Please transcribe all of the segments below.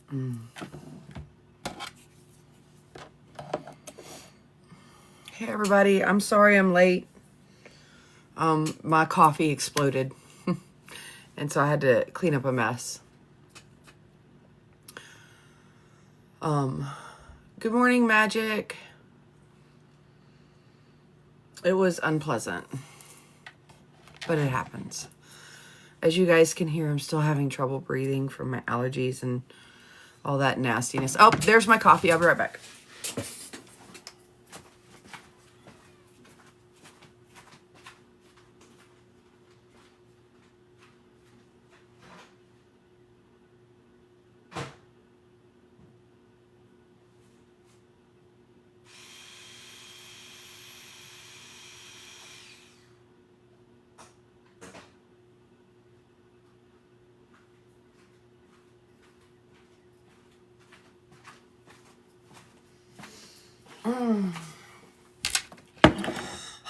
Hey everybody, I'm sorry I'm late. My coffee exploded and so I had to clean up a mess. Good morning, Magic. It was unpleasant, but it happens. As you guys can hear, I'm still having trouble breathing from my allergies and all that nastiness. Oh, there's my coffee. I'll be right back.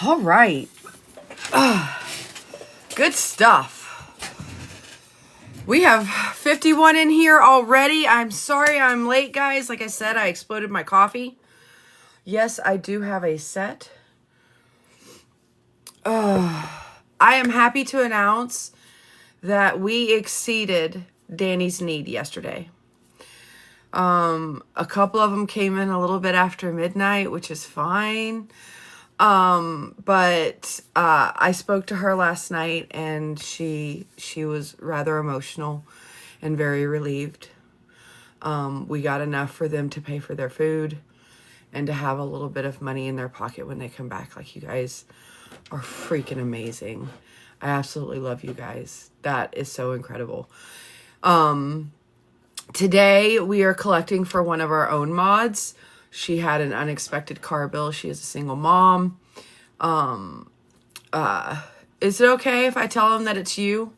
All right. Good stuff. We have 51 in here already. I'm sorry I'm late, guys. Like I said, I exploded my coffee. Yes, I do have a set. I am happy to announce that we exceeded Danny's need yesterday. A couple of them came in a little bit after midnight, which is fine. But I spoke to her last night and she was rather emotional and very relieved. We got enough for them to pay for their food and to have a little bit of money in their pocket when they come back. Like, you guys are freaking amazing. I absolutely love you guys. That is so incredible. Today we are collecting for one of our own mods. She had an unexpected car bill. She is a single mom. Is it okay if I tell them that it's you?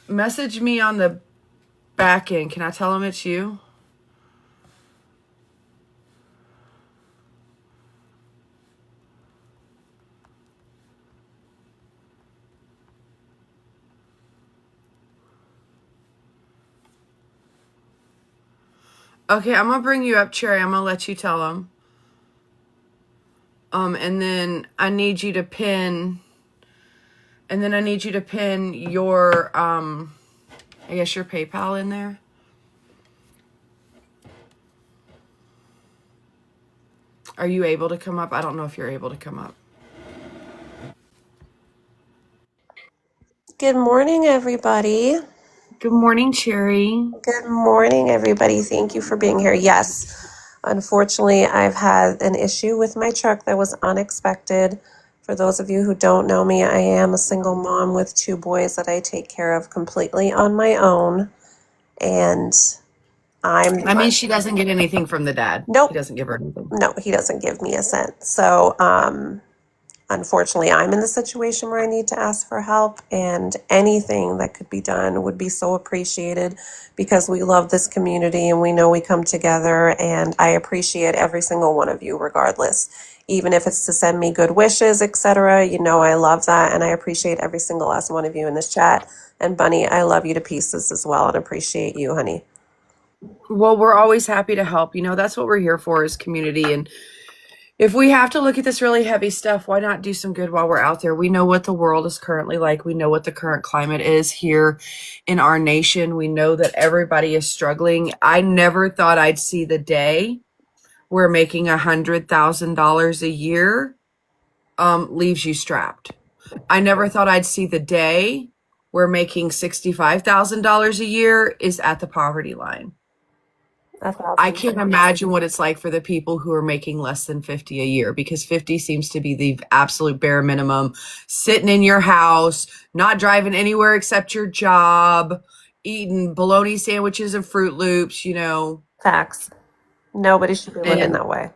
Message me on the back end. Can I tell them it's you? Okay, I'm gonna bring you up, Cherry. I'm gonna let you tell them. And then I need you to pin. And then I need you to pin your, I guess your PayPal in there. Are you able to come up? I don't know if you're able to come up. Good morning, everybody. Good morning, Cherry. Good morning, everybody. Thank you for being here. Yes, unfortunately, I've had an issue with my truck that was unexpected. For those of you who don't know me, I am a single mom with 2 boys that I take care of completely on my own. And I mean, she doesn't get anything from the dad. Nope. He doesn't give her anything. No, he doesn't give me a cent. So, unfortunately, I'm in the situation where I need to ask for help, and anything that could be done would be so appreciated because we love this community and we know we come together, and I appreciate every single one of you regardless. Even if it's to send me good wishes, etc., you know I love that, and I appreciate every single last one of you in this chat. And Bunny, I love you to pieces as well and appreciate you, honey. Well, we're always happy to help. You know, that's what we're here for, is community. And if we have to look at this really heavy stuff, why not do some good while we're out there? We know what the world is currently like. We know what the current climate is here in our nation. We know that everybody is struggling. I never thought I'd see the day where making $100,000 a year leaves you strapped. I never thought I'd see the day where making $65,000 a year is at the poverty line. I can't imagine what it's like for the people who are making less than 50 a year, because 50 seems to be the absolute bare minimum. Sitting in your house, not driving anywhere except your job, eating bologna sandwiches and Fruit Loops, you know. Facts. Nobody should be living that way.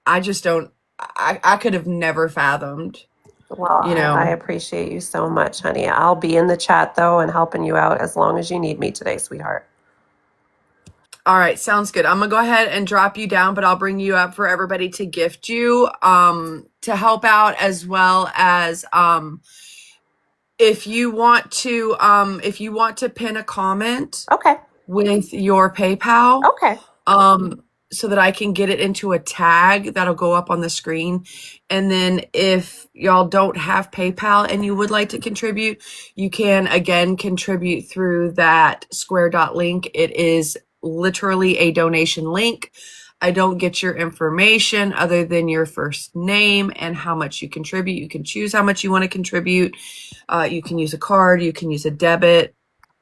I just don't, I could have never fathomed. Well, you know, I appreciate you so much, honey. I'll be in the chat though and helping you out as long as you need me today, sweetheart. All right, sounds good. I'm gonna go ahead and drop you down, but I'll bring you up for everybody to gift you to help out, as well as if you want to pin a comment Okay. with your PayPal, Okay. so that I can get it into a tag that'll go up on the screen. And then if y'all don't have PayPal and you would like to contribute, you can again contribute through that Square Dot link. It is literally a donation link. I don't get your information other than your first name and how much you contribute. You can choose how much you want to contribute. You can use a card, you can use a debit,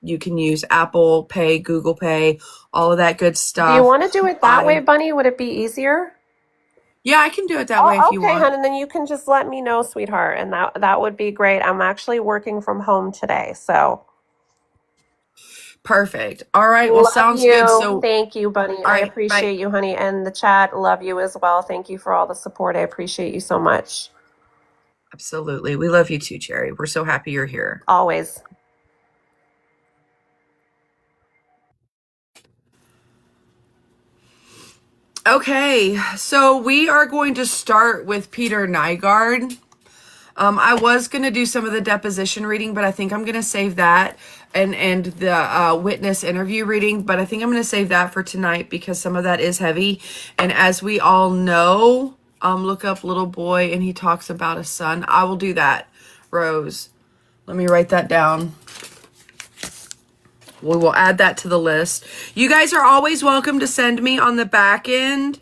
you can use Apple Pay, Google Pay, all of that good Do you stuff. want to do it that way, Bunny? Would it be easier? Yeah, I can do it that way if Oh, you okay, want. hon, and then you can just let me know, sweetheart, and that would be great. I'm actually working from home today, so Perfect. All right. Well, love sounds good. you. So, Thank you, Bunny. all I right. Bye. appreciate you, honey, and the chat. Love you as well. Thank you for all the support. I appreciate you so much. Absolutely. We love you too, Cherry. We're so happy you're here. Always. Okay. So we are going to start with Peter Nygard. I was going to do some of the deposition reading, but I think I'm going to save that and the witness interview reading, but I think I'm going to save that for tonight because some of that is heavy. And as we all know, look up Little Boy and he talks about a son. I will do that, Rose. Let me write that down. We will add that to the list. You guys are always welcome to send me on the back end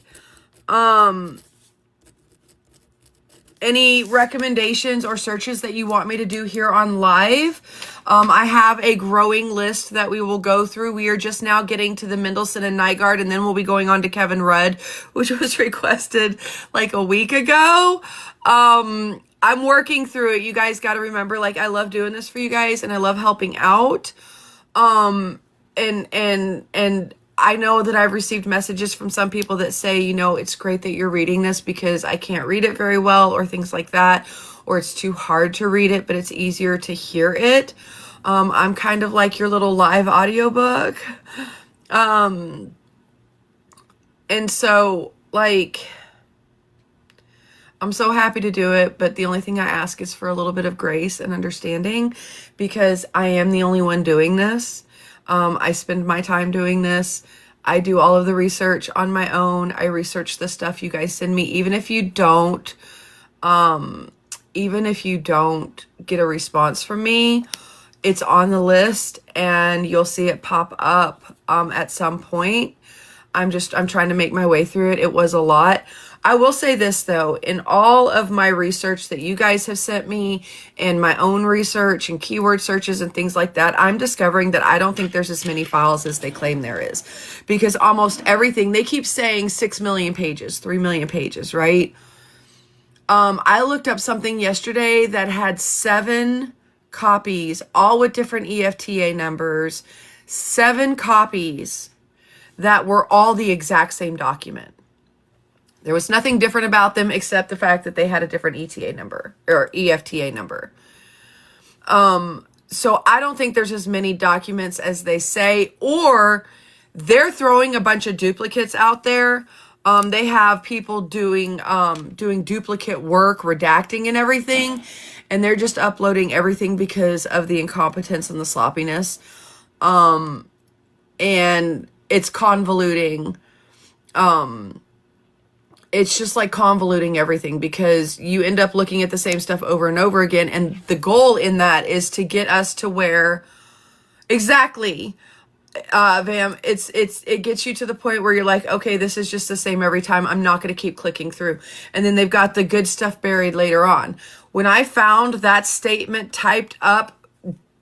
any recommendations or searches that you want me to do here on live. I have a growing list that we will go through. We are just now getting to the Mendelsohn and Nygard, and then we'll be going on to Kevin Rudd, which was requested like a week ago. I'm working through it. You guys got to remember, like, I love doing this for you guys and I love helping out. And I know that I've received messages from some people that say, you know, it's great that you're reading this because I can't read it very well or things like that, or it's too hard to read it, but it's easier to hear it. I'm kind of like your little live audiobook. And so, like, I'm so happy to do it, but the only thing I ask is for a little bit of grace and understanding because I am the only one doing this. I spend my time doing this. I do all of the research on my own. I research the stuff you guys send me, even if you don't get a response from me, it's on the list and you'll see it pop up at some point. I'm trying to make my way through it. It was a lot. I will say this though, in all of my research that you guys have sent me and my own research and keyword searches and things like that, I'm discovering that I don't think there's as many files as they claim there is, because almost everything, they keep saying 6 million pages, 3 million pages, right? I looked up something yesterday that had 7 copies, all with different EFTA numbers, 7 copies that were all the exact same document. There was nothing different about them except the fact that they had a different ETA number or EFTA number. So I don't think there's as many documents as they say, or they're throwing a bunch of duplicates out there. They have people doing duplicate work, redacting and everything, and they're just uploading everything because of the incompetence and the sloppiness. And it's convoluting. It's just like convoluting everything because you end up looking at the same stuff over and over again. And the goal in that is to get us to where exactly, Vam, it gets you to the point where you're like, okay, this is just the same every time. I'm not going to keep clicking through. And then they've got the good stuff buried later on. When I found that statement typed up,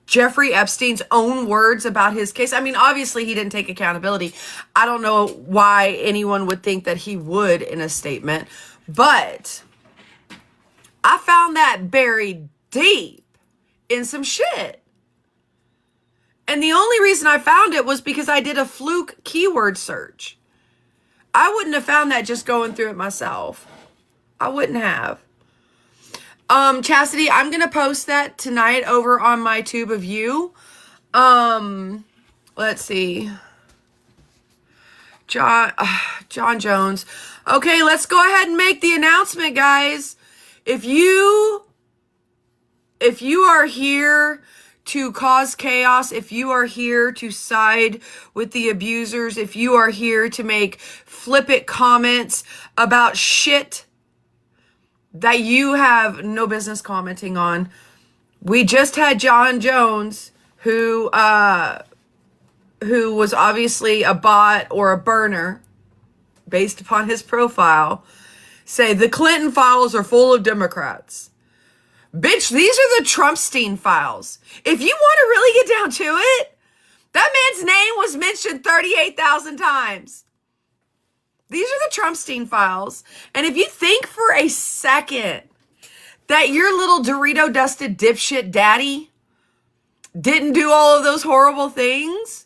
Jeffrey Epstein's own words about his case. I mean, obviously he didn't take accountability. I don't know why anyone would think that he would in a statement, but I found that buried deep in some shit. And the only reason I found it was because I did a fluke keyword search. I wouldn't have found that just going through it myself. I wouldn't have. Chastity, I'm going to post that tonight over on my tube of you. Let's see. John Jones. Okay, let's go ahead and make the announcement, guys. If you if you are here to cause chaos, if you are here to side with the abusers, if you are here to make flippant comments about shit that you have no business commenting on. We just had John Jones, who was obviously a bot or a burner based upon his profile, say the Clinton files are full of Democrats. Bitch, these are the Trumpstein files. If you want to really get down to it, that man's name was mentioned 38,000 times. These are the Trumpstein files. And if you think for a second that your little Dorito dusted dipshit daddy didn't do all of those horrible things,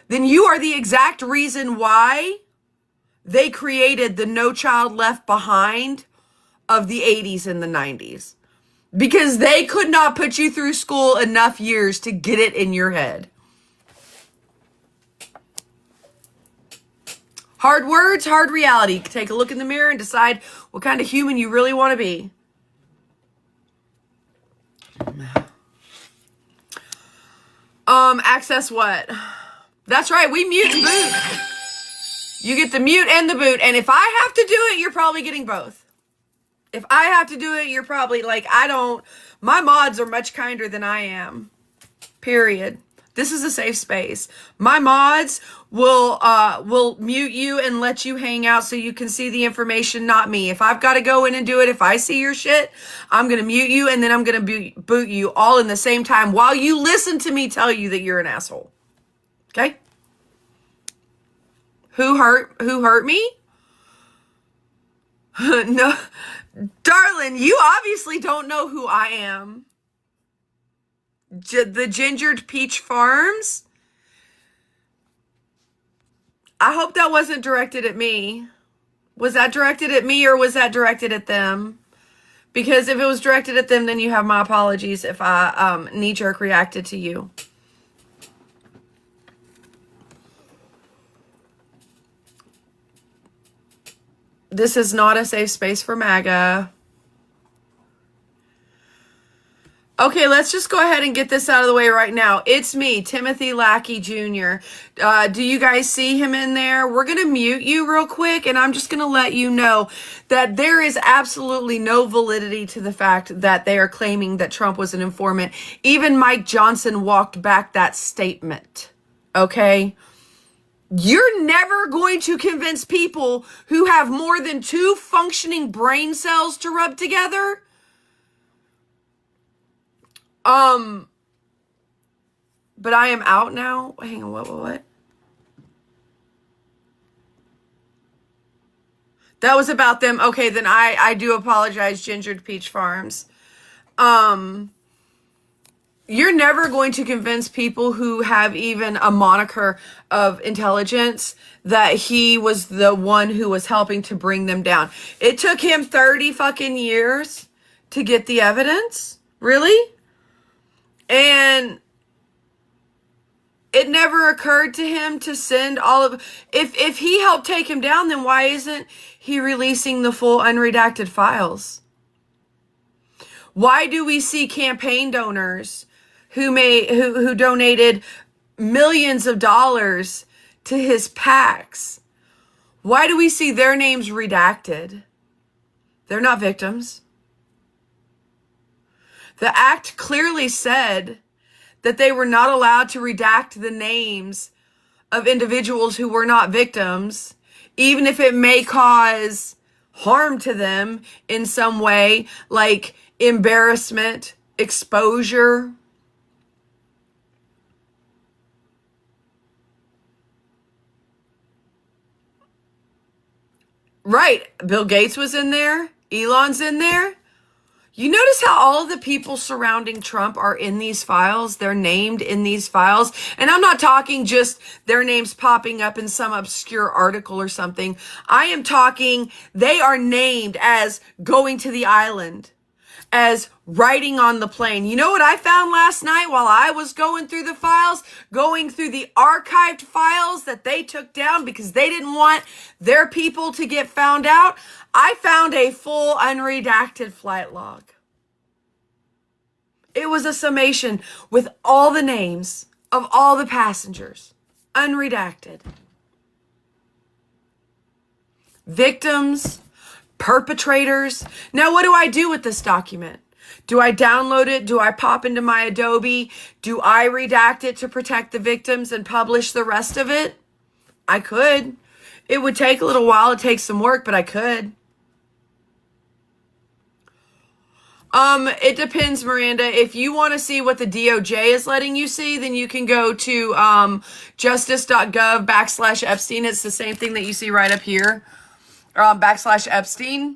then you are the exact reason why they created the No Child Left Behind of the 80s and the 90s. Because they could not put you through school enough years to get it in your head. Hard words, hard reality. Take a look in the mirror and decide what kind of human you really want to be. Access what? That's right, we mute and boot. You get the mute and the boot. And if I have to do it, you're probably getting both. If I have to do it, you're probably like, my mods are much kinder than I am. Period. This is a safe space. My mods will mute you and let you hang out so you can see the information, not me. If I've got to go in and do it, if I see your shit, I'm going to mute you and then I'm going to boot you all in the same time while you listen to me tell you that you're an asshole. Okay? Who hurt me? No. Darling, you obviously don't know who I am. The Gingered Peach Farms? I hope that wasn't directed at me. Was that directed at me or was that directed at them? Because if it was directed at them, then you have my apologies if I knee-jerk reacted to you. This is not a safe space for MAGA. Okay, let's just go ahead and get this out of the way right now. It's me, Timothy Lackey Jr. Do you guys see him in there? We're going to mute you real quick, and I'm just going to let you know that there is absolutely no validity to the fact that they are claiming that Trump was an informant. Even Mike Johnson walked back that statement, okay? You're never going to convince people who have more than 2 functioning brain cells to rub together. But I am out now. Hang on, what? That was about them. Okay, then I do apologize, Gingered Peach Farms. You're never going to convince people who have even a moniker of intelligence that he was the one who was helping to bring them down. It took him 30 fucking years to get the evidence. Really? And it never occurred to him to send all of... If he helped take him down, then why isn't he releasing the full unredacted files? Why do we see campaign donors who donated millions of dollars to his PACs? Why do we see their names redacted? They're not victims. The act clearly said that they were not allowed to redact the names of individuals who were not victims, even if it may cause harm to them in some way, like embarrassment, exposure. Right. Bill Gates was in there. Elon's in there. You notice how all of the people surrounding Trump are in these files? They're named in these files. And I'm not talking just their names popping up in some obscure article or something. I am talking they are named as going to the island, as riding on the plane. You know what I found last night while I was going through the files? Going through the archived files that they took down because they didn't want their people to get found out. I found a full unredacted flight log. It was a summation with all the names of all the passengers, unredacted. Victims, perpetrators. Now, what do I do with this document? Do I download it? Do I pop into my Adobe? Do I redact it to protect the victims and publish the rest of it? I could. It would take a little while. It takes some work, but I could. It depends, Miranda. If you want to see what the DOJ is letting you see, then you can go to justice.gov/Epstein. It's the same thing that you see right up here, /Epstein.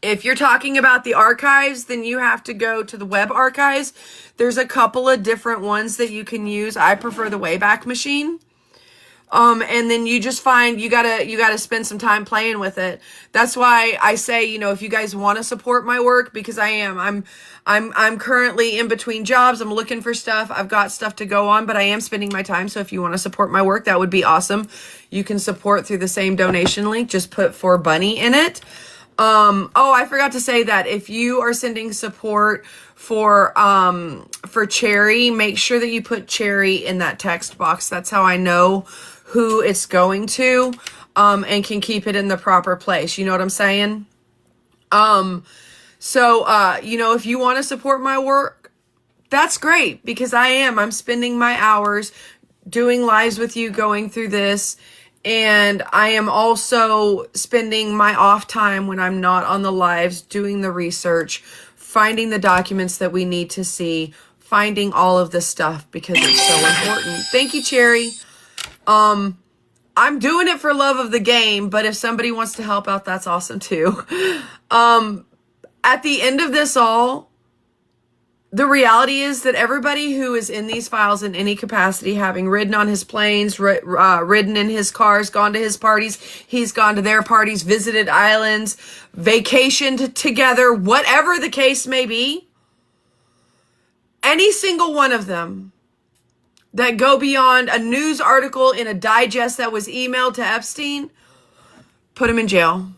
If you're talking about the archives, then you have to go to the web archives. There's a couple of different ones that you can use. I prefer the Wayback Machine. And then you just find you gotta spend some time playing with it. That's why I say, if you guys want to support my work, because I'm currently in between jobs. I'm looking for stuff. I've got stuff to go on, but I am spending my time. So if you want to support my work, that would be awesome. You can support through the same donation link. Just put for Bunny in it. I forgot to say that if you are sending support for Cherry, make sure that you put Cherry in that text box. That's how I know who it's going to, and can keep it in the proper place. You know what I'm saying? If you want to support my work, that's great, because I'm spending my hours doing lives with you, going through this. And I am also spending my off time when I'm not on the lives, doing the research, finding the documents that we need to see, finding all of this stuff, because it's so important. Thank you, Cherry. I'm doing it for love of the game, but if somebody wants to help out, that's awesome too. At the end of this all, the reality is that everybody who is in these files in any capacity, having ridden on his planes, ridden in his cars, gone to his parties, he's gone to their parties, visited islands, vacationed together, whatever the case may be, any single one of them that go beyond a news article in a digest that was emailed to Epstein, put him in jail.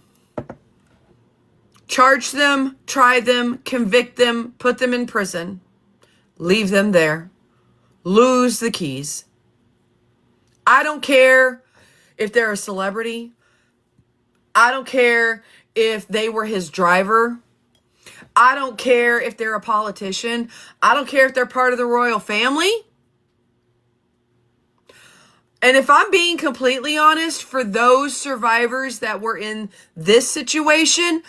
Charge them, try them, convict them, put them in prison. Leave them there. Lose the keys. I don't care if they're a celebrity. I don't care if they were his driver. I don't care if they're a politician. I don't care if they're part of the royal family. And if I'm being completely honest, for those survivors that were in this situation,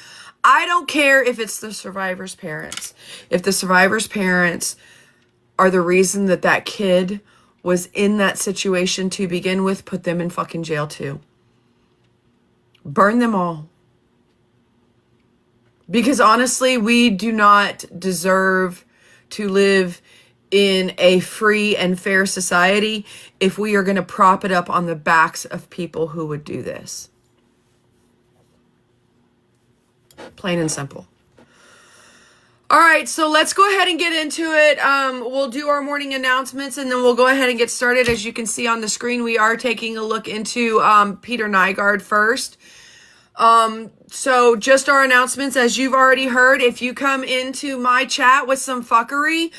I don't care if it's the survivor's parents. If the survivor's parents are the reason that that kid was in that situation to begin with, put them in fucking jail too. Burn them all. Because honestly, we do not deserve to live in a free and fair society if we are going to prop it up on the backs of people who would do this. Plain and simple. All right, so let's go ahead and get into it. We'll do our morning announcements, and then we'll go ahead and get started. As you can see on the screen, we are taking a look into Peter Nygard first. So just our announcements, as you've already heard, if you come into my chat with some fuckery,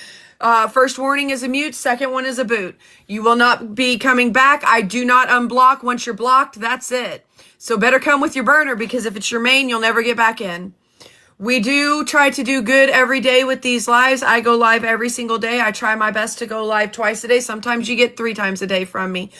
first warning is a mute, second one is a boot. You will not be coming back. I do not unblock. Once you're blocked, that's it. So better come with your burner, because if it's your main, you'll never get back in. We do try to do good every day with these lives. I go live every single day. I try my best to go live twice a day. Sometimes you get 3 times a day from me.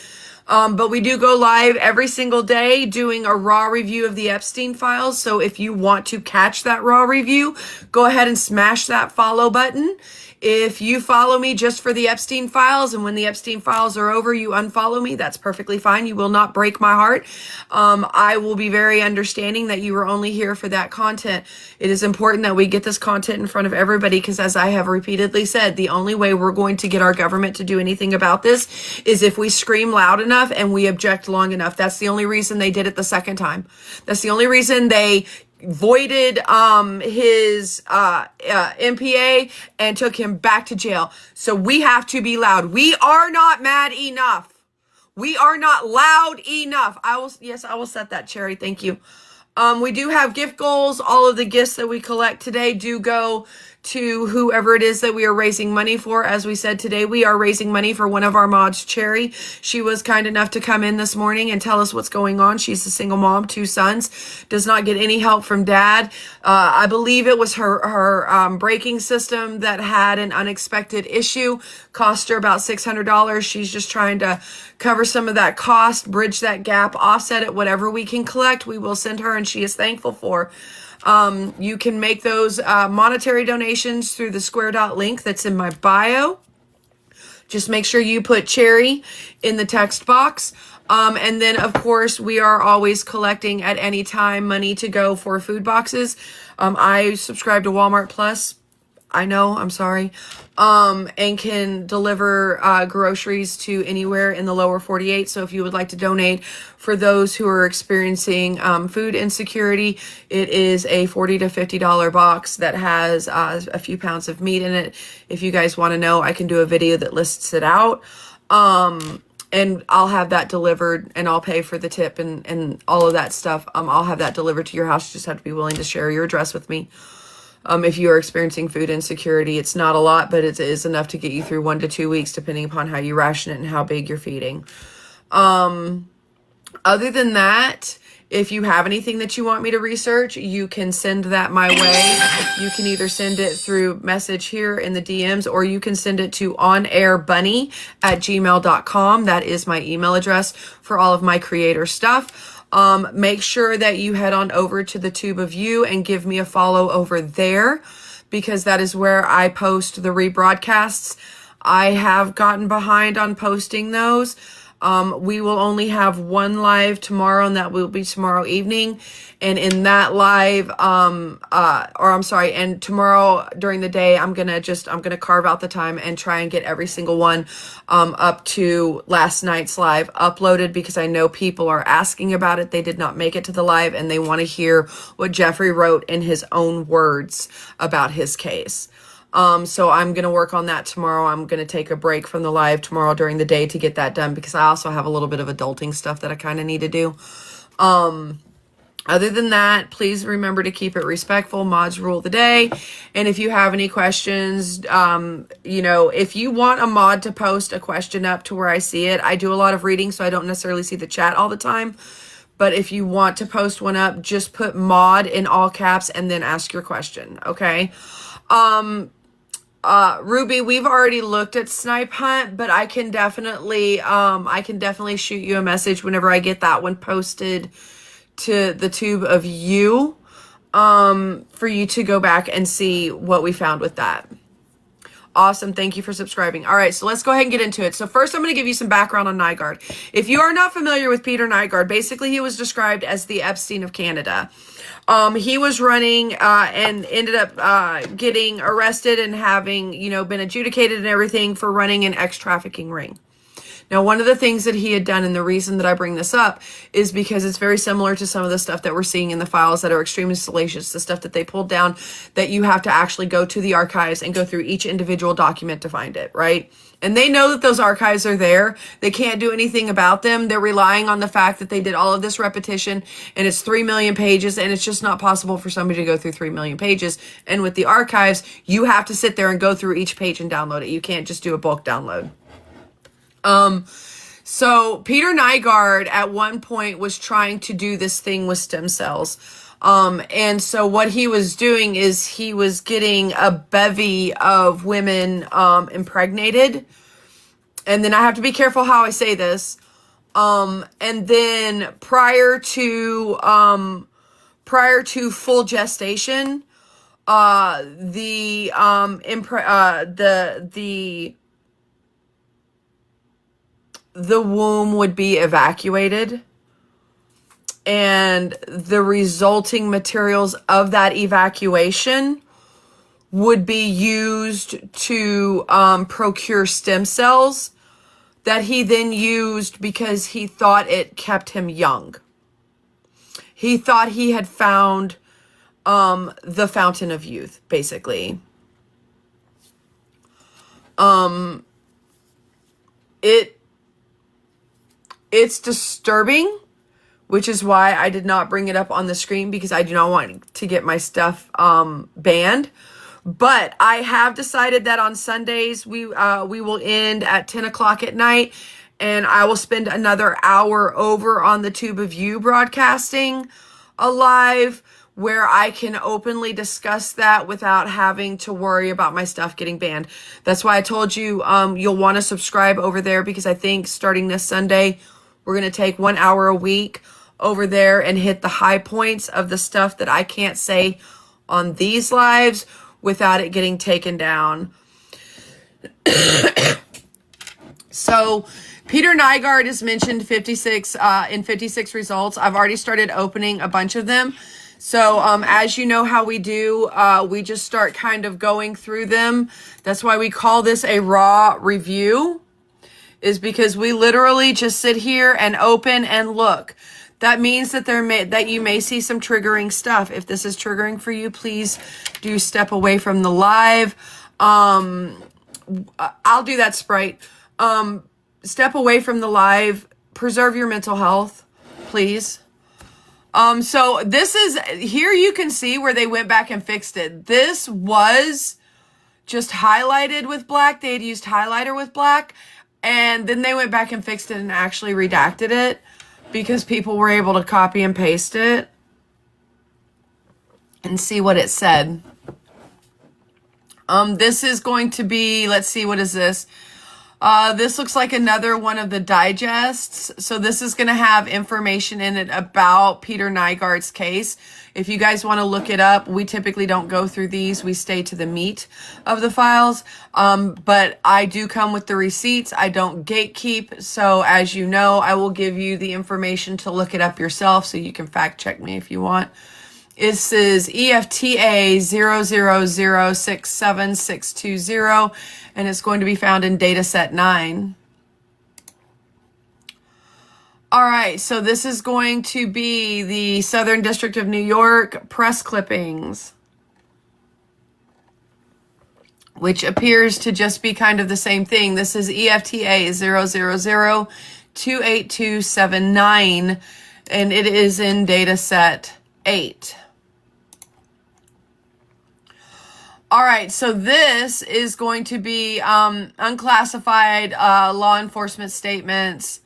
But we do go live every single day doing a raw review of the Epstein files. So if you want to catch that raw review, go ahead and smash that follow button. If you follow me just for the Epstein files, and when the Epstein files are over, you unfollow me, that's perfectly fine. You will not break my heart. I will be very understanding that you are only here for that content. It is important that we get this content in front of everybody, because as I have repeatedly said, the only way we're going to get our government to do anything about this is if we scream loud enough and we object long enough. That's the only reason they did it the second time. That's the only reason they voided his MPA and took him back to jail. So we have to be loud. We are not mad enough. We are not loud enough. I will set that, Cherry. Thank you. We do have gift goals. All of the gifts that we collect today do go to whoever it is that we are raising money for. As we said today, we are raising money for one of our mods, Cherry. She was kind enough to come in this morning and tell us what's going on. She's a single mom, 2 sons, does not get any help from dad. I believe it was her braking system that had an unexpected issue, cost her about $600. She's just trying to cover some of that cost, bridge that gap, offset it, whatever we can collect, we will send her, and she is thankful for. You can make those monetary donations through the Square Dot link that's in my bio. Just make sure you put Cherry in the text box. And then, of course, we are always collecting at any time money to go for food boxes. I subscribe to Walmart Plus. I know, I'm sorry. And can deliver groceries to anywhere in the lower 48. So if you would like to donate for those who are experiencing food insecurity, it is a $40 to $50 box that has a few pounds of meat in it. If you guys want to know, I can do a video that lists it out. And I'll have that delivered, and I'll pay for the tip and all of that stuff. I'll have that delivered to your house. You just have to be willing to share your address with me. If you are experiencing food insecurity, it's not a lot, but it is enough to get you through 1 to 2 weeks, depending upon how you ration it and how big you're feeding. Other than that, if you have anything that you want me to research, you can send that my way. You can either send it through message here in the DMs, or you can send it to onairbunny@gmail.com. That is my email address for all of my creator stuff. Make sure that you head on over to the Tube of You and give me a follow over there, because that is where I post the rebroadcasts. I have gotten behind on posting those. We will only have one live tomorrow, and that will be tomorrow evening. And in that live, and tomorrow during the day, I'm gonna carve out the time and try and get every single one up to last night's live uploaded, because I know people are asking about it. They did not make it to the live, and they want to hear what Jeffrey wrote in his own words about his case. So I'm going to work on that tomorrow. I'm going to take a break from the live tomorrow during the day to get that done, because I also have a little bit of adulting stuff that I kind of need to do. Other than that, please remember to keep it respectful. Mods rule the day. And if you have any questions, if you want a mod to post a question up to where I see it, I do a lot of reading, so I don't necessarily see the chat all the time. But if you want to post one up, just put mod in all caps and then ask your question. Okay. Ruby, we've already looked at Snipe Hunt, but I can definitely shoot you a message whenever I get that one posted to the Tube of You, for you to go back and see what we found with that. Awesome. Thank you for subscribing. All right, so let's go ahead and get into it. So first, I'm going to give you some background on Nygard. If you are not familiar with Peter Nygard, basically he was described as the Epstein of Canada. He was running and ended up getting arrested and having, been adjudicated and everything for running an ex-trafficking ring. Now, one of the things that he had done, and the reason that I bring this up, is because it's very similar to some of the stuff that we're seeing in the files that are extremely salacious, the stuff that they pulled down, that you have to actually go to the archives and go through each individual document to find it, right? And they know that those archives are there. They can't do anything about them. They're relying on the fact that they did all of this repetition, and it's 3 million pages, and it's just not possible for somebody to go through 3 million pages. And with the archives, you have to sit there and go through each page and download it. You can't just do a bulk download. So Peter Nygard at one point was trying to do this thing with stem cells. And so what he was doing is he was getting a bevy of women, impregnated. And then I have to be careful how I say this. And then prior to full gestation, the womb would be evacuated, and the resulting materials of that evacuation would be used to procure stem cells that he then used because he thought it kept him young. He thought he had found the fountain of youth, basically. It's disturbing, which is why I did not bring it up on the screen, because I do not want to get my stuff banned. But I have decided that on Sundays we will end at 10 o'clock at night, and I will spend another hour over on the Tube of You broadcasting alive, where I can openly discuss that without having to worry about my stuff getting banned. That's why I told you you'll want to subscribe over there, because I think starting this Sunday, we're going to take 1 hour a week over there and hit the high points of the stuff that I can't say on these lives without it getting taken down. So Peter Nygard is mentioned 56 in 56 results. I've already started opening a bunch of them. So as you know how we do, we just start kind of going through them. That's why we call this a raw review, is because we literally just sit here and open and look. That means that that you may see some triggering stuff. If this is triggering for you, please do step away from the live. I'll do that, Sprite. Step away from the live. Preserve your mental health, please. So this is, here you can see where they went back and fixed it. This was just highlighted with black. They had used highlighter with black, and then they went back and fixed it and actually redacted it, because people were able to copy and paste it and see what it said. This is going to be, let's see, what is this? This looks like another one of the digests. So this is going to have information in it about Peter Nygard's case. If you guys want to look it up, we typically don't go through these. We stay to the meat of the files. But I do come with the receipts. I don't gatekeep. So as you know, I will give you the information to look it up yourself, so you can fact check me if you want. This is EFTA 000067620, and it's going to be found in dataset 9. All right, so this is going to be the Southern District of New York press clippings, which appears to just be kind of the same thing. This is EFTA 000-28279, and it is in dataset 8. All right, so this is going to be unclassified law enforcement statements.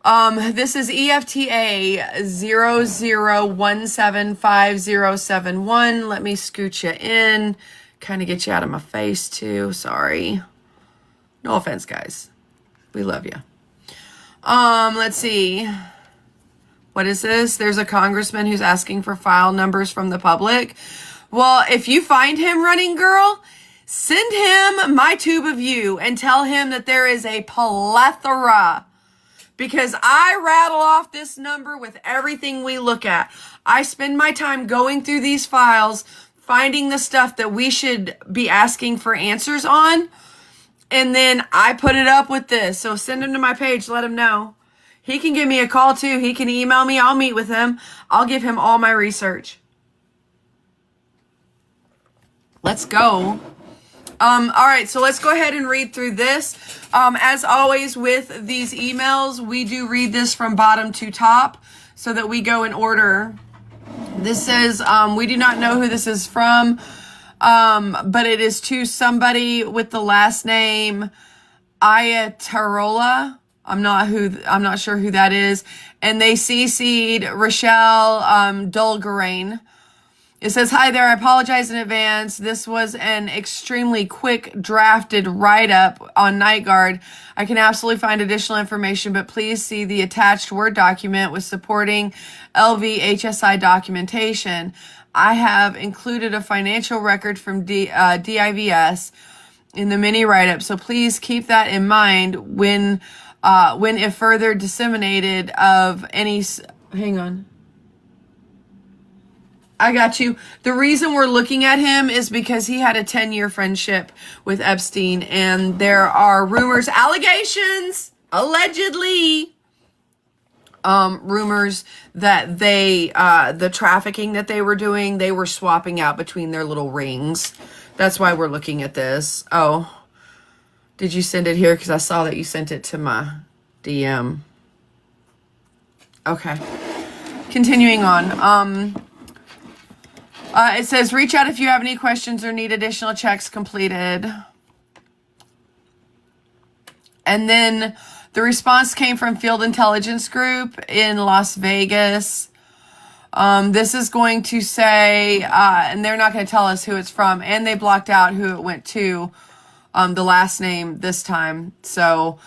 This is EFTA 0017507. Let me scoot you in, kind of get you out of my face too. Sorry. No offense, guys. We love you. Let's see. What is this? There's a congressman who's asking for file numbers from the public. Well, if you find him, running girl, send him my Tube of You and tell him that there is a plethora, because I rattle off this number with everything we look at. I spend my time going through these files, finding the stuff that we should be asking for answers on, and then I put it up with this. So send him to my page, let him know. He can give me a call too. He can email me. I'll meet with him. I'll give him all my research. Let's go. All right, so let's go ahead and read through this. As always with these emails, we do read this from bottom to top so that we go in order. This says, we do not know who this is from, but it is to somebody with the last name Ayatarola. I'm not sure who that is. And they CC'd Rochelle Dulgarain. It says, hi there, I apologize in advance. This was an extremely quick drafted write-up on Nygard. I can absolutely find additional information, but please see the attached Word document with supporting LVHSI documentation. I have included a financial record from DIVS in the mini write-up, so please keep that in mind when if further disseminated of any... Hang on. I got you. The reason we're looking at him is because he had a 10-year friendship with Epstein, and there are rumors, allegations, allegedly, rumors that the trafficking that they were doing, they were swapping out between their little rings. That's why we're looking at this. Oh, did you send it here? Because I saw that you sent it to my DM. Okay. Continuing on. It says, reach out if you have any questions or need additional checks completed. And then the response came from Field Intelligence Group in Las Vegas. This is going to say, and they're not going to tell us who it's from, and they blocked out who it went to, the last name this time. So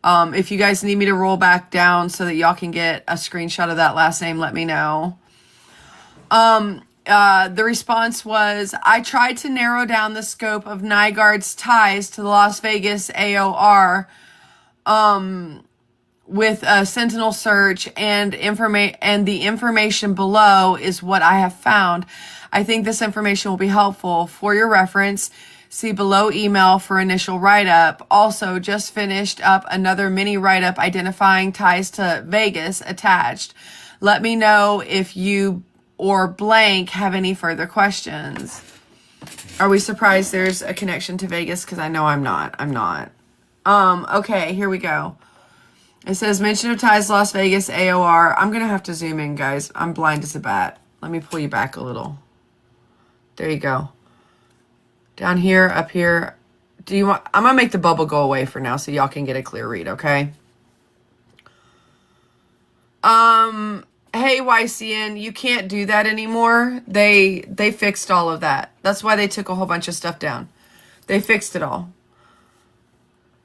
if you guys need me to roll back down so that y'all can get a screenshot of that last name, let me know. The response was, I tried to narrow down the scope of Nygaard's ties to the Las Vegas AOR with a Sentinel search, and the information below is what I have found. I think this information will be helpful. For your reference, see below email for initial write-up. Also, just finished up another mini write-up identifying ties to Vegas attached. Let me know if you or blank have any further questions. Are we surprised there's a connection to Vegas? Because I know I'm not. Okay, here we go. It says, mention of ties Las Vegas AOR. I'm going to have to zoom in, guys. I'm blind as a bat. Let me pull you back a little. There you go. Down here, up here. I'm going to make the bubble go away for now so y'all can get a clear read, okay? Hey, YCN, you can't do that anymore. They fixed all of that. That's why they took a whole bunch of stuff down. They fixed it all.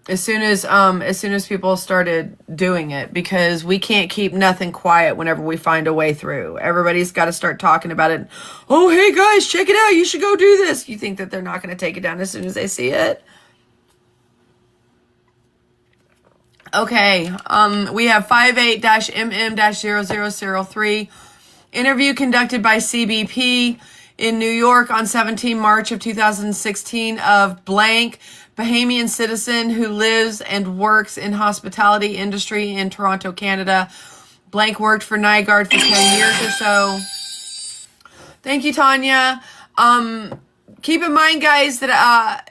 As soon as people started doing it, because we can't keep nothing quiet whenever we find a way through. Everybody's got to start talking about it. Oh, hey guys, check it out. You should go do this. You think that they're not going to take it down as soon as they see it? Okay, we have 58-MM-0003. Interview conducted by CBP in New York on 17 March of 2016 of blank Bahamian citizen who lives and works in hospitality industry in Toronto, Canada. Blank worked for Nygaard for 10 years or so. Thank you, Tanya. Keep in mind, guys, that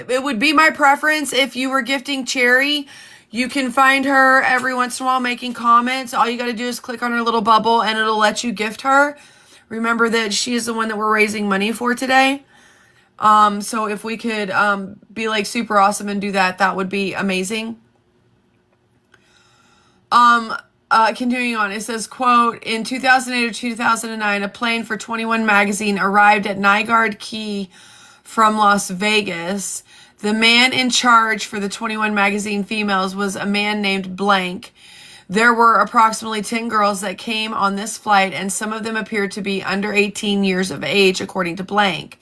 it would be my preference if you were gifting Cherry. You can find her every once in a while making comments. All you got to do is click on her little bubble and it'll let you gift her. Remember that she is the one that we're raising money for today. So if we could be like super awesome and do that, that would be amazing. Continuing on, it says, quote, in 2008 or 2009, a plane for 21 magazine arrived at Nygaard Key from Las Vegas. The man in charge for the 21 magazine females was a man named Blank. There were approximately 10 girls that came on this flight, and some of them appeared to be under 18 years of age, according to Blank.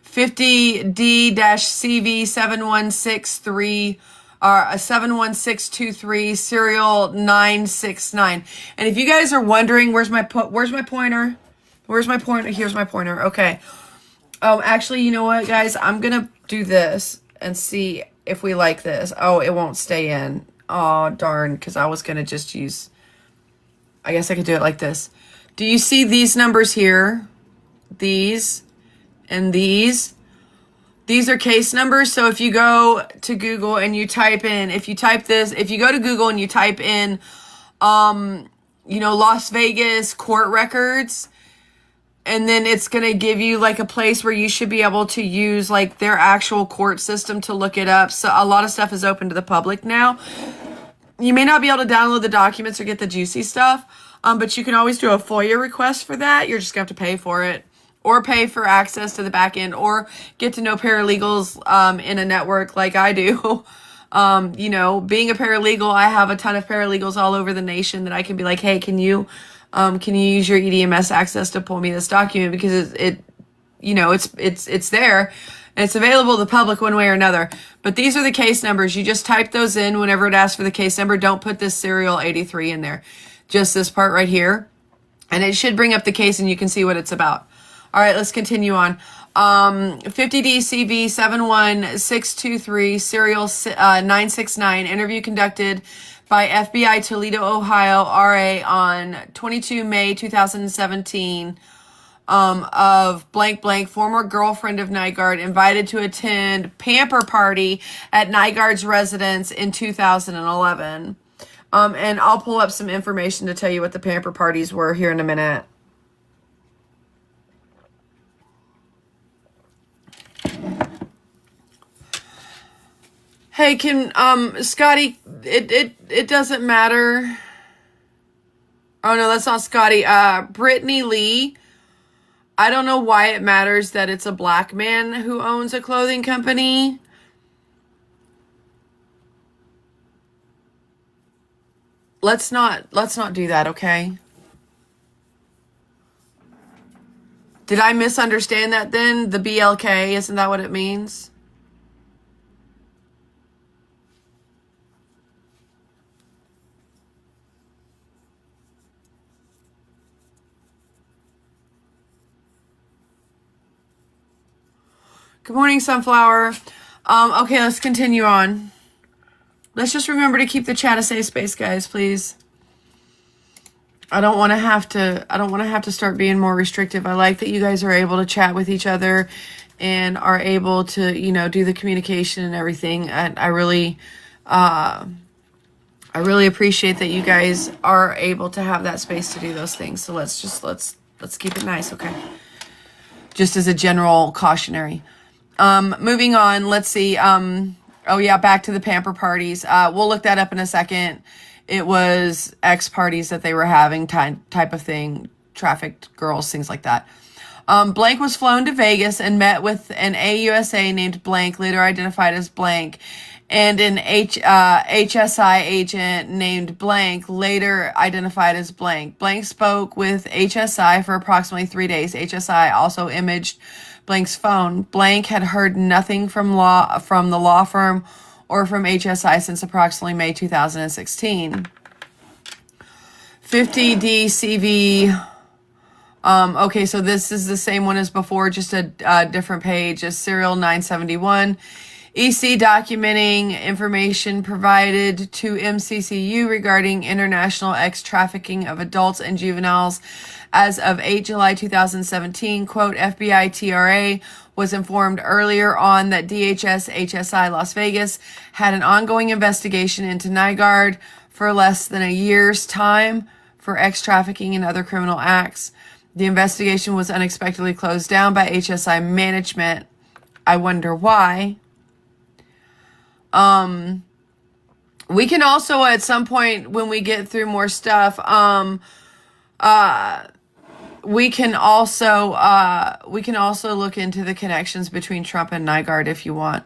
50D-CV7163 71623 serial 969. And if you guys are wondering, where's my pointer? Here's my pointer. Okay. Actually, you know what, guys? I'm gonna do this and see if we like this. Oh, it won't stay in. Oh, darn, because I was gonna just use, I guess I could do it like this. Do you see these numbers here? These and these. These are case numbers. So if you go to Google and you type in, if you go to Google and you type in, Las Vegas court records, and then it's going to give you like a place where you should be able to use like their actual court system to look it up. So a lot of stuff is open to the public now. You may not be able to download the documents or get the juicy stuff, but you can always do a FOIA request for that. You're just going to have to pay for it, or pay for access to the back end, or get to know paralegals in a network like I do. Being a paralegal, I have a ton of paralegals all over the nation that I can be like, hey, can you use your EDMS access to pull me this document, because it's there and it's available to the public one way or another. But these are the case numbers. You just type those in whenever it asks for the case number. Don't put this serial 83 in there, just this part right here, and it should bring up the case and you can see what it's about. All right, let's continue on. 50DCV 71623 serial 969. Interview conducted by FBI Toledo, Ohio, RA on 22 May 2017 of blank blank, former girlfriend of Nygaard, invited to attend pamper party at Nygaard's residence in 2011. And I'll pull up some information to tell you what the pamper parties were here in a minute. Hey, can Scotty? It doesn't matter. Oh no, that's not Scotty. Brittany Lee. I don't know why it matters that it's a black man who owns a clothing company. Let's not do that, okay? Did I misunderstand that then? The BLK, isn't that what it means? Good morning, Sunflower. Okay, let's continue on. Let's just remember to keep the chat a safe space, guys, please. I don't want to have to start being more restrictive. I like that you guys are able to chat with each other and are able to, do the communication and everything. I really appreciate that you guys are able to have that space to do those things. So let's keep it nice, okay? Just as a general cautionary. Moving on, let's see. Oh yeah, back to the pamper parties. We'll look that up in a second. It was X parties that they were having, type of thing, trafficked girls, things like that. Blank was flown to Vegas and met with an AUSA named Blank, later identified as Blank, and an HSI agent named Blank, later identified as Blank. Blank spoke with HSI for approximately 3 days. HSI also imaged Blank's phone. Blank had heard nothing from the law firm or from HSI since approximately May 2016. 50 DCV. Okay, so this is the same one as before, just a different page. As serial 971. EC documenting information provided to MCCU regarding international trafficking of adults and juveniles as of 8 July 2017. Quote, FBI TRA was informed earlier on that DHS HSI Las Vegas had an ongoing investigation into Nygaard for less than a year's time for trafficking and other criminal acts. The investigation was unexpectedly closed down by HSI management. I wonder why. We can also at some point when we get through more stuff, we can also look into the connections between Trump and Nygaard if you want.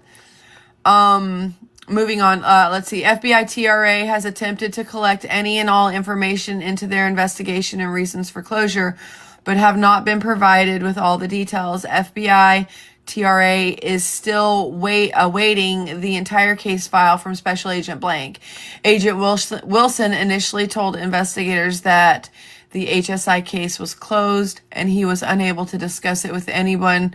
Moving on, let's see. FBI TRA has attempted to collect any and all information into their investigation and reasons for closure, but have not been provided with all the details. FBI TRA is still awaiting the entire case file from Special Agent Blank. Agent Wilson initially told investigators that the HSI case was closed and he was unable to discuss it with anyone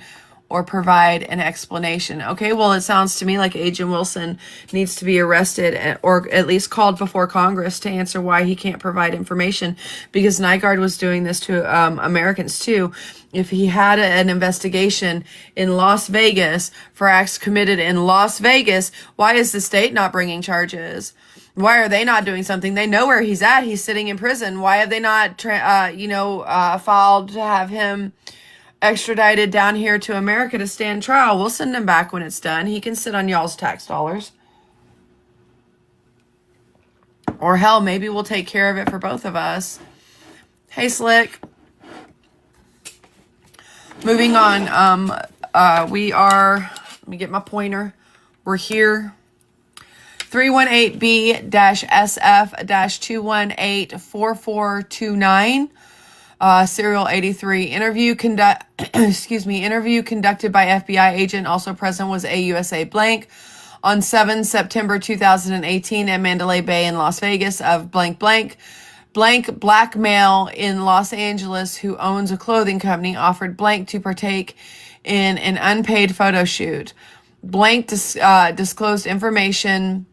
or provide an explanation. Okay, well, it sounds to me like Agent Wilson needs to be arrested or at least called before Congress to answer why he can't provide information, because Nygaard was doing this to Americans too. If he had an investigation in Las Vegas for acts committed in Las Vegas, why is the state not bringing charges? Why are they not doing something? They know where he's at. He's sitting in prison. Why have they not, filed to have him extradited down here to America to stand trial? We'll send him back when it's done. He can sit on y'all's tax dollars. Or hell, maybe we'll take care of it for both of us. Hey, Slick. Moving on. Let me get my pointer. We're here. 318B-SF-218-4429. Serial 83. Interview conducted by FBI agent. Also present was AUSA Blank on 7 September 2018 at Mandalay Bay in Las Vegas of Blank, black male in Los Angeles who owns a clothing company, offered Blank to partake in an unpaid photo shoot. Blank disclosed information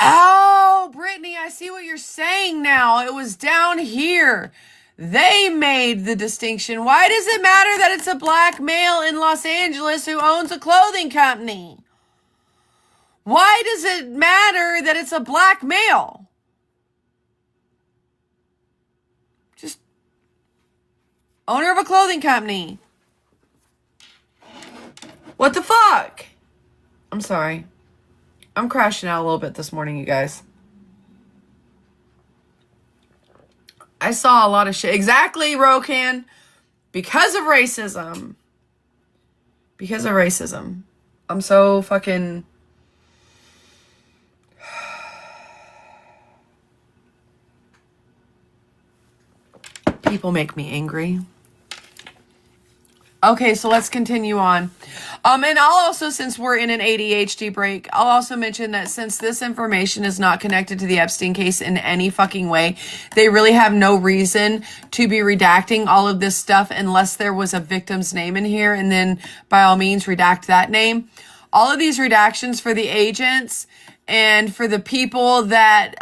Oh, Brittany, I see what you're saying now. It was down here. They made the distinction. Why does it matter that it's a black male in Los Angeles who owns a clothing company? Why does it matter that it's a black male? Just owner of a clothing company. What the fuck? I'm sorry. I'm crashing out a little bit this morning, you guys. I saw a lot of shit. Exactly, Rokan. Because of racism. Because of racism. I'm so fucking... People make me angry. Okay, so let's continue on. And I'll also, since we're in an ADHD break, I'll also mention that since this information is not connected to the Epstein case in any fucking way, they really have no reason to be redacting all of this stuff unless there was a victim's name in here, and then by all means redact that name. All of these redactions for the agents and for the people that,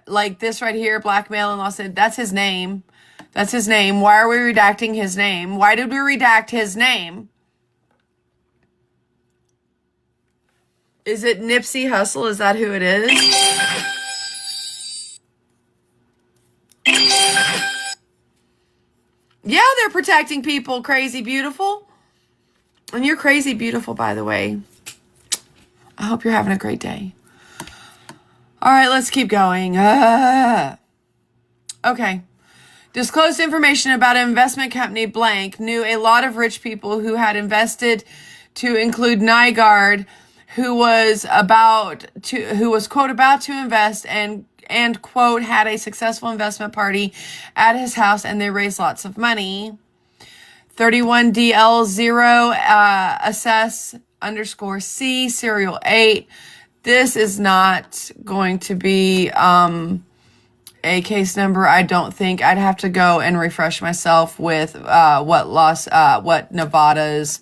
like this right here, blackmail and lost it, that's his name. That's his name. Why are we redacting his name? Why did we redact his name? Is it Nipsey Hussle? Is that who it is? Yeah, they're protecting people. Crazy Beautiful. And you're crazy beautiful, by the way. I hope you're having a great day. All right, let's keep going. Okay. Disclosed information about an investment company blank knew a lot of rich people who had invested, to include Nygaard, who was quote about to invest and quote had a successful investment party at his house, and they raised lots of money. 31DL0 assess _C serial 8. This is not going to be a case number. I don't think. I'd have to go and refresh myself with what Nevada's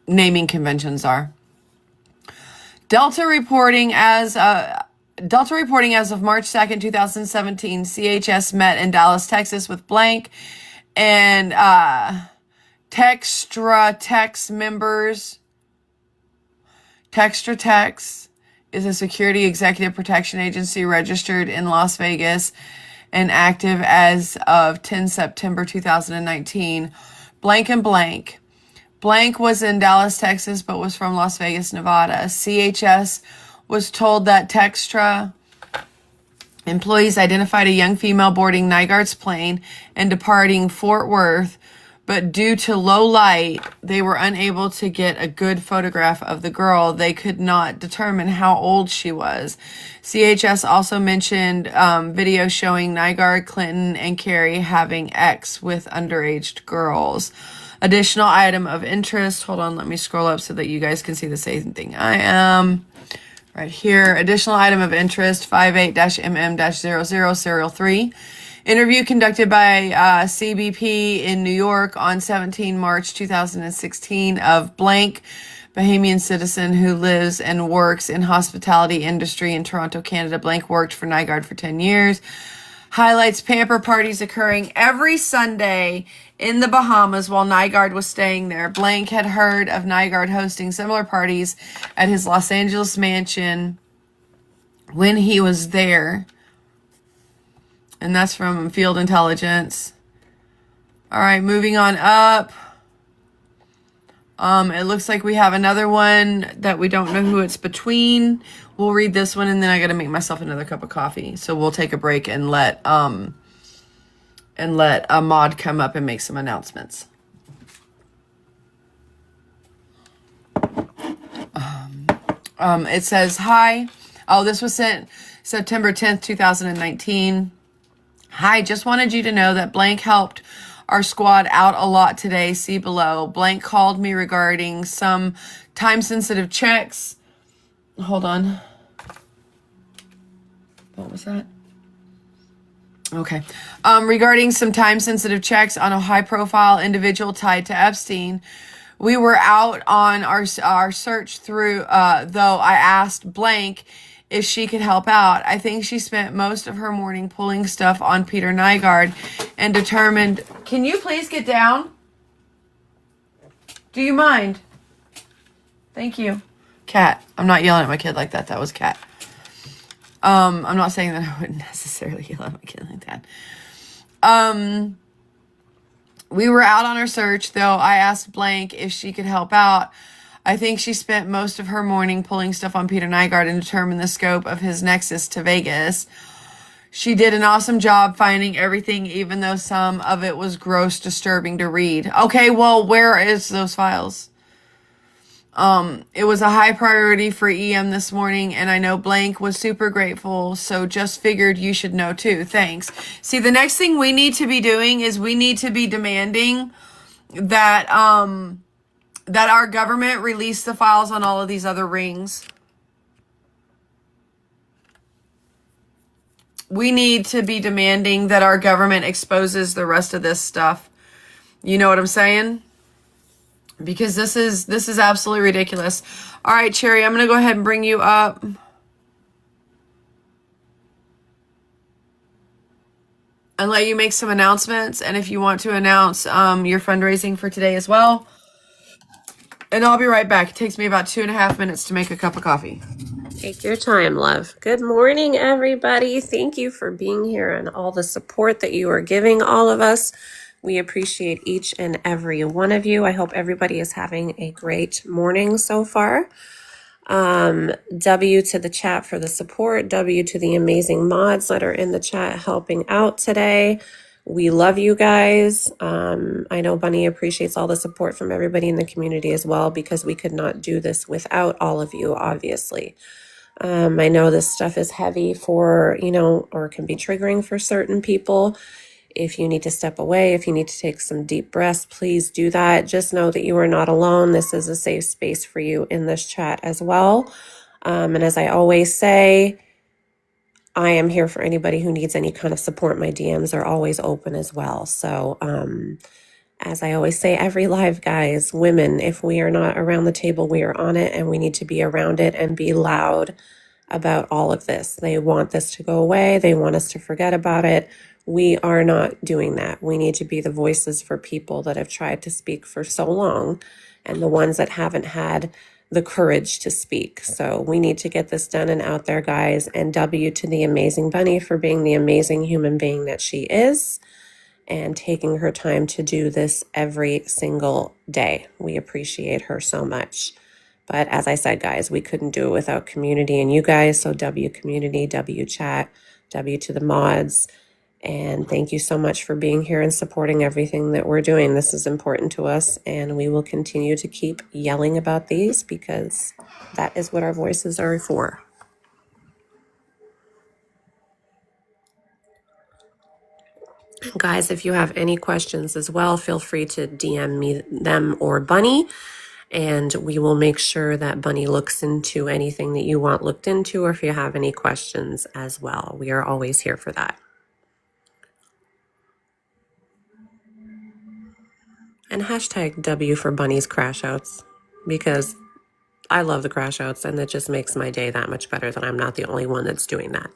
naming conventions are. Delta reporting as of March 2nd, 2017, CHS met in Dallas, Texas with blank and Textra Tex members. Textra Tex is a security executive protection agency registered in Las Vegas and active as of 10 September 2019. Blank and blank. Blank was in Dallas, Texas, but was from Las Vegas, Nevada. CHS was told that Textra employees identified a young female boarding Nygaard's plane and departing Fort Worth, but due to low light, they were unable to get a good photograph of the girl. They could not determine how old she was. CHS also mentioned video showing Nygaard, Clinton, and Carrie having sex with underage girls. Additional item of interest. Hold on, let me scroll up so that you guys can see the same thing I am. Right here. Additional item of interest, 58-MM-00 serial 3. Interview conducted by CBP in New York on 17 March 2016 of blank Bahamian citizen who lives and works in hospitality industry in Toronto, Canada. Blank worked for Nygaard for 10 years. Highlights pamper parties occurring every Sunday in the Bahamas while Nygaard was staying there. Blank had heard of Nygaard hosting similar parties at his Los Angeles mansion when he was there. And that's from Field Intelligence. All right, moving on up. It looks like we have another one that we don't know who it's between. We'll read this one, and then I got to make myself another cup of coffee. So we'll take a break and let Ahmad come up and make some announcements. It says, hi. Oh, this was sent September 10th, 2019. Hi, just wanted you to know that blank helped our squad out a lot today. See below. Blank called me regarding some time-sensitive checks. Hold on. What was that? Okay. Regarding some time-sensitive checks on a high-profile individual tied to Epstein. We were out on our search through, though I asked blank if she could help out. I think she spent most of her morning pulling stuff on Peter Nygaard and determined... Can you please get down? Do you mind? Thank you. Cat. I'm not yelling at my kid like that. That was Cat. I'm not saying that I wouldn't necessarily yell at my kid like that. We were out on our search, though. I asked Blank if she could help out. I think she spent most of her morning pulling stuff on Peter Nygaard and determine the scope of his nexus to Vegas. She did an awesome job finding everything, even though some of it was gross, disturbing to read. Okay, well, where is those files? It was a high priority for EM this morning, and I know Blank was super grateful, so just figured you should know too. Thanks. See, the next thing we need to be doing is we need to be demanding that that our government release the files on all of these other rings. We need to be demanding that our government exposes the rest of this stuff. You know what I'm saying? Because this is absolutely ridiculous. All right, Cherry, I'm going to go ahead and bring you up. And let you make some announcements. And if you want to announce your fundraising for today as well. And I'll be right back. It takes me about 2.5 minutes to make a cup of coffee. Take your time, love. Good morning, everybody. Thank you for being here and all the support that you are giving all of us. We appreciate each and every one of you. I hope everybody is having a great morning so far. W to the chat for the support. W to the amazing mods that are in the chat helping out today. We love you guys. I know Bunny appreciates all the support from everybody in the community as well, because we could not do this without all of you, obviously. I know this stuff is heavy for, or can be triggering for certain people. If you need to step away, if you need to take some deep breaths, please do that. Just know that you are not alone. This is a safe space for you in this chat as well. And as I always say, I am here for anybody who needs any kind of support. My DMs are always open as well. So, as I always say, every live, guys, women, if we are not around the table, we are on it, and we need to be around it and be loud about all of this. They want this to go away. They want us to forget about it. We are not doing that. We need to be the voices for people that have tried to speak for so long, and the ones that haven't had the courage to speak. So we need to get this done and out there, guys. And W to the amazing Bunny for being the amazing human being that she is and taking her time to do this every single day. We appreciate her so much. But as I said, guys, we couldn't do it without community and you guys. So W community, W chat, W to the mods. And thank you so much for being here and supporting everything that we're doing. This is important to us, and we will continue to keep yelling about these because that is what our voices are for. Guys, if you have any questions as well, feel free to DM me them or Bunny, and we will make sure that Bunny looks into anything that you want looked into, or if you have any questions as well. We are always here for that. And hashtag W for Bunny's crash outs, because I love the crash outs, and it just makes my day that much better that I'm not the only one that's doing that.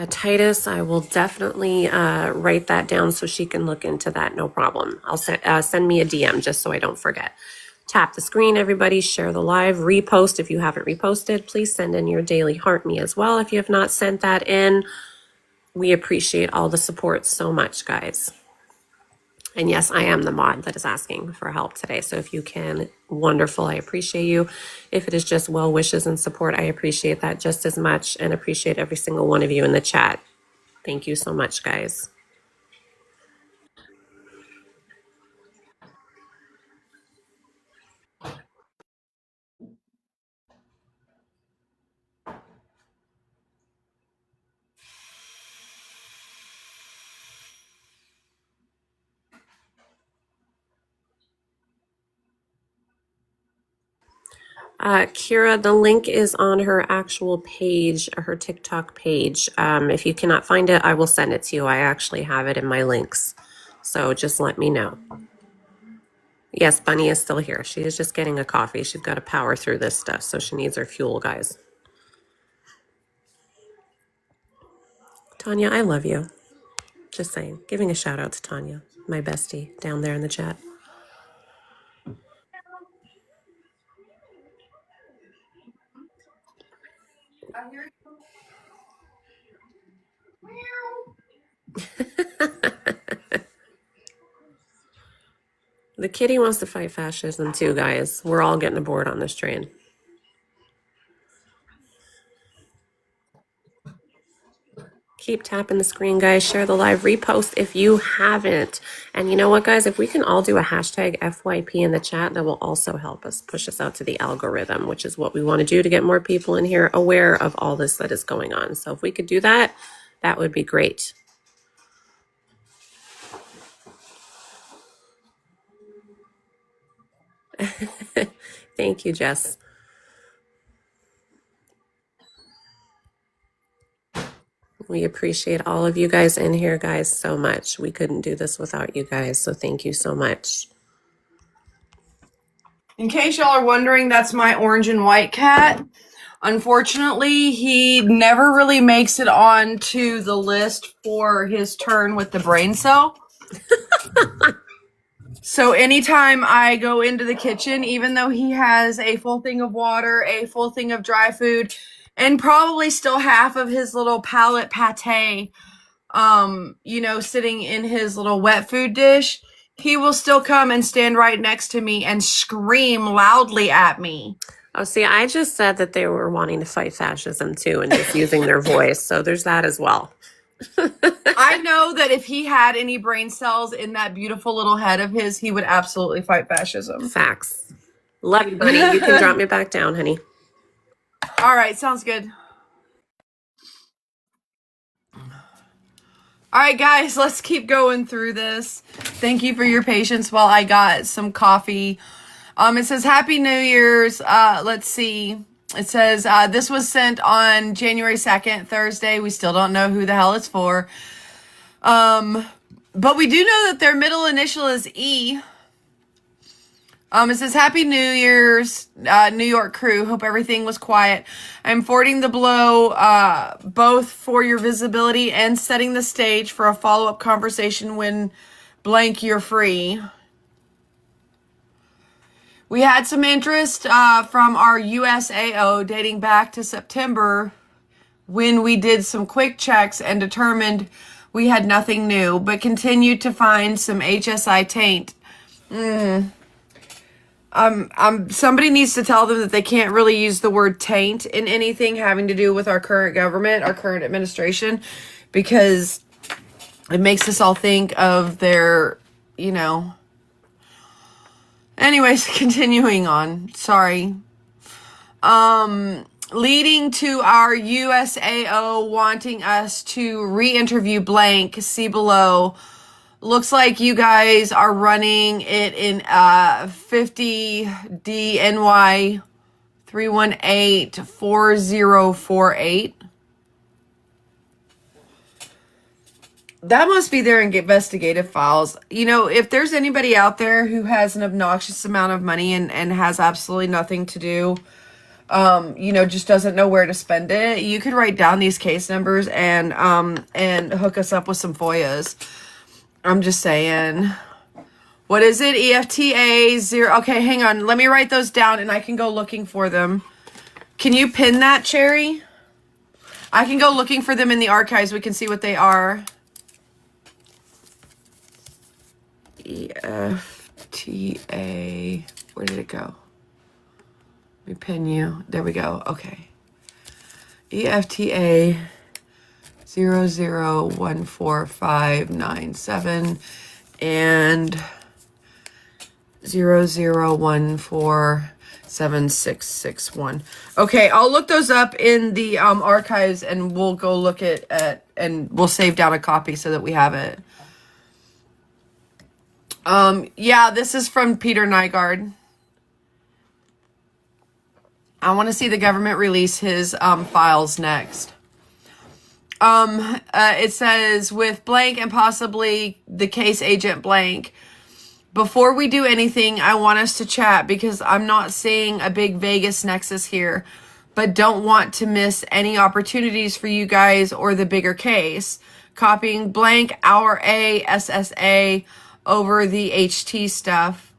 Titus, I will definitely write that down so she can look into that. No problem. I'll send me a DM just so I don't forget. Tap the screen, everybody. Share the live. Repost if you haven't reposted. Please send in your daily heart me as well if you have not sent that in. We appreciate all the support so much, guys. And yes, I am the mod that is asking for help today. So if you can, wonderful. I appreciate you. If it is just well wishes and support, I appreciate that just as much, and appreciate every single one of you in the chat. Thank you so much, guys. Kira, the link is on her actual page, her TikTok page. If you cannot find it, I will send it to you. I actually have it in my links. So just let me know. Yes, Bunny is still here. She is just getting a coffee. She's got to power through this stuff, so she needs her fuel, guys. Tanya, I love you. Just saying. Giving a shout out to Tanya, my bestie, down there in the chat. The kitty wants to fight fascism too, guys. We're all getting aboard on this train. Keep tapping the screen, guys. Share the live, repost if you haven't. And you know what, guys? If we can all do a hashtag FYP in the chat, that will also help us push us out to the algorithm, which is what we want to do to get more people in here aware of all this that is going on. So if we could do that, that would be great. Thank you, Jess. We appreciate all of you guys in here, guys, so much. We couldn't do this without you guys, so thank you so much. In case y'all are wondering, that's my orange and white cat. Unfortunately, he never really makes it onto the list for his turn with the brain cell. So anytime I go into the kitchen, even though he has a full thing of water, a full thing of dry food, and probably still half of his little palette pate, sitting in his little wet food dish, he will still come and stand right next to me and scream loudly at me. Oh, see, I just said that they were wanting to fight fascism too and just using their voice. So there's that as well. I know that if he had any brain cells in that beautiful little head of his, he would absolutely fight fascism. Facts. Love you, buddy. You can drop me back down, honey. All right, sounds good. All right, guys, let's keep going through this. Thank you for your patience while I got some coffee. It says, Happy New Year's. Let's see. It says, this was sent on January 2nd, Thursday. We still don't know who the hell it's for. But we do know that their middle initial is E. It says, Happy New Year's, New York crew. Hope everything was quiet. I'm forwarding the blow, both for your visibility and setting the stage for a follow-up conversation when blank you're free. We had some interest from our USAO dating back to September when we did some quick checks and determined we had nothing new, but continued to find some HSI taint. Somebody needs to tell them that they can't really use the word taint in anything having to do with our current government, our current administration, because it makes us all think of their, Anyways, continuing on. Sorry. Leading to our USAO wanting us to re-interview blank, see below. Looks like you guys are running it in 50 DNY 318 4048. That must be their investigative files. If there's anybody out there who has an obnoxious amount of money and has absolutely nothing to do, just doesn't know where to spend it, you could write down these case numbers and hook us up with some FOIAs. I'm just saying. What is it? EFTA 0. Okay, hang on. Let me write those down and I can go looking for them. Can you pin that, Cherry? I can go looking for them in the archives. We can see what they are. EFTA. Where did it go? Let me pin you. There we go. Okay. EFTA 001457 and 00147661. Okay, I'll look those up in the archives and we'll go look at and we'll save down a copy so that we have it. Yeah, this is from Peter Nygaard. I want to see the government release his files next. It says, with blank and possibly the case agent blank, before we do anything, I want us to chat because I'm not seeing a big Vegas nexus here, but don't want to miss any opportunities for you guys or the bigger case. Copying blank, our A, SSA, over the HT stuff.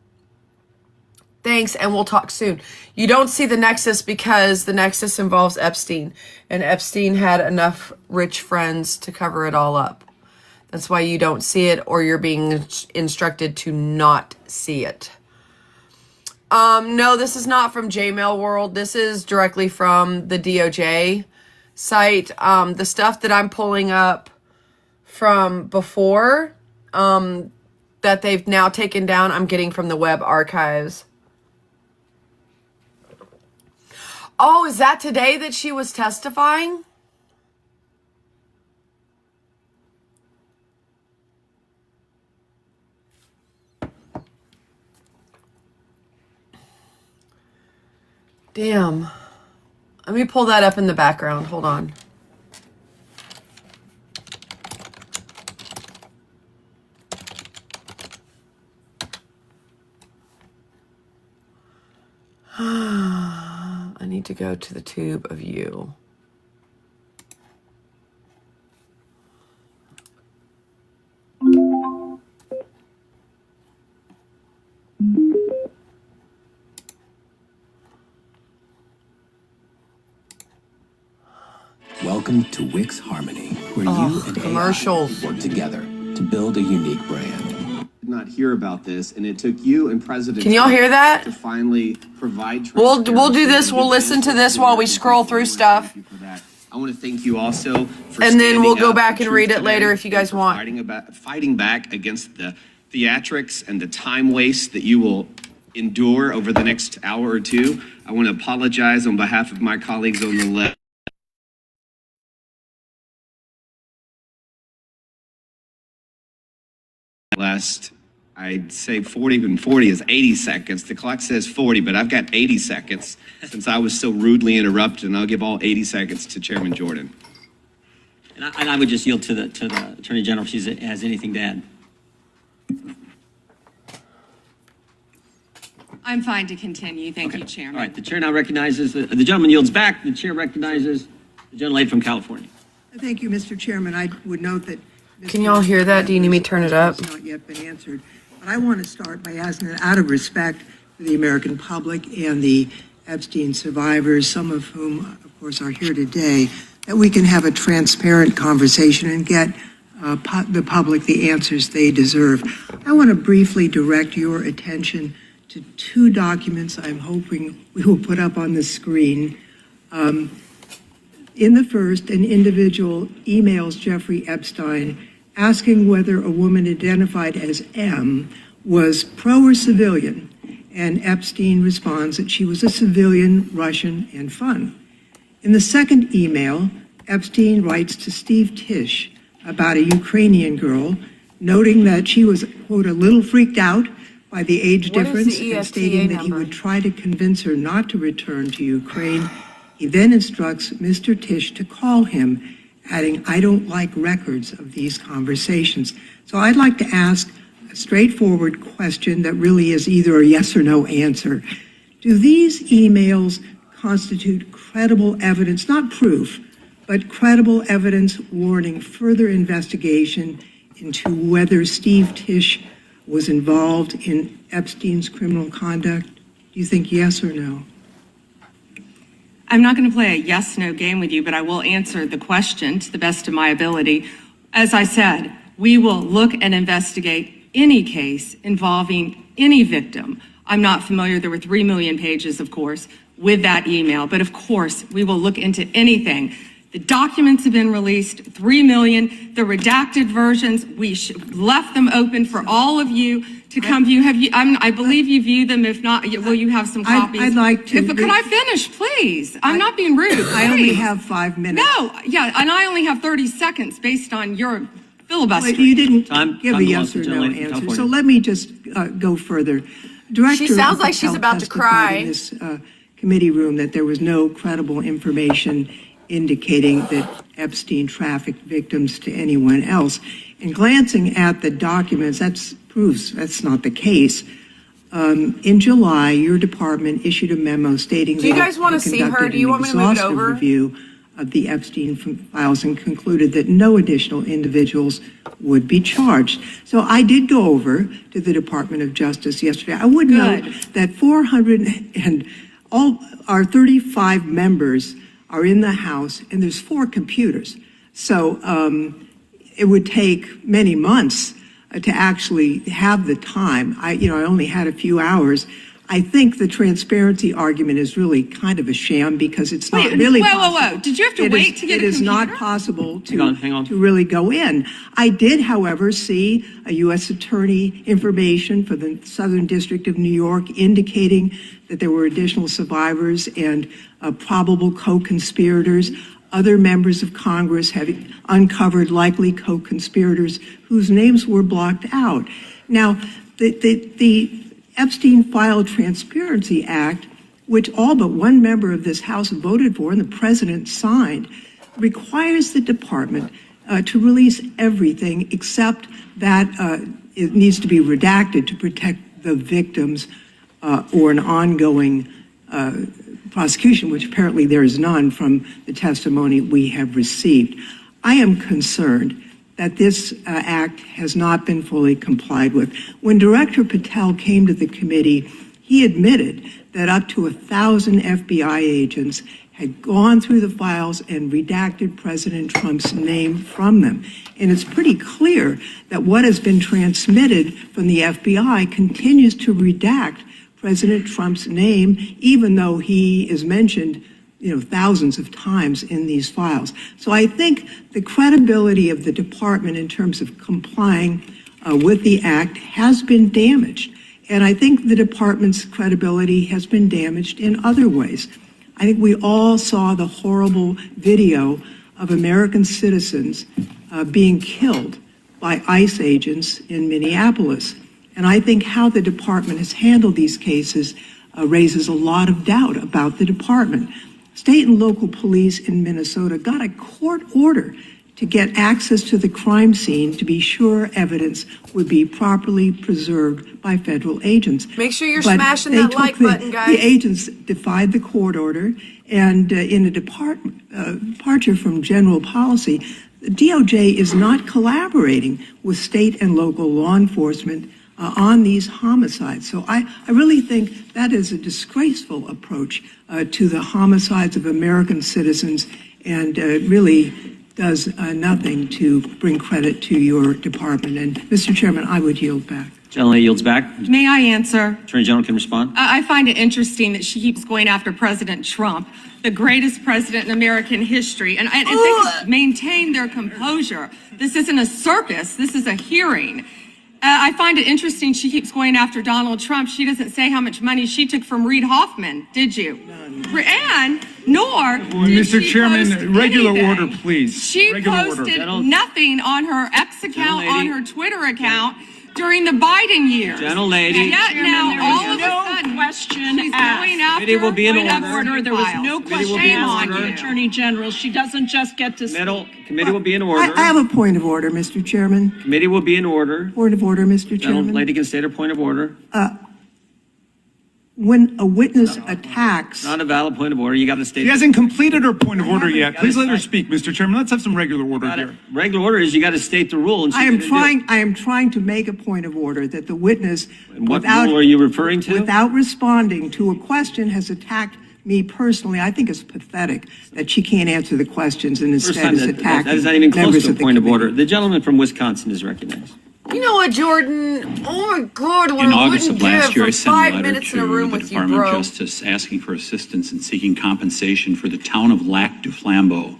Thanks, and we'll talk soon. You don't see the nexus because the nexus involves Epstein, and Epstein had enough rich friends to cover it all up. That's why you don't see it, or you're being instructed to not see it. No, this is not from Jmail World. This is directly from the DOJ site. The stuff that I'm pulling up from before, that they've now taken down, I'm getting from the web archives. Oh, is that today that she was testifying? Damn. Let me pull that up in the background. Hold on. I need to go to the tube of you. Welcome to Wix Harmony, where you and commercials AI work together to build a unique brand. Not hear about this, and it took you and President Can y'all hear that? to finally provide. We'll do this. We'll listen to this while we scroll through stuff. Thank you for that. I want to thank you also for And then we'll standing go up back for and truth read it today, later if you guys for want. fighting back against the theatrics and the time waste that you will endure over the next hour or two. I want to apologize on behalf of my colleagues on the left. Last, I'd say 40 and 40 is 80 seconds. The clock says 40, but I've got 80 seconds since I was so rudely interrupted, and I'll give all 80 seconds to Chairman Jordan. And I would just yield to the Attorney General if she has anything to add. I'm fine to continue. Thank you, Chairman. All right, the chair now recognizes, the gentleman yields back. The chair recognizes the gentlelady from California. Thank you, Mr. Chairman. I would note that. Can y'all hear that? Do you need me to turn it up? It's not yet been answered. But I want to start by asking, out of respect for the American public and the Epstein survivors, some of whom, of course, are here today, that we can have a transparent conversation and get the public the answers they deserve. I want to briefly direct your attention to two documents I'm hoping we will put up on the screen. In the first, an individual emails Jeffrey Epstein asking whether a woman identified as M was pro or civilian, and Epstein responds that she was a civilian, Russian, and fun. In the second email, Epstein writes to Steve Tisch about a Ukrainian girl, noting that she was, quote, a little freaked out by the age What is difference the and ESTA stating that he number? would try to convince her not to return to Ukraine. He then instructs Mr. Tisch to call him, adding, I don't like records of these conversations. So I'd like to ask a straightforward question that really is either a yes or no answer. Do these emails constitute credible evidence, not proof, but credible evidence warning further investigation into whether Steve Tisch was involved in Epstein's criminal conduct? Do you think yes or no? I'm not going to play a yes-no game with you, but I will answer the question to the best of my ability. As I said, we will look and investigate any case involving any victim. I'm not familiar. There were 3 million pages, of course, with that email. But of course, we will look into anything. The documents have been released, 3 million. The redacted versions, we left them open for all of you to come view. I believe you view them. If not, will you have some copies? I'd like to. Can I finish, please? I'm not being rude. I only Please. have 5 minutes. No, yeah, and I only have 30 seconds based on your filibuster. But you didn't Time give a belongs yes to or the no gentlelady from answer. California. So let me just go further. Director She sounds like Patel she's about to testified cry. in this committee room that there was no credible information indicating that Epstein trafficked victims to anyone else. And glancing at the documents, that proves that's not the case. In July, your department issued a memo stating Do you that guys it wanna had see her? conducted Do you an want me to move it exhaustive over? review of the Epstein files and concluded that no additional individuals would be charged. So I did go over to the Department of Justice yesterday. I would note that 400 and all our 35 members are in the House, and there's 4 computers. So it would take many months to actually have the time. I only had a few hours. I think the transparency argument is really kind of a sham because it's not really possible. Whoa. Did you have to wait to get a computer? It is not possible Hang on. to really go in. I did, however, see a U.S. attorney information for the Southern District of New York indicating that there were additional survivors and probable co-conspirators. Other members of Congress have uncovered likely co-conspirators whose names were blocked out. Now, the Epstein File Transparency Act, which all but one member of this House voted for and the president signed, requires the department to release everything except that it needs to be redacted to protect the victims or an ongoing prosecution, which apparently there is none from the testimony we have received. I am concerned that this act has not been fully complied with. When Director Patel came to the committee, he admitted that up to 1,000 FBI agents had gone through the files and redacted President Trump's name from them. And it's pretty clear that what has been transmitted from the FBI continues to redact President Trump's name, even though he is mentioned thousands of times in these files. So I think the credibility of the department in terms of complying with the act has been damaged. And I think the department's credibility has been damaged in other ways. I think we all saw the horrible video of American citizens being killed by ICE agents in Minneapolis. And I think how the department has handled these cases raises a lot of doubt about the department. State and local police in Minnesota got a court order to get access to the crime scene to be sure evidence would be properly preserved by federal agents. Make sure you're But smashing they that took like button, guys. The agents defied the court order, and in a departure from general policy, the DOJ is not collaborating with state and local law enforcement on these homicides. So I really think that is a disgraceful approach to the homicides of American citizens, and really does nothing to bring credit to your department. And Mr. Chairman, I would yield back. Gentlelady yields back. May I answer? Attorney General can respond. I find it interesting that she keeps going after President Trump, the greatest president in American history. And if they could maintain their composure, this isn't a circus, this is a hearing. I find it interesting she keeps going after Donald Trump. She doesn't say how much money she took from Reid Hoffman, did you? And nor did Mr. she Chairman, post regular anything. order, please. She Regular posted order. nothing on her X account, Gentlelady. on her Twitter account during the Biden years. Gentlelady. And yet now, There all was of no a sudden, question she's asked. going after Committee will be in going order. after There was files. no Committee will question be in Shame on asked of the you. Attorney General. She doesn't just get to Committee will be in order. I have a point of order, Mr. Chairman. Committee will be in order. Point of order, Mr. Chairman. Gentlelady can state her point of order. When a witness attacks, Not a valid point of order. You got to state. She hasn't completed her point of order yet. Please let her speak, Mr. Chairman. Let's have some regular order Got it. here. Regular order is you got to state the rule. And she I am didn't do it. trying to make a point of order that the witness, And what rule are you referring to? without responding to a question, has attacked me personally. I think it's pathetic that she can't answer the questions and First instead time is that attacking is not even close members to a of the point of committee. order. The gentleman from Wisconsin is recognized. You know what, Jordan? Oh my God, what In I August wouldn't of last give year, I for sent a 5 letter minutes in a to room the with you, Department of bro. Justice asking for assistance in seeking compensation for the town of Lac du Flambeau.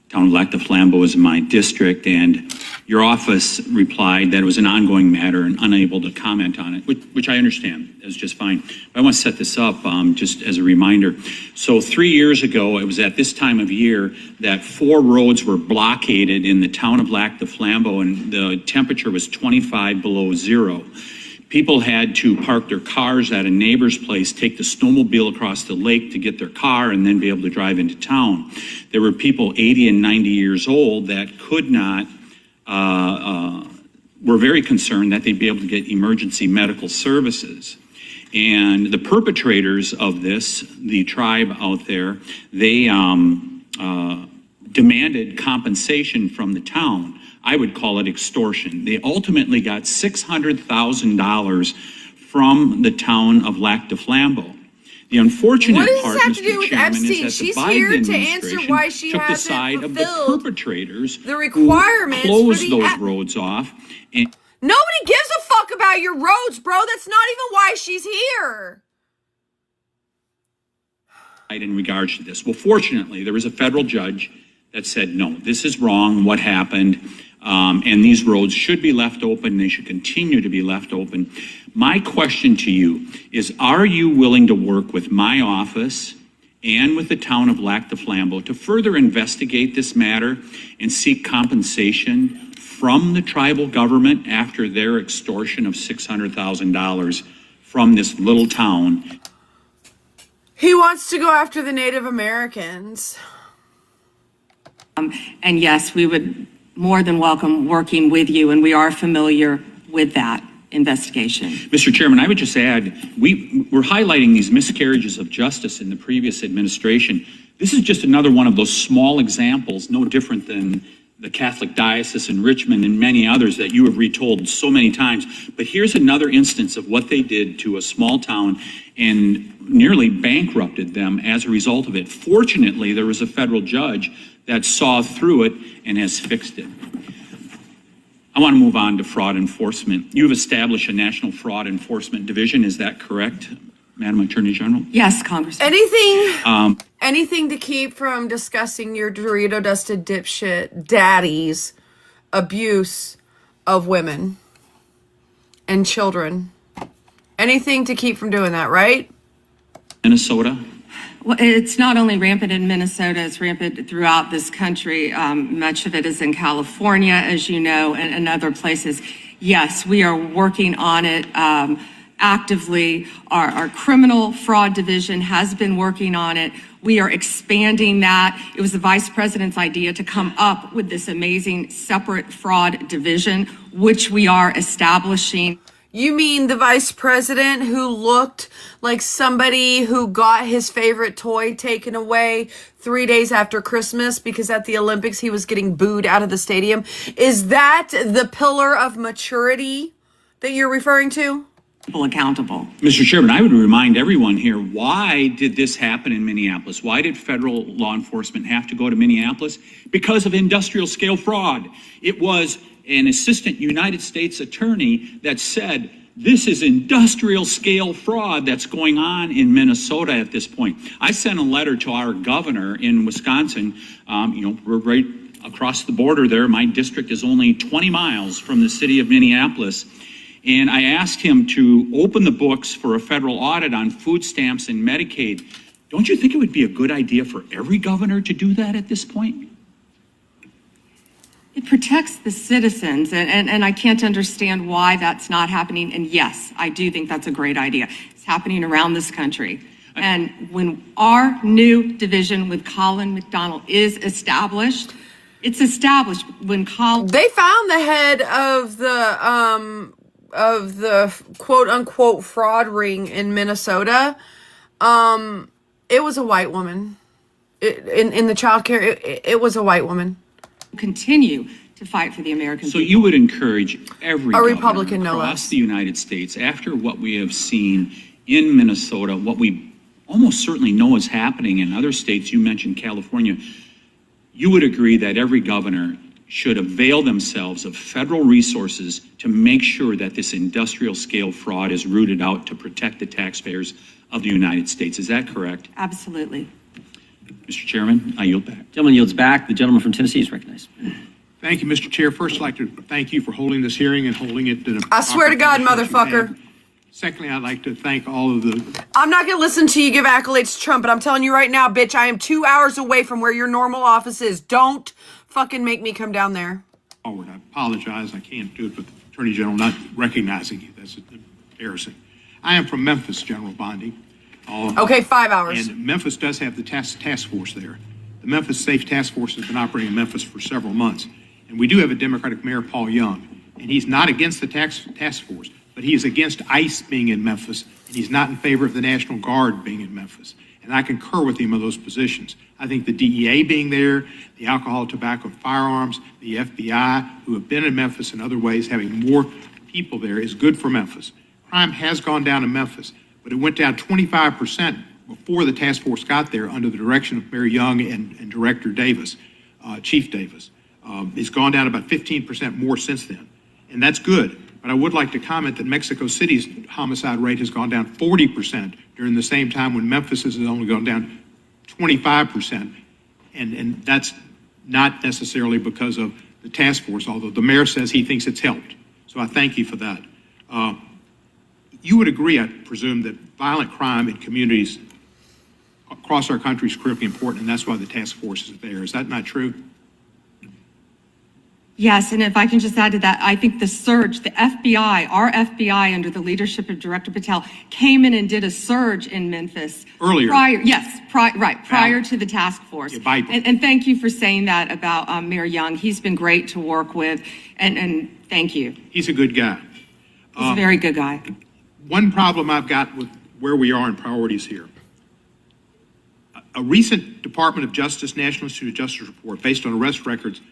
Town of Lac du Flambeau is my district, and your office replied that it was an ongoing matter and unable to comment on it, which I understand is just fine. But I want to set this up just as a reminder. So 3 years ago, it was at this time of year that 4 roads were blockaded in the town of Lac du Flambeau, and the temperature was 25 below zero. People had to park their cars at a neighbor's place, take the snowmobile across the lake to get their car, and then be able to drive into town. There were people 80 and 90 years old that could not, were very concerned that they'd be able to get emergency medical services. And the perpetrators of this, the tribe out there, they demanded compensation from the town. I would call it extortion. They ultimately got $600,000 from the town of Lac du Flambeau. The unfortunate What does part, this have to Mr. do with Chairman, Epstein? is that She's the Biden here to answer administration why she took the hasn't side of the fulfilled perpetrators the requirements who for closed the those roads off. And Nobody gives a fuck about your roads, bro. That's not even why she's here. in regards to this. Well, fortunately, there was a federal judge that said, no, this is wrong, what happened, and these roads should be left open, they should continue to be left open. My question to you is, are you willing to work with my office and with the town of Lac du Flambeau to further investigate this matter and seek compensation from the tribal government after their extortion of $600,000 from this little town? He wants to go after the Native Americans. And yes, we would more than welcome working with you, and we are familiar with that investigation. Mr. Chairman, I would just add, we're highlighting these miscarriages of justice in the previous administration. This is just another one of those small examples, no different than the Catholic Diocese in Richmond and many others that you have retold so many times. But here's another instance of what they did to a small town and nearly bankrupted them as a result of it. Fortunately, there was a federal judge that saw through it and has fixed it. I want to move on to fraud enforcement. You've established a National Fraud Enforcement Division. Is that correct, Madam Attorney General? Yes, Congressman. Anything to keep from discussing your Dorito-dusted dipshit daddy's abuse of women and children. Anything to keep from doing that, right? Minnesota? Well, it's not only rampant in Minnesota, it's rampant throughout this country. Much of it is in California, as you know, and other places. Yes, we are working on it actively. Our criminal fraud division has been working on it. We are expanding that. It was the vice president's idea to come up with this amazing separate fraud division, which we are establishing. You mean the vice president who looked like somebody who got his favorite toy taken away 3 days after Christmas because at the Olympics he was getting booed out of the stadium? Is that the pillar of maturity that you're referring to? People accountable. Mr. Chairman, I would remind everyone here, why did this happen in Minneapolis? Why did federal law enforcement have to go to Minneapolis? Because of industrial scale fraud. It was an assistant United States attorney that said, this is industrial scale fraud that's going on in Minnesota at this point. I sent a letter to our governor in Wisconsin. We're right across the border there. My district is only 20 miles from the city of Minneapolis. And I asked him to open the books for a federal audit on food stamps and Medicaid. Don't you think it would be a good idea for every governor to do that at this point? It protects the citizens, and I can't understand why that's not happening. And yes, I do think that's a great idea. It's happening around this country. And when our new division with Colin McDonald is established, it's established when Colin... They found the head of the quote unquote fraud ring in Minnesota. It was a white woman. In the child care, it was a white woman. Continue to fight for the American people. So you would encourage every A Republican, no across less. the United States, after what we have seen in Minnesota, what we almost certainly know is happening in other states, you mentioned California, you would agree that every governor should avail themselves of federal resources to make sure that this industrial scale fraud is rooted out to protect the taxpayers of the United States. Is that correct? Absolutely. Mr. Chairman, I yield back. Gentleman yields back. The gentleman from Tennessee is recognized. Thank you, Mr. Chair. First, I'd like to thank you for holding this hearing and holding it in a I swear to God, proper condition that you motherfucker. have. Secondly, I'd like to thank all of the I'm not going to listen to you give accolades to Trump, but I'm telling you right now, bitch, I am 2 hours away from where your normal office is. Don't fucking make me come down there. forward. I apologize. I can't do it with the Attorney General not recognizing you. That's embarrassing. I am from Memphis, General Bondi. Okay, 5 hours. And Memphis does have the task force there. The Memphis Safe Task Force has been operating in Memphis for several months. And we do have a Democratic Mayor, Paul Young. And he's not against the task force, but he is against ICE being in Memphis. And he's not in favor of the National Guard being in Memphis. And and I concur with him on those positions. I think the DEA being there, the alcohol, tobacco, and firearms, the FBI, who have been in Memphis in other ways, having more people there is good for Memphis. Crime has gone down in Memphis, but it went down 25% before the task force got there under the direction of Mayor Young and Director Davis, Chief Davis. It's gone down about 15% more since then, and that's good. But I would like to comment that Mexico City's homicide rate has gone down 40% during the same time when Memphis has only gone down 25%. And that's not necessarily because of the task force, although the mayor says he thinks it's helped. So I thank you for that. You would agree, I presume, that violent crime in communities across our country is critically important, and that's why the task force is there. Is that not true? Yes, and if I can just add to that, I think the surge, the FBI, our FBI under the leadership of Director Patel, came in and did a surge in Memphis. Earlier. Prior to the task force. Yeah, and thank you for saying that about Mayor Young. He's been great to work with, and thank you. He's a good guy. He's a very good guy. One problem I've got with where we are in priorities here. A recent Department of Justice, National Institute of Justice report based on arrest records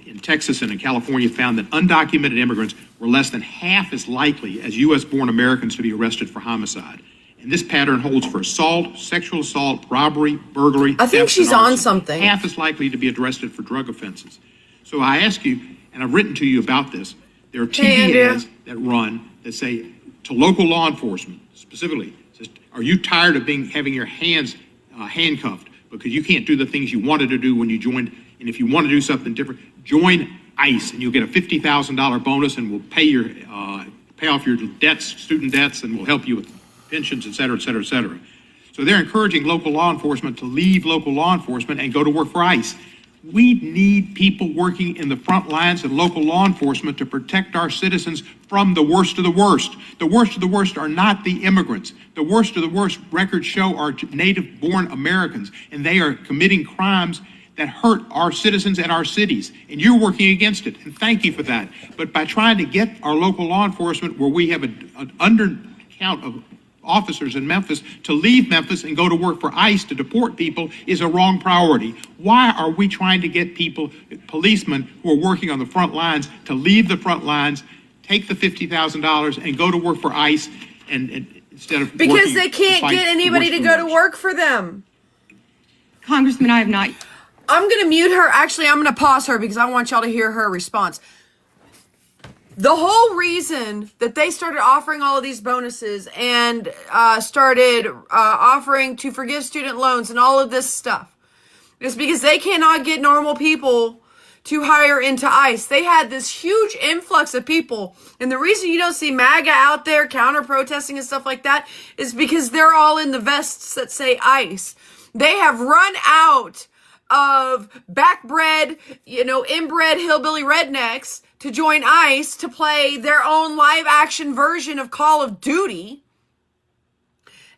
in Texas and in California found that undocumented immigrants were less than half as likely as U.S.-born Americans to be arrested for homicide. And this pattern holds for assault, sexual assault, robbery, burglary. I think theft, she's and arson. on something. Half as likely to be arrested for drug offenses. So I ask you, and I've written to you about this, there are TV ads that run that say to local law enforcement, specifically, says, are you tired of having your hands handcuffed because you can't do the things you wanted to do when you joined? And if you want to do something different, join ICE, and you'll get a $50,000 bonus, and we'll pay off your debts, student debts, and we'll help you with pensions, et cetera, et cetera, et cetera. So they're encouraging local law enforcement to leave local law enforcement and go to work for ICE. We need people working in the front lines of local law enforcement to protect our citizens from the worst of the worst. The worst of the worst are not the immigrants. The worst of the worst, records show, are native-born Americans, and they are committing crimes that hurt our citizens and our cities, and you're working against it, and thank you for that. But by trying to get our local law enforcement, where we have an undercount of officers in Memphis, to leave Memphis and go to work for ICE to deport people is a wrong priority. Why are we trying to get people, policemen who are working on the front lines, to leave the front lines, take the $50,000 and go to work for ICE and instead of because they can't get anybody to go to work for them? Congressman, I have not. I'm going to mute her. Actually, I'm going to pause her because I want y'all to hear her response. The whole reason that they started offering all of these bonuses and started offering to forgive student loans and all of this stuff is because they cannot get normal people to hire into ICE. They had this huge influx of people. And the reason you don't see MAGA out there counter-protesting and stuff like that is because they're all in the vests that say ICE. They have run out of backbred, inbred hillbilly rednecks to join ICE to play their own live action version of Call of Duty.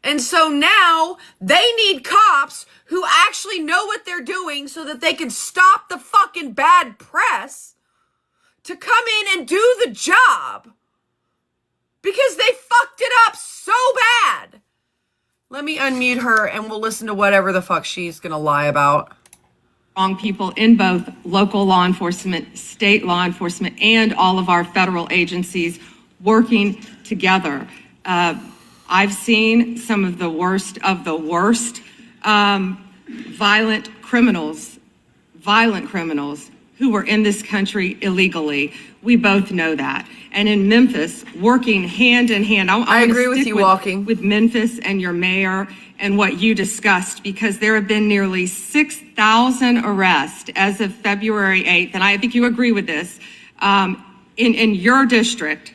And so now they need cops who actually know what they're doing so that they can stop the fucking bad press to come in and do the job. Because they fucked it up so bad. Let me unmute her and we'll listen to whatever the fuck she's gonna lie about. Strong people in both local law enforcement, state law enforcement, and all of our federal agencies working together. I've seen some of the worst violent criminals who were in this country illegally. We both know that. And in Memphis, working hand in hand. I agree with you, Walking. With Memphis and your mayor and what you discussed, because there have been nearly 6,000 arrests as of February 8th, and I think you agree with this, in your district,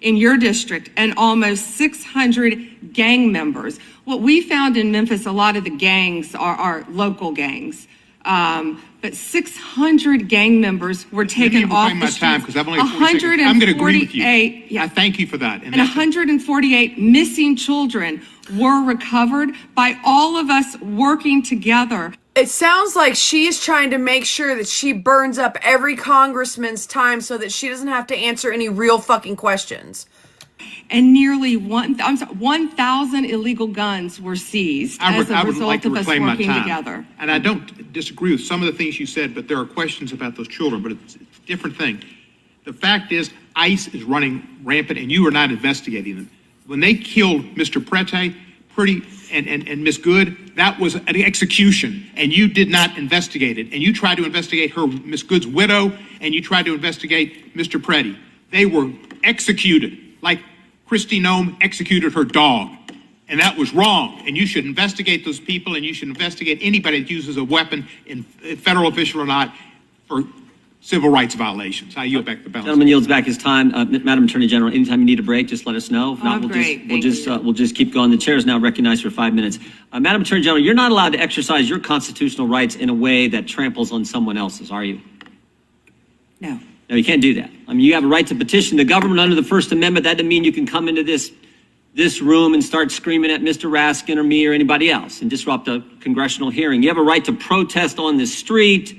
and almost 600 gang members. What we found in Memphis, a lot of the gangs are local gangs. But 600 gang members were taken off the streets. Because I've only 40 seconds. I'm going to agree with you. Yeah. I thank you for that. And 148 missing children were recovered by all of us working together. It sounds like she's trying to make sure that she burns up every congressman's time so that she doesn't have to answer any real fucking questions. And nearly 1,000 illegal guns were seized as a I would result like to of us reclaim my working time. together. And I don't disagree with some of the things you said, but there are questions about those children, but it's a different thing. The fact is, ICE is running rampant, and you are not investigating them. When they killed Mr. Prete, and Miss Good, that was an execution, and you did not investigate it. And you tried to investigate her, Miss Good's widow, and you tried to investigate Mr. Prete. They were executed, like Kristi Noem executed her dog. And that was wrong. And you should investigate those people, and you should investigate anybody that uses a weapon, in federal official or not, for civil rights violations. I yield back the balance. Gentleman yields back his time. Madam Attorney General, anytime you need a break, just let us know. If not, Great. we'll just keep going. The chair is now recognized for 5 minutes. Madam Attorney General, you're not allowed to exercise your constitutional rights in a way that tramples on someone else's, are you? No. No, you can't do that. I mean, you have a right to petition the government under the First Amendment. That doesn't mean you can come into this room and start screaming at Mr. Raskin or me or anybody else and disrupt a congressional hearing. You have a right to protest on the street,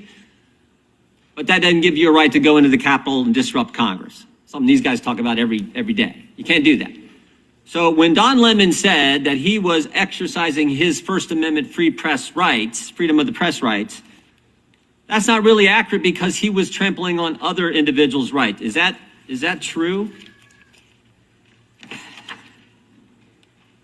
but that doesn't give you a right to go into the Capitol and disrupt Congress. Something these guys talk about every day. You can't do that. So when Don Lemon said that he was exercising his First Amendment free press rights, freedom of the press rights, that's not really accurate because he was trampling on other individuals' rights. Is that true?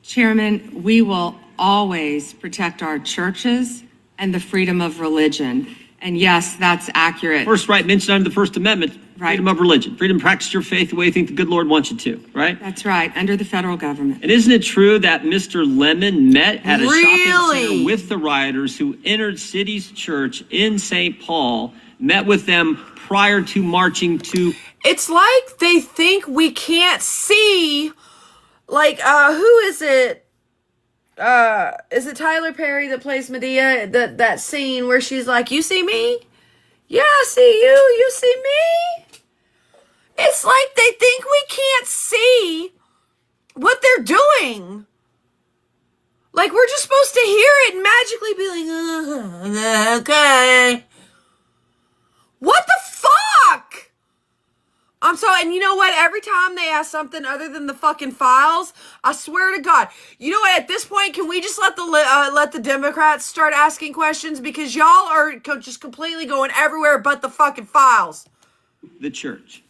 Chairman, we will always protect our churches and the freedom of religion. And yes, that's accurate. First right mentioned under the First Amendment, Right. freedom of religion, freedom to practice your faith the way you think the good Lord wants you to, right? That's right, under the federal government. And isn't it true that Mr. Lemon met at a shopping Really? center with the rioters who entered City's Church in St. Paul, met with them prior to marching to... It's like they think we can't see, like, who is it? Is it Tyler Perry that plays Medea? That scene where she's like, you see me? Yeah, I see you. You see me? It's like they think we can't see what they're doing. Like, we're just supposed to hear it and magically be like, okay. What the fuck? I'm sorry, and you know what? Every time they ask something other than the fucking files, I swear to God, you know what? At this point, can we just let the Democrats start asking questions, because y'all are just completely going everywhere but the fucking files. the church.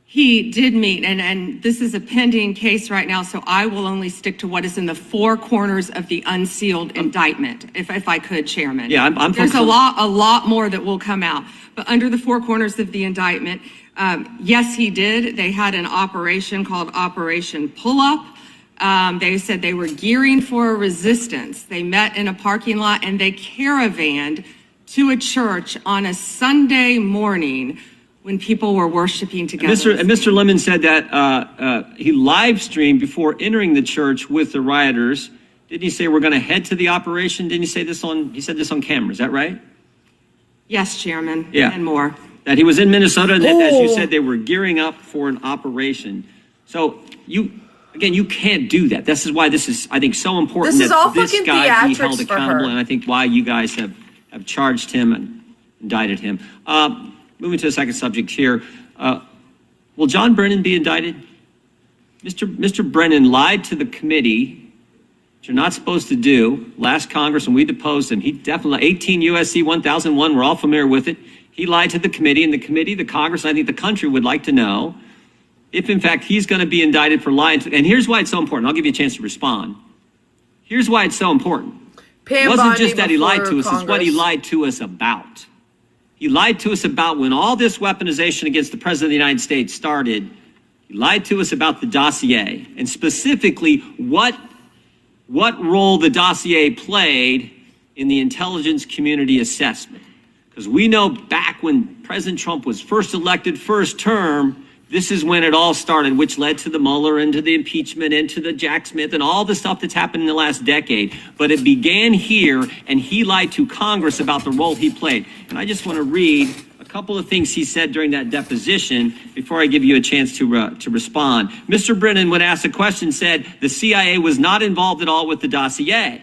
He did meet, and this is a pending case right now, so I will only stick to what is in the four corners of the unsealed indictment, if I could, Chairman. Yeah, I'm There's a lot more that will come out, but under the four corners of the indictment, yes, he did. They had an operation called Operation Pull Up. They said they were gearing for resistance. They met in a parking lot and they caravanned to a church on a Sunday morning when people were worshiping together. Mr. Lemon said that he live streamed before entering the church with the rioters. Didn't he say we're going to head to the operation? Didn't he say this he said this on camera, is that right? Yes, Chairman. Yeah. And more. That he was in Minnesota, and that, as you said, they were gearing up for an operation. So you can't do that. This is why this is, I think, so important This is all that this fucking guy be theatrics held for accountable, her. and I think why you guys have charged him and indicted him. Moving to the second subject here, will John Brennan be indicted? Mr. Brennan lied to the committee, which you're not supposed to do. Last Congress, when we deposed him, he definitely, 18 U.S.C. 1001, we're all familiar with it. He lied to the committee, and the Congress, and I think the country would like to know if, in fact, he's going to be indicted for lying. And here's why it's so important. I'll give you a chance to respond. Here's why it's so important. It wasn't just that he lied to us, it's what he lied to us about. He lied to us about when all this weaponization against the President of the United States started. He lied to us about the dossier, and specifically what role the dossier played in the intelligence community assessment. Because we know back when President Trump was first elected, first term, this is when it all started, which led to the Mueller and to the impeachment and to the Jack Smith and all the stuff that's happened in the last decade. But it began here, and he lied to Congress about the role he played. And I just want to read a couple of things he said during that deposition before I give you a chance to respond. Mr. Brennan, when asked a question, said the CIA was not involved at all with the dossier.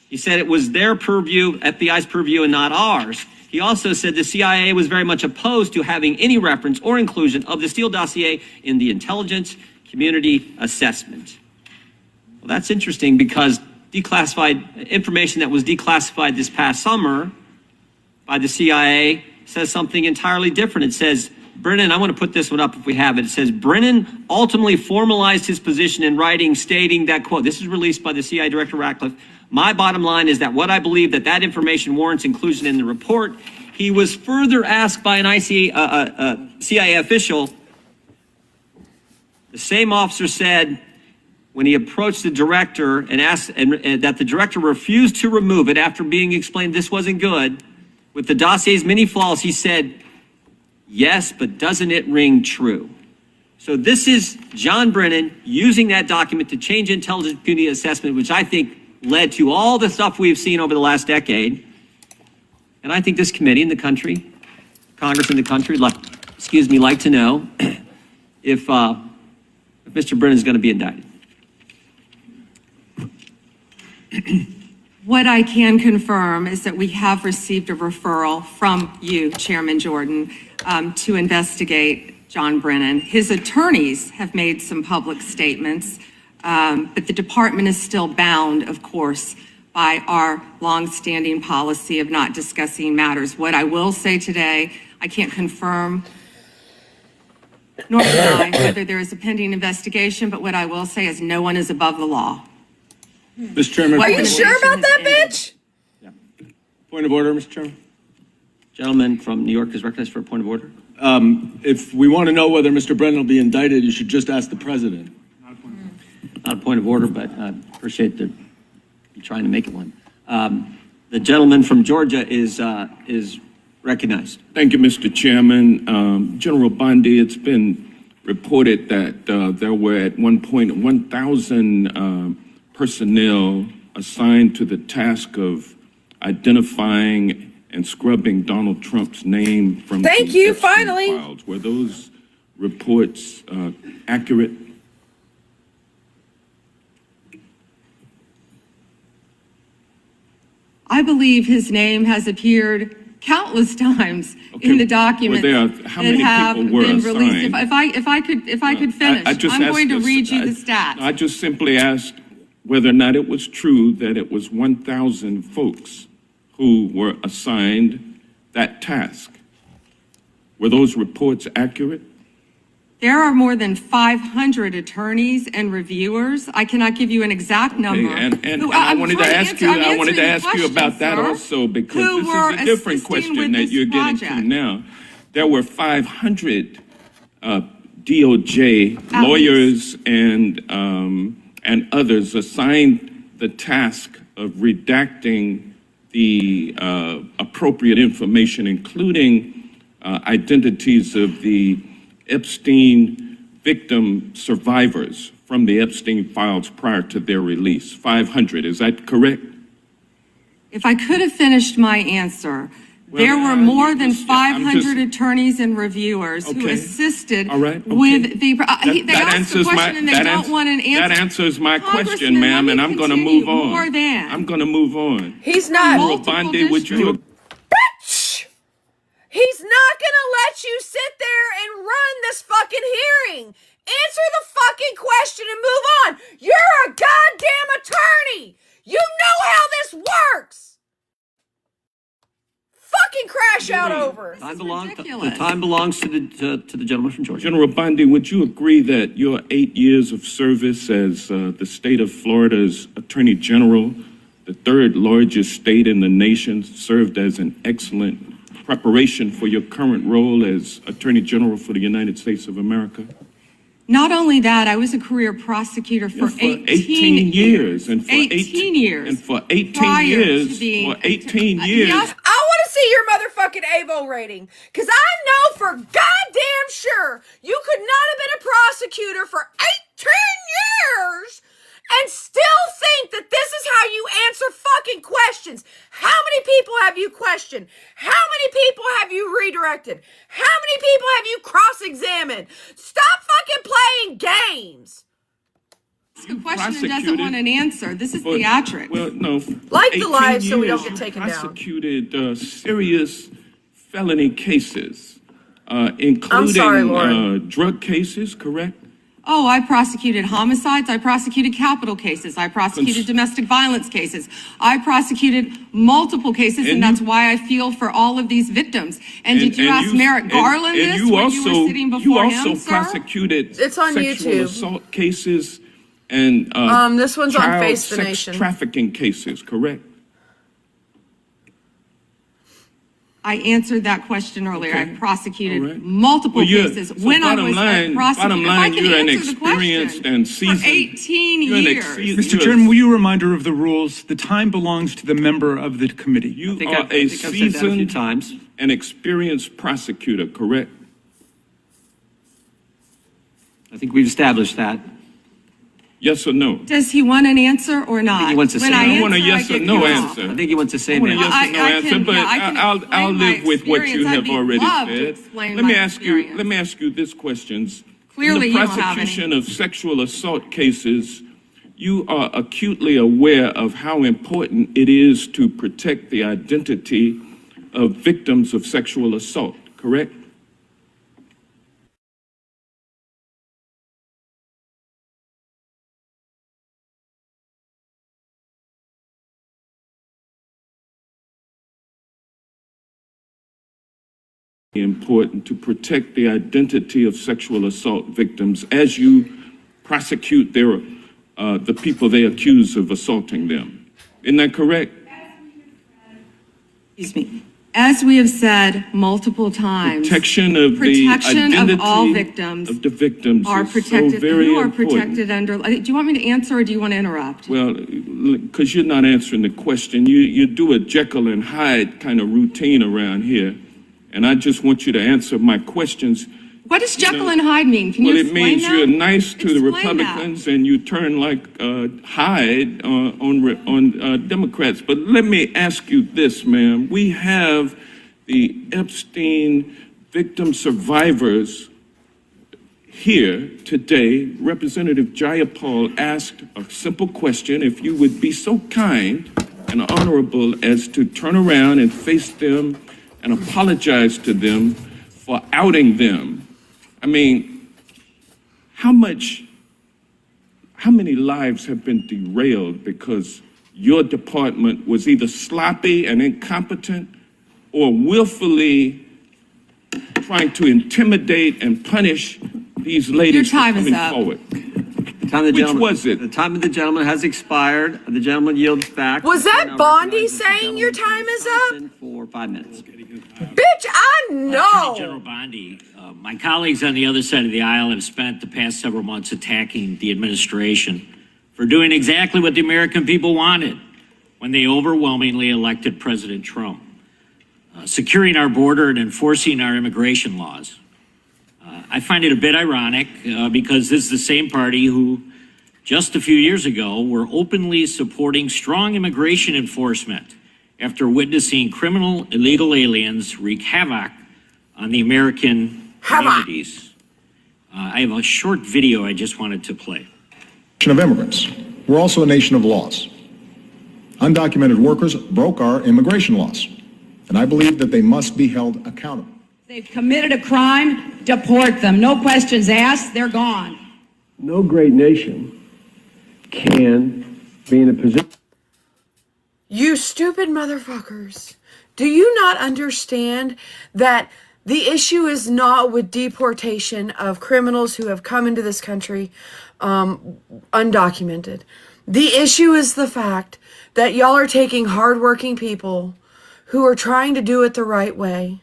He said it was their purview, FBI's purview, and not ours. He also said the CIA was very much opposed to having any reference or inclusion of the Steele dossier in the intelligence community assessment. Well, that's interesting because declassified information that was declassified this past summer by the CIA says something entirely different. It says, Brennan, I want to put this one up if we have it. It says, Brennan ultimately formalized his position in writing, stating that, quote, this is released by the CIA Director Ratcliffe. My bottom line is that what I believe that information warrants inclusion in the report. He was further asked by an CIA official. The same officer said when he approached the director and asked and that the director refused to remove it after being explained this wasn't good. With the dossier's many flaws, he said, yes, but doesn't it ring true? So this is John Brennan using that document to change intelligence community assessment, which I think led to all the stuff we've seen over the last decade. And I think this committee in the country, Congress in the country, like to know if Mr. Brennan is going to be indicted. What I can confirm is that we have received a referral from you, Chairman Jordan, to investigate John Brennan. His attorneys have made some public statements, but the department is still bound, of course, by our longstanding policy of not discussing matters. What I will say today, I can't confirm nor deny whether there is a pending investigation, but what I will say is no one is above the law. Mr. Chairman. Are you sure about that, bitch? Point of order, Mr. Chairman. Gentleman from New York is recognized for a point of order. If we want to know whether Mr. Brennan will be indicted, you should just ask the president. Not a point of order, but I appreciate you trying to make it one. The gentleman from Georgia is recognized. Thank you, Mr. Chairman. General Bondi, it's been reported that there were at one point 1,000 personnel assigned to the task of identifying and scrubbing Donald Trump's name from the Epstein files. Were those reports accurate? I believe his name has appeared countless times in the documents how that many have people were been released. assigned? If I could finish, I'm going to read you the stats. I just simply asked whether or not it was true that it was 1,000 folks who were assigned that task. Were those reports accurate? There are more than 500 attorneys and reviewers. I cannot give you an exact number. And I wanted to ask you about that also, because this is a different question that you're getting to now. There were 500 DOJ lawyers and others assigned the task of redacting the appropriate information, including identities of the Epstein victim survivors from the Epstein files prior to their release. 500, is that correct? If I could have finished my answer, there were more than 500 attorneys and reviewers who assisted with the. They asked the question and they don't want an answer. That answers my question, ma'am, and I'm going to move on. More than. I'm going to move on. He's not. General Bondi, would you? Bitch! He's not gonna let you sit there and run this fucking hearing. Answer the fucking question and move on. You're a goddamn attorney. You know how this works. Fucking crash out over. The time belongs to the gentleman from Georgia. General Bondi, would you agree that your 8 years of service as the state of Florida's Attorney General, the third largest state in the nation, served as an excellent preparation for your current role as Attorney General for the United States of America? Not only that, I was a career prosecutor for 18 years. And for 18 years. And for 18 years. Being, for 18 years. I want to see your motherfucking AVO rating. Because I know for goddamn sure you could not have been a prosecutor for 18 years and still think that this is how you answer fucking questions. How many people have you questioned? How many people have you redirected? How many people have you cross-examined? Stop fucking playing games. A question and doesn't want an answer. This is theatrics. Well, no. Like the 18 live so we don't years, get taken you down. prosecuted serious felony cases, including I'm sorry, Lauren. drug cases, correct? Oh, I prosecuted homicides. I prosecuted capital cases. I prosecuted domestic violence cases. I prosecuted multiple cases, and that's why I feel for all of these victims. And did you ask Merrick Garland this when you were sitting before him, You also sir? prosecuted It's on sexual YouTube. assault cases and This one's on child Face the sex Nation. trafficking cases, correct? I answered that question earlier. Okay. I prosecuted All right. multiple cases So when I bottom was line, a prosecutor. bottom If I line, can you're an answer the experienced question, and seasoned. for 18 you're an years. Mr. Chairman, will you remind her of the rules? The time belongs to the member of the committee. You think are I a think I've said that a few seasoned times. and experienced prosecutor, correct? I think we've established that. Yes or no? Does he want an answer or not? he wants to When say I no. I want a answer, yes I or get no cut off. answer. I think he wants to say I want a now. yes or no answer, but I can I'll explain my live with what you experience. I'd have be already love to said. explain Let my me ask you. experience. Let me ask you this question. Clearly, in you the don't have prosecution of sexual assault cases, you are acutely aware of how important it is to protect the identity of victims of sexual assault, correct? Important to protect the identity of sexual assault victims as you prosecute the people they accuse of assaulting them. Isn't that correct? Excuse me. As we have said multiple times, Protection of the protection identity of all victims of the victims are is protected. so very Who are important. protected under? Do you want me to answer or do you want to interrupt? Well, because you're not answering the question, you do a Jekyll and Hyde kind of routine around here, and I just want you to answer my questions. What does Jekyll and Hyde mean? Can Well, you it explain means that? you're nice to the Explain that. Republicans and you turn like Hyde on Democrats. But let me ask you this, ma'am. We have the Epstein victim survivors here today. Representative Jayapal asked a simple question. If you would be so kind and honorable as to turn around and face them and apologize to them for outing them. I mean, how many lives have been derailed because your department was either sloppy and incompetent or willfully trying to intimidate and punish these ladies Your time for is coming up. forward? The time of the Which gentleman- was it? The time of the gentleman has expired. The gentleman yields back. Was that Now Bondi recognizes the saying your gentleman time is up? Johnson for 5 minutes. Bitch, I know. General Bondi, my colleagues on the other side of the aisle have spent the past several months attacking the administration for doing exactly what the American people wanted when they overwhelmingly elected President Trump, securing our border and enforcing our immigration laws. I find it a bit ironic because this is the same party who just a few years ago were openly supporting strong immigration enforcement after witnessing criminal illegal aliens wreak havoc on the American communities. I have a short video I just wanted to play. Of immigrants. We're also a nation of laws. Undocumented workers broke our immigration laws, and I believe that they must be held accountable. They've committed a crime, deport them. No questions asked, they're gone. No great nation can be in a position. You stupid motherfuckers. Do you not understand that the issue is not with deportation of criminals who have come into this country undocumented? The issue is the fact that y'all are taking hardworking people who are trying to do it the right way,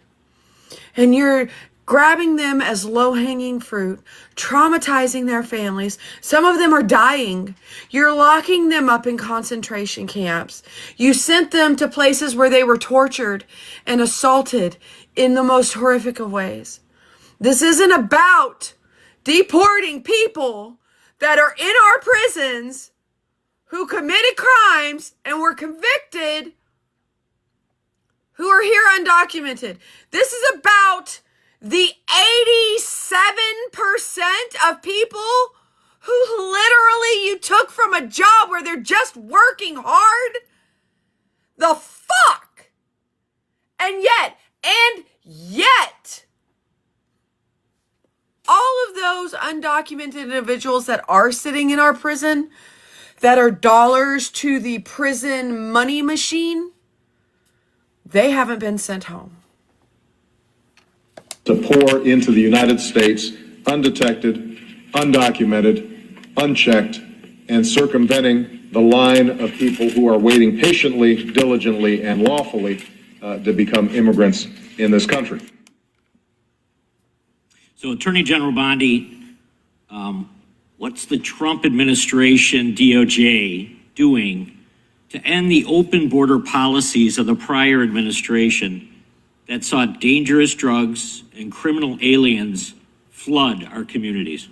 and you're grabbing them as low-hanging fruit, traumatizing their families. Some of them are dying. You're locking them up in concentration camps. You sent them to places where they were tortured and assaulted in the most horrific of ways. This isn't about deporting people that are in our prisons who committed crimes and were convicted, who are here undocumented. This is about the 87% of people who literally you took from a job where they're just working hard? The fuck? And yet, all of those undocumented individuals that are sitting in our prison, that are dollars to the prison money machine, they haven't been sent home. To pour into the United States undetected, undocumented, unchecked, and circumventing the line of people who are waiting patiently, diligently, and lawfully to become immigrants in this country. So, Attorney General Bondi, what's the Trump administration, DOJ, doing to end the open border policies of the prior administration that saw dangerous drugs and criminal aliens flood our communities?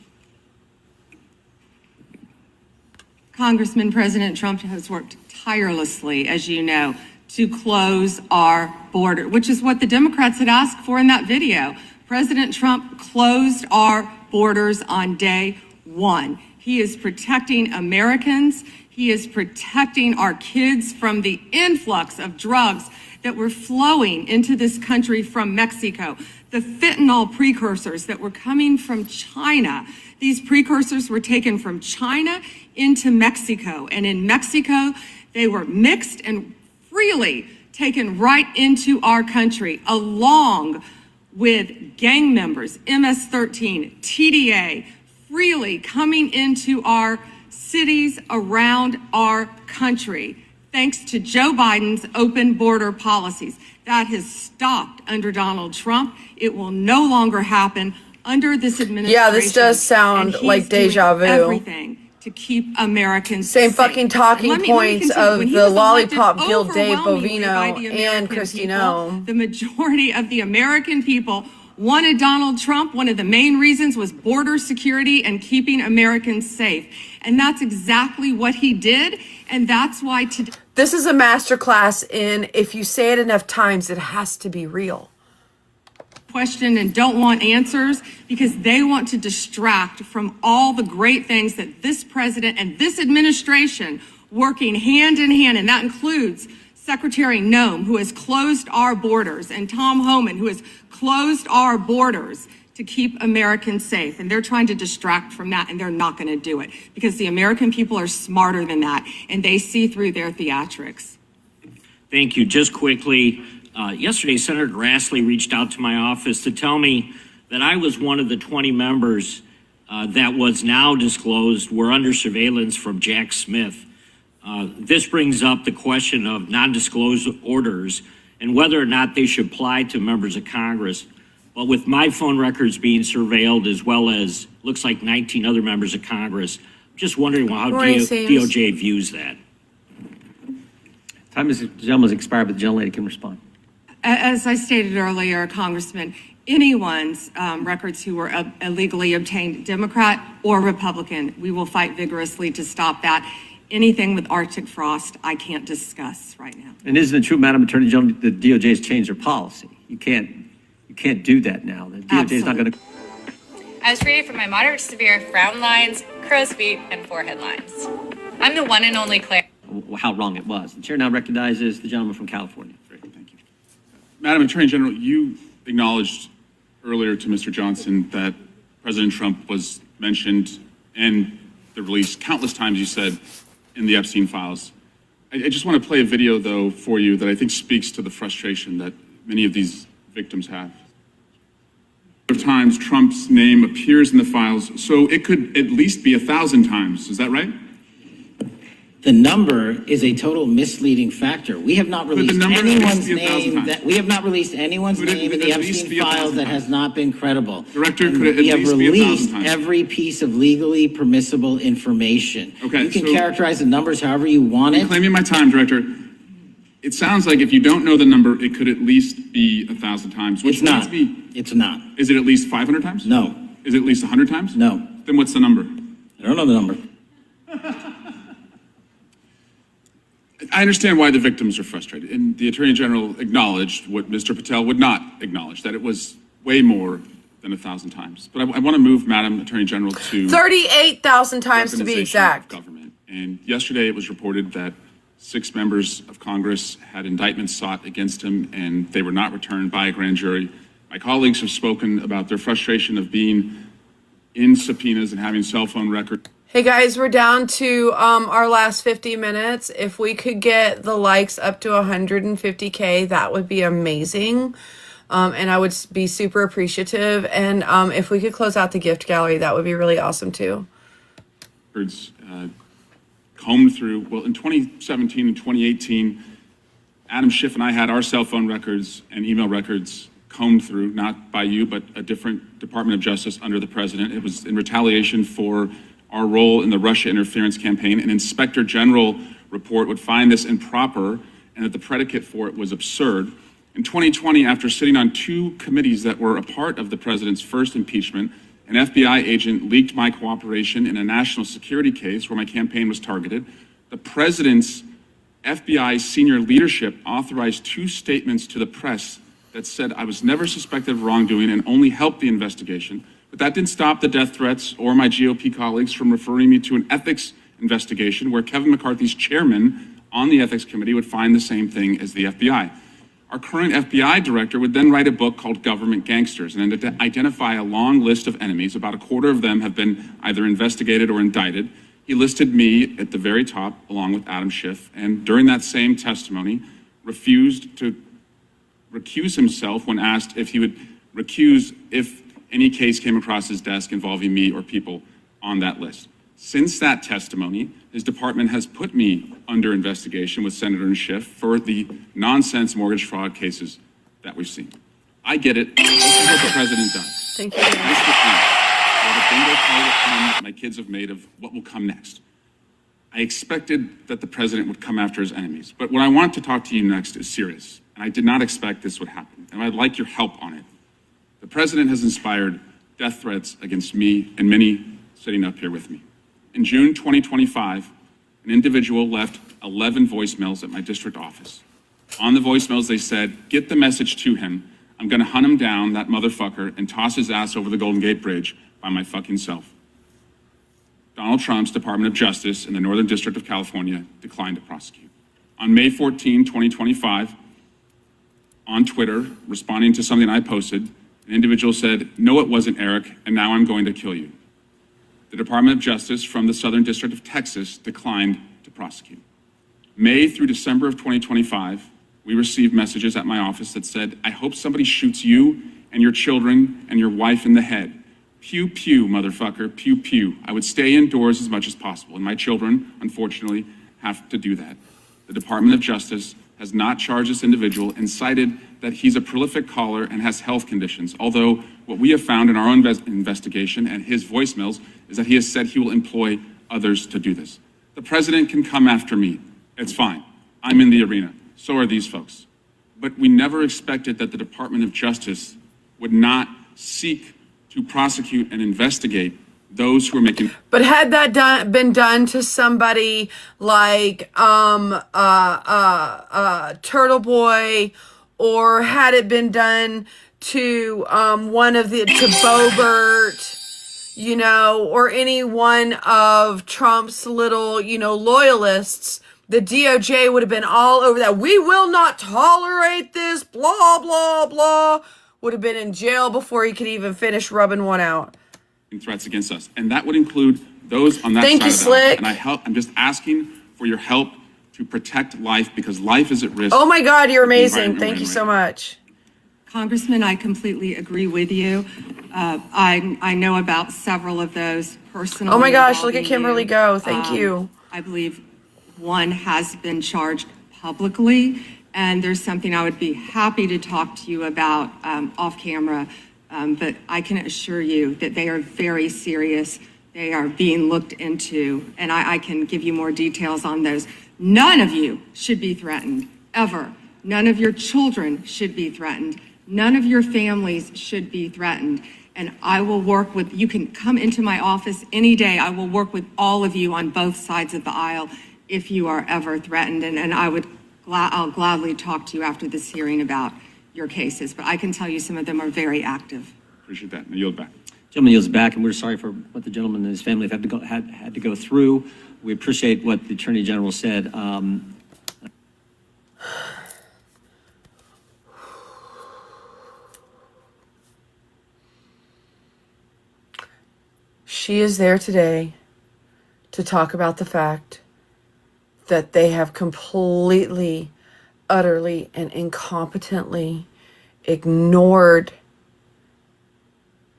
Congressman, President Trump has worked tirelessly, as you know, to close our border, which is what the Democrats had asked for in that video. President Trump closed our borders on day one. He is protecting Americans. He is protecting our kids from the influx of drugs that were flowing into this country from Mexico, the fentanyl precursors that were coming from China. These precursors were taken from China into Mexico, and in Mexico, they were mixed and freely taken right into our country, along with gang members, MS-13, TDA, freely coming into our cities around our country. Thanks to Joe Biden's open border policies. That has stopped under Donald Trump. It will no longer happen under this administration. Yeah, this does sound like deja vu. Everything to keep Americans Same safe. fucking talking Let me points continue. of When he the was elected lollipop guild, Dave overwhelmingly by Bovino the and American Kristi people, Noem. the majority of the American people wanted Donald Trump. One of the main reasons was border security and keeping Americans safe. And that's exactly what he did. And that's why today. This is a masterclass in if you say it enough times, it has to be real. Question and don't want answers because they want to distract from all the great things that this president and this administration working hand in hand, and that includes Secretary Noem, who has closed our borders, and Tom Homan, who has closed our borders to keep Americans safe. And they're trying to distract from that, and they're not going to do it because the American people are smarter than that, and they see through their theatrics. Thank you. Just quickly, yesterday, Senator Grassley reached out to my office to tell me that I was one of the 20 members that was now disclosed were under surveillance from Jack Smith. This brings up the question of non-disclosed orders and whether or not they should apply to members of Congress. But with my phone records being surveilled, as well as looks like 19 other members of Congress, I'm just wondering how DOJ views that. Time is, the gentleman's expired, but the gentlelady can respond. As I stated earlier, Congressman, anyone's records who were illegally obtained, Democrat or Republican, we will fight vigorously to stop that. Anything with Arctic frost, I can't discuss right now. And isn't it true, Madam Attorney General, the DOJ has changed their policy? You can't do that now. The DOJ is not going to. I was treated for my moderate to severe frown lines, crow's feet, and forehead lines. I'm the one and only Claire. How wrong it was. The chair now recognizes the gentleman from California. Great, thank you. Madam Attorney General, you acknowledged earlier to Mr. Johnson that President Trump was mentioned and the release countless times, you said, in the Epstein files. I just want to play a video, though, for you that I think speaks to the frustration that many of these victims have. Times Trump's name appears in the files, so it could at least be 1,000 times. Is that right? The number is a total misleading factor. We have not released anyone's name that we have not released anyone's name in the Epstein files that has not been credible. Director, could it at we have least be 1,000 released times? every piece of legally permissible information. Okay, you can so- characterize the numbers however you want it. Claiming my time, Director. It sounds like if you don't know the number, it could at least be 1,000 times. Which It's not. leads me- It's not. Is it at least 500 times? No. Is it at least 100 times? No. Then what's the number? I don't know the number. I understand why the victims are frustrated, and the Attorney General acknowledged what Mr. Patel would not acknowledge, that it was way more than 1,000 times. But I want to move, Madam Attorney General, to 38,000 times to be weaponization exact. of government. And yesterday it was reported that 6 members of Congress had indictments sought against him, and they were not returned by a grand jury. My colleagues have spoken about their frustration of being in subpoenas and having cell phone records. Hey guys, we're down to our last 50 minutes. If we could get the likes up to 150K, that would be amazing. And I would be super appreciative. And if we could close out the gift gallery, that would be really awesome too. Combed through, well, in 2017 and 2018, Adam Schiff and I had our cell phone records and email records combed through, not by you, but a different Department of Justice under the president. It was in retaliation for our role in the Russia interference campaign. An Inspector General report would find this improper and that the predicate for it was absurd. In 2020, after sitting on 2 committees that were a part of the president's first impeachment, an FBI agent leaked my cooperation in a national security case where my campaign was targeted. The president's FBI senior leadership authorized 2 statements to the press that said I was never suspected of wrongdoing and only helped the investigation. But that didn't stop the death threats or my GOP colleagues from referring me to an ethics investigation where Kevin McCarthy's chairman on the ethics committee would find the same thing as the FBI. Our current FBI director would then write a book called Government Gangsters and identify a long list of enemies. About a quarter of them have been either investigated or indicted. He listed me at the very top, along with Adam Schiff, and during that same testimony, refused to recuse himself when asked if he would recuse if any case came across his desk involving me or people on that list. Since that testimony, his department has put me under investigation with Senator and Schiff for the nonsense mortgage fraud cases that we've seen. I get it. This is what the president does. Thank you. This is the plan. Or the bingo card that my kids have made of what will come next. I expected that the president would come after his enemies. But what I want to talk to you next is serious. And I did not expect this would happen. And I'd like your help on it. The president has inspired death threats against me and many sitting up here with me. In June 2025, an individual left 11 voicemails at my district office. On the voicemails, they said, get the message to him. I'm going to hunt him down, that motherfucker, and toss his ass over the Golden Gate Bridge by my fucking self. Donald Trump's Department of Justice in the Northern District of California declined to prosecute. On May 14, 2025, on Twitter, responding to something I posted, an individual said, no, it wasn't Eric, and now I'm going to kill you. The Department of Justice from the Southern District of Texas declined to prosecute. May through December of 2025, we received messages at my office that said, I hope somebody shoots you and your children and your wife in the head. Pew, pew, motherfucker, pew, pew. I would stay indoors as much as possible, and my children, unfortunately, have to do that. The Department of Justice has not charged this individual and cited that he's a prolific caller and has health conditions, although what we have found in our own investigation and his voicemails is that he has said he will employ others to do this. The president can come after me. It's fine. I'm in the arena. So are these folks. But we never expected that the Department of Justice would not seek to prosecute and investigate those who are making. But had that been done to somebody like Turtle Boy, or had it been done to to Boebert, you know, or any one of Trump's little, you know, loyalists, the DOJ would have been all over that. We will not tolerate this, blah, blah, blah. Would have been in jail before he could even finish rubbing one out. Threats against us, and that would include those on that Thank side you, of the Slick. aisle. And I'm just asking for your help to protect life, because life is at risk. Oh my God, you're with the amazing. environment Thank we're you in so much. Congressman, I completely agree with you. I know about several of those personally. Oh my gosh, look at involving Kimberly you. go. Thank you. I believe one has been charged publicly, and there's something I would be happy to talk to you about off camera. But I can assure you that they are very serious. They are being looked into, and I can give you more details on those. None of you should be threatened, ever. None of your children should be threatened. None of your families should be threatened. And I will work with, you can come into my office any day. I will work with all of you on both sides of the aisle if you are ever threatened. And I'll gladly talk to you after this hearing about your cases. But I can tell you some of them are very active. Appreciate that. I yield back. Gentleman yields back, and we're sorry for what the gentleman and his family have had to go through. We appreciate what the Attorney General said. She is there today to talk about the fact that they have completely, utterly, and incompetently ignored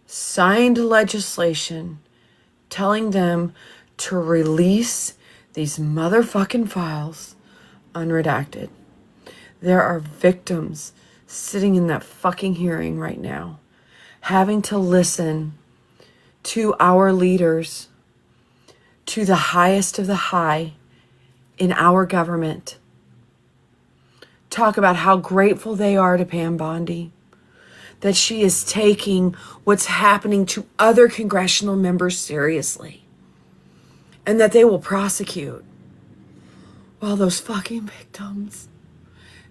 signed legislation telling them to release these motherfucking files unredacted. There are victims sitting in that fucking hearing right now, having to listen to our leaders, to the highest of the high in our government, talk about how grateful they are to Pam Bondi, that she is taking what's happening to other congressional members seriously, and that they will prosecute, while those fucking victims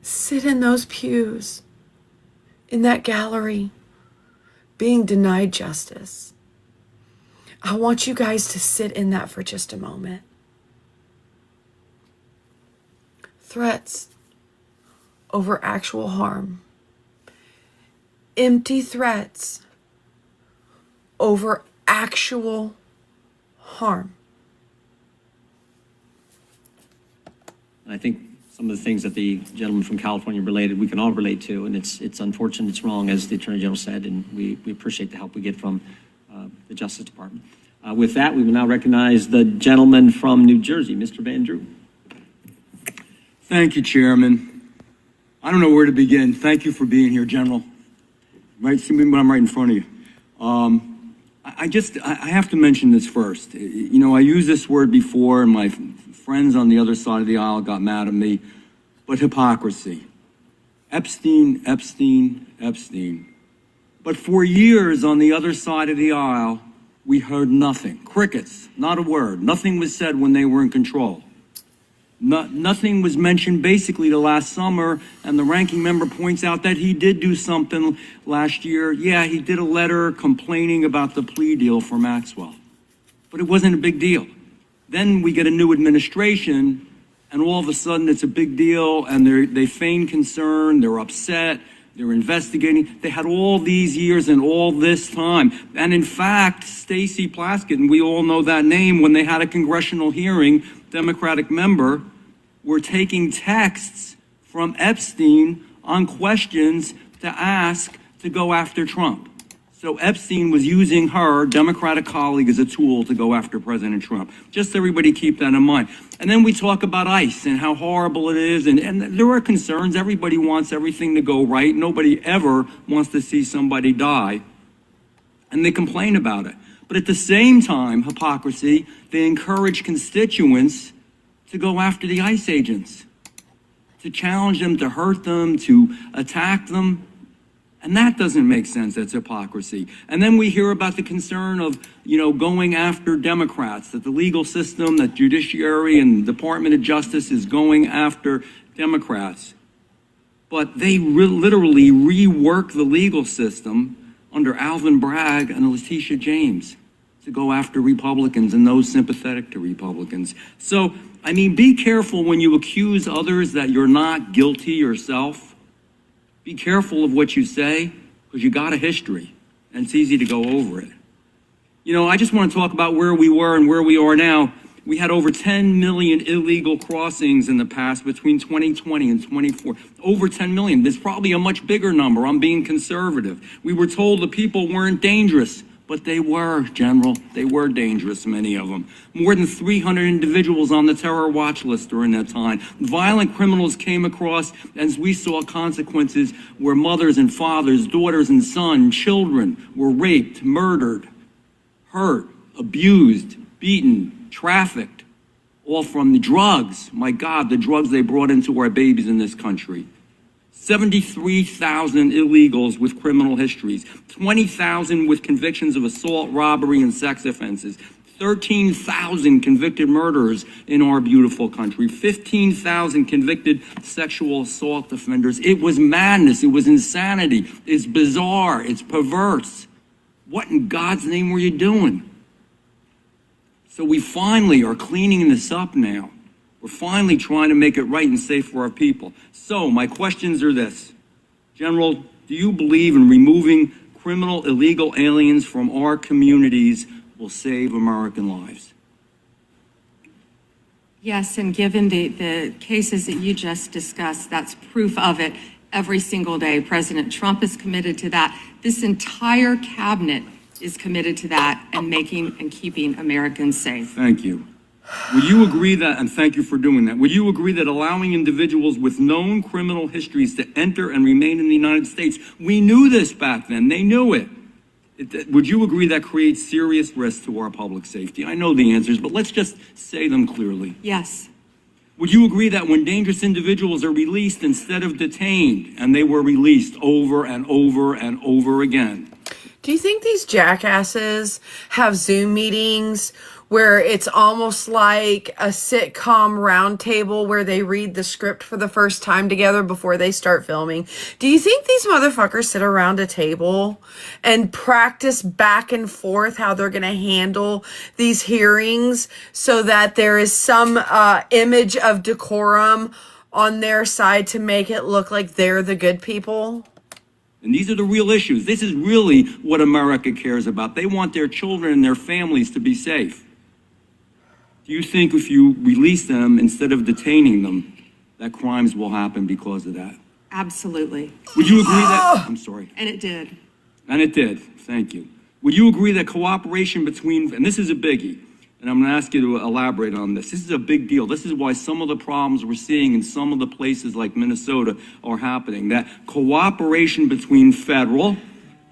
sit in those pews, in that gallery, being denied justice. I want you guys to sit in that for just a moment. Threats over actual harm. Empty threats over actual harm. I think some of the things that the gentleman from California related, we can all relate to, and it's unfortunate, it's wrong, as the Attorney General said, and we appreciate the help we get from the Justice Department. With that, we will now recognize the gentleman from New Jersey, Mr. Van Drew. Thank you, Chairman. I don't know where to begin. Thank you for being here, General. Right, see me when I'm right in front of you. I have to mention this first. You know, I used this word before, and my friends on the other side of the aisle got mad at me, but hypocrisy. Epstein, Epstein, Epstein. But for years on the other side of the aisle, we heard nothing. Crickets, not a word. Nothing was said when they were in control. Nothing was mentioned basically the last summer, and the ranking member points out that he did do something last year. Yeah, he did a letter complaining about the plea deal for Maxwell, but it wasn't a big deal. Then we get a new administration, and all of a sudden it's a big deal, and they feign concern, they're upset, they're investigating. They had all these years and all this time. And in fact, Stacey Plaskett, and we all know that name, when they had a congressional hearing, Democratic member, were taking texts from Epstein on questions to ask to go after Trump. So Epstein was using her Democratic colleague as a tool to go after President Trump. Just everybody keep that in mind. And then we talk about ICE and how horrible it is. And there are concerns. Everybody wants everything to go right. Nobody ever wants to see somebody die. And they complain about it. But at the same time, hypocrisy, they encourage constituents to go after the ICE agents, to challenge them, to hurt them, to attack them. And that doesn't make sense. That's hypocrisy. And then we hear about the concern of, going after Democrats, that the legal system, that judiciary and Department of Justice is going after Democrats. But they literally rework the legal system under Alvin Bragg and Letitia James to go after Republicans and those sympathetic to Republicans. So, be careful when you accuse others that you're not guilty yourself. Be careful of what you say, because you got a history, and it's easy to go over it. I just want to talk about where we were and where we are now. We had over 10 million illegal crossings in the past between 2020 and 24. Over 10 million. There's probably a much bigger number. I'm being conservative. We were told the people weren't dangerous, but they were, General. They were dangerous, many of them. More than 300 individuals on the terror watch list during that time. Violent criminals came across, as we saw consequences where mothers and fathers, daughters and sons, children were raped, murdered, hurt, abused, beaten, trafficked, all from the drugs. My God, the drugs they brought into our babies in this country. 73,000 illegals with criminal histories, 20,000 with convictions of assault, robbery, and sex offenses, 13,000 convicted murderers in our beautiful country, 15,000 convicted sexual assault offenders. It was madness. It was insanity. It's bizarre. It's perverse. What in God's name were you doing? So we finally are cleaning this up now. We're finally trying to make it right and safe for our people. So my questions are this. General, do you believe in removing criminal illegal aliens from our communities will save American lives? Yes, and given the cases that you just discussed, that's proof of it every single day. President Trump is committed to that. This entire cabinet is committed to that and making and keeping Americans safe. Thank you. Would you agree that, and thank you for doing that, would you agree that allowing individuals with known criminal histories to enter and remain in the United States, we knew this back then, they knew it. Would you agree that creates serious risk to our public safety? I know the answers, but let's just say them clearly. Yes. Would you agree that when dangerous individuals are released instead of detained, and they were released over and over and over again? Do you think these jackasses have Zoom meetings where it's almost like a sitcom roundtable where they read the script for the first time together before they start filming? Do you think these motherfuckers sit around a table and practice back and forth how they're going to handle these hearings so that there is some image of decorum on their side to make it look like they're the good people? And these are the real issues. This is really what America cares about. They want their children and their families to be safe. Do you think if you release them instead of detaining them, that crimes will happen because of that? Absolutely. Would you agree that? I'm sorry. And it did. And it did. Thank you. Would you agree that cooperation between, and this is a biggie, and I'm going to ask you to elaborate on this. This is a big deal. This is why some of the problems we're seeing in some of the places like Minnesota are happening. That cooperation between federal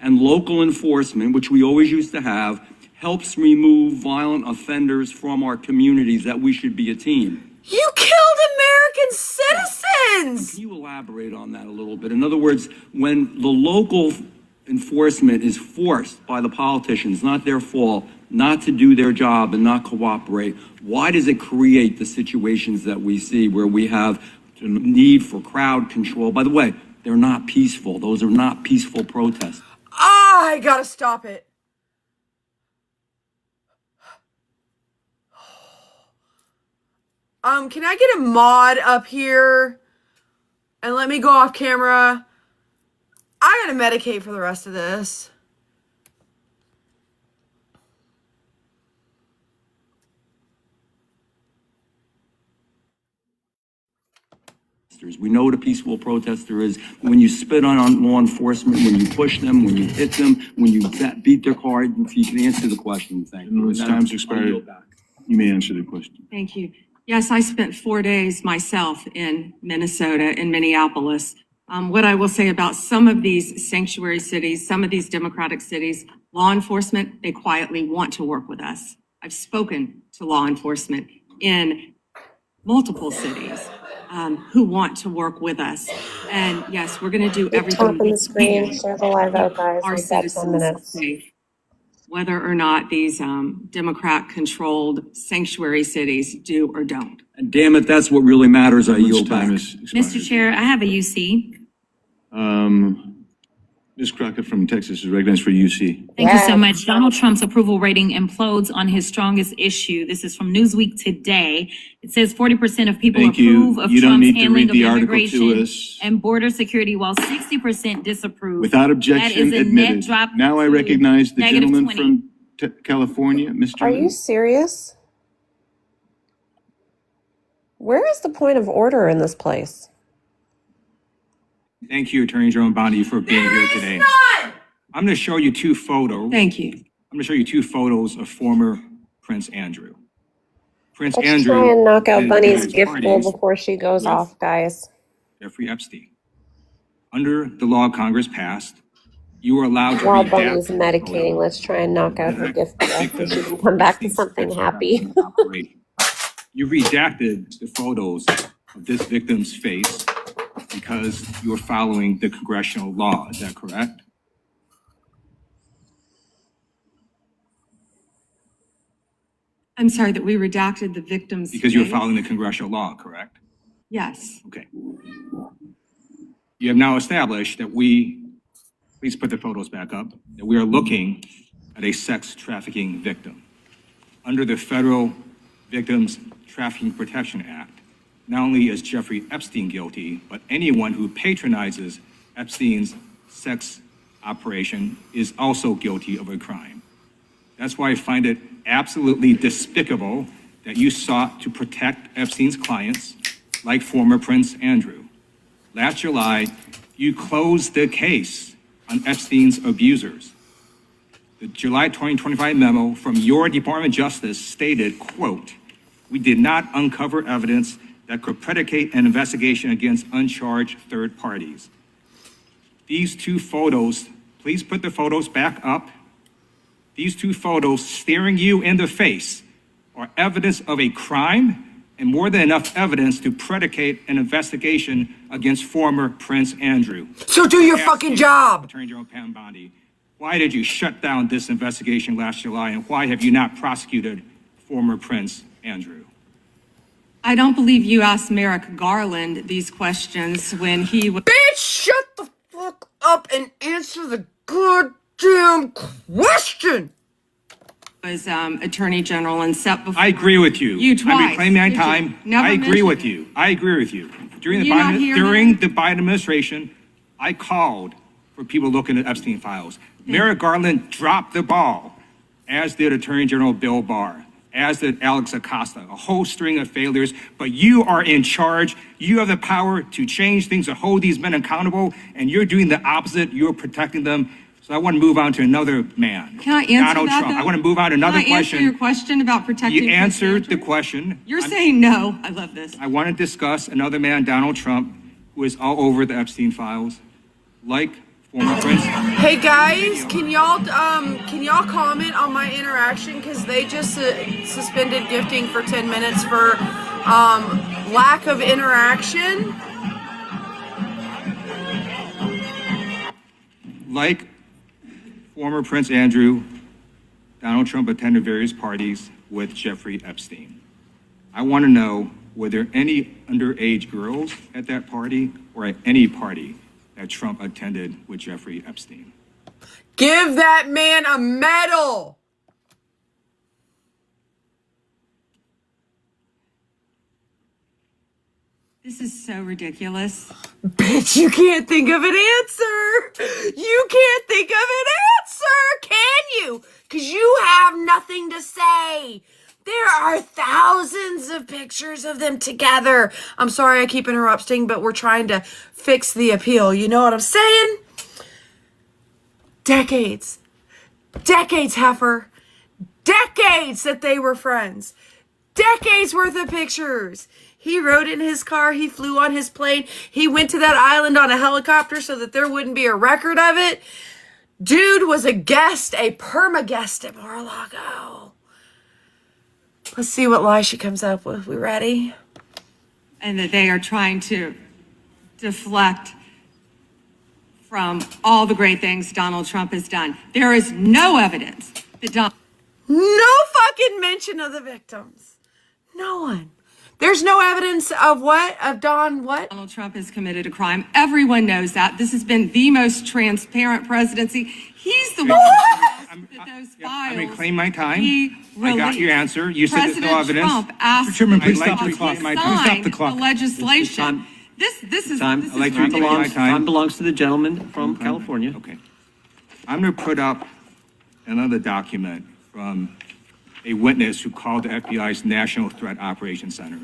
and local enforcement, which we always used to have, helps remove violent offenders from our communities, that we should be a team. You killed American citizens! Can you elaborate on that a little bit? In other words, when the local enforcement is forced by the politicians, not their fault, not to do their job and not cooperate, why does it create the situations that we see where we have the need for crowd control? By the way, they're not peaceful. Those are not peaceful protests. I gotta stop it. Can I get a mod up here and let me go off camera? I gotta medicate for the rest of this. We know what a peaceful protester is. When you spit on law enforcement, when you push them, when you hit them, when you beat their car, if you can answer the question, thank you. It's time's expired. You may answer the question. Thank you. Yes, I spent 4 days myself in Minnesota, in Minneapolis. What I will say about some of these sanctuary cities, some of these democratic cities, law enforcement, they quietly want to work with us. I've spoken to law enforcement in multiple cities who want to work with us. And yes, we're going to do everything. Top of the screen, share the live out, guys. Our We've got 10 citizens minutes. safe, whether or not these Democrat-controlled sanctuary cities do or don't. And damn it, that's what really matters. I yield back. Mr. Chair, I have a UC. Ms. Crockett from Texas is recognized for UC. Thank you so much. Donald Trump's approval rating implodes on his strongest issue. This is from Newsweek today. It says 40% of people Thank you. approve of You don't Trump's need to handling read of the article to immigration us. and border security, while 60% disapprove. Without That objection, is a net admitted. drop Now I to recognize the negative gentleman 20. from California, Mr. Are you serious? Where is the point of order in this place? Thank you, Attorney General Bondi, for being here today. I'm going to show you two photos. Thank you. I'm going to show you two photos of former Prince Andrew. Prince Let's Andrew try and knock out and Bunny's his gift bowl parties, before she goes off, guys. Jeffrey Epstein. Under the law Congress passed, you are allowed to While redact Bunny's medicating, let's try and knock out her gift bowl so she can come back to something happy. You redacted the photos of this victim's face because you are following the congressional law. Is that correct? I'm sorry that we redacted the victim's Because you're face. following the congressional law, correct? Yes. Okay. You have now established that we, please put the photos back up, that we are looking at a sex trafficking victim. Under the Federal Victims Trafficking Protection Act, not only is Jeffrey Epstein guilty, but anyone who patronizes Epstein's sex operation is also guilty of a crime. That's why I find it absolutely despicable that you sought to protect Epstein's clients, like former Prince Andrew. Last July, you closed the case on Epstein's abusers. The July 2025 memo from your Department of Justice stated, quote, "We did not uncover evidence that could predicate an investigation against uncharged third parties." These two photos, please put the photos back up. These two photos staring you in the face are evidence of a crime and more than enough evidence to predicate an investigation against former Prince Andrew. So do your fucking job. Attorney General Pam Bondi, why did you shut down this investigation last July, and why have you not prosecuted former Prince Andrew? I don't believe you asked Merrick Garland these questions when he was. Bitch, shut the fuck up and answer the goddamn question. Was Attorney General and set before. I agree with you. You twice. I've been claiming my Did you time. never I agree mention with it? you. I agree with you. During Did the you not hear during the Biden administration, I called for people looking at Epstein files. Merrick Garland dropped the ball, as did Attorney General Bill Barr, as did Alex Acosta, a whole string of failures. But you are in charge. You have the power to change things, to hold these men accountable, and you're doing the opposite. You're protecting them. So I want to move on to another man. Can I answer Donald that, Trump. though? I want to move on to another Can I answer question. your question about protecting You Prince answered Andrew? the question. You're saying no. I love this. I want to discuss another man, Donald Trump, who is all over the Epstein files, like former Prince. Hey guys, can y'all comment on my interaction? Because they just suspended gifting for 10 minutes for lack of interaction. Like former Prince Andrew, Donald Trump attended various parties with Jeffrey Epstein. I want to know, were there any underage girls at that party or at any party that Trump attended with Jeffrey Epstein? Give that man a medal. This is so ridiculous. Bitch, you can't think of an answer. You can't think of an answer, can you? Because you have nothing to say. There are thousands of pictures of them together. I'm sorry I keep interrupting, but we're trying to fix the appeal. You know what I'm saying? Decades. Decades, heifer. Decades that they were friends. Decades worth of pictures. He rode in his car. He flew on his plane. He went to that island on a helicopter so that there wouldn't be a record of it. Dude was a guest, a perma-guest at Mar-a-Lago. Let's see what lie she comes up with. We ready? And that they are trying to deflect from all the great things Donald Trump has done. There is no evidence that No fucking mention of the victims. No one. There's no evidence of what? Of what? Donald Trump has committed a crime. Everyone knows that. This has been the most transparent presidency. He's the one that those files. I may claim my time. He I got your answer. You said there's no President evidence. Trump asked Mr. Chairman, please us stop the to clock. sign Please stop the clock. the legislation. This is Time. this is I'd like to ridiculous. take my time. Time belongs to the gentleman from California. Okay. I'm going to put up another document from a witness who called the FBI's National Threat Operations Center,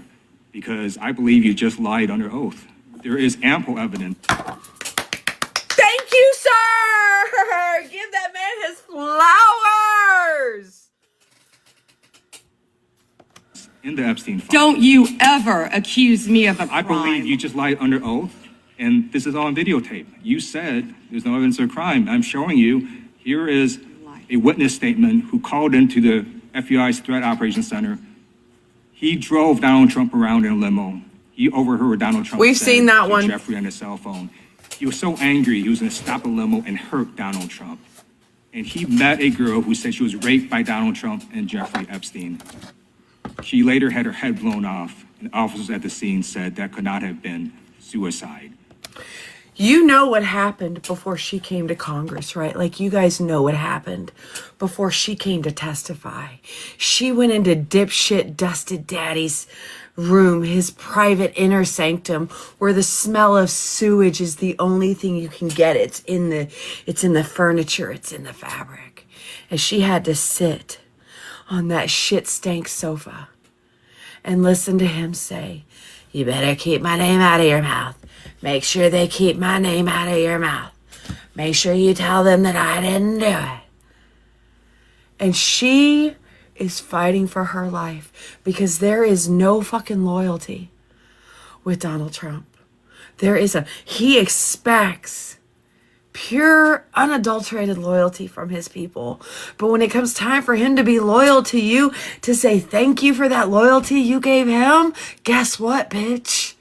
because I believe you just lied under oath. There is ample evidence. Thank you, sir. Give that man his flowers. In the Epstein file. Don't you ever accuse me of a crime. I believe you just lied under oath, and this is all on videotape. You said there's no evidence of crime. I'm showing you, here is a witness statement who called into the FBI's Threat Operations Center. He drove Donald Trump around in a limo. He overheard what Donald Trump We've said seen that to one. Jeffrey on his cell phone. He was so angry, he was going to stop a limo and hurt Donald Trump. And he met a girl who said she was raped by Donald Trump and Jeffrey Epstein. She later had her head blown off, and officers at the scene said that could not have been suicide. You know what happened before she came to Congress, right? Like, you guys know what happened before she came to testify. She went into dipshit Dusted Daddy's room, his private inner sanctum, where the smell of sewage is the only thing you can get. It's in the furniture, it's in the fabric. And she had to sit on that shit stank sofa and listen to him say, "You better keep my name out of your mouth. Make sure they keep my name out of your mouth. Make sure you tell them that I didn't do it." And she is fighting for her life because there is no fucking loyalty with Donald Trump. He expects pure, unadulterated loyalty from his people. But when it comes time for him to be loyal to you, to say thank you for that loyalty you gave him, guess what, bitch?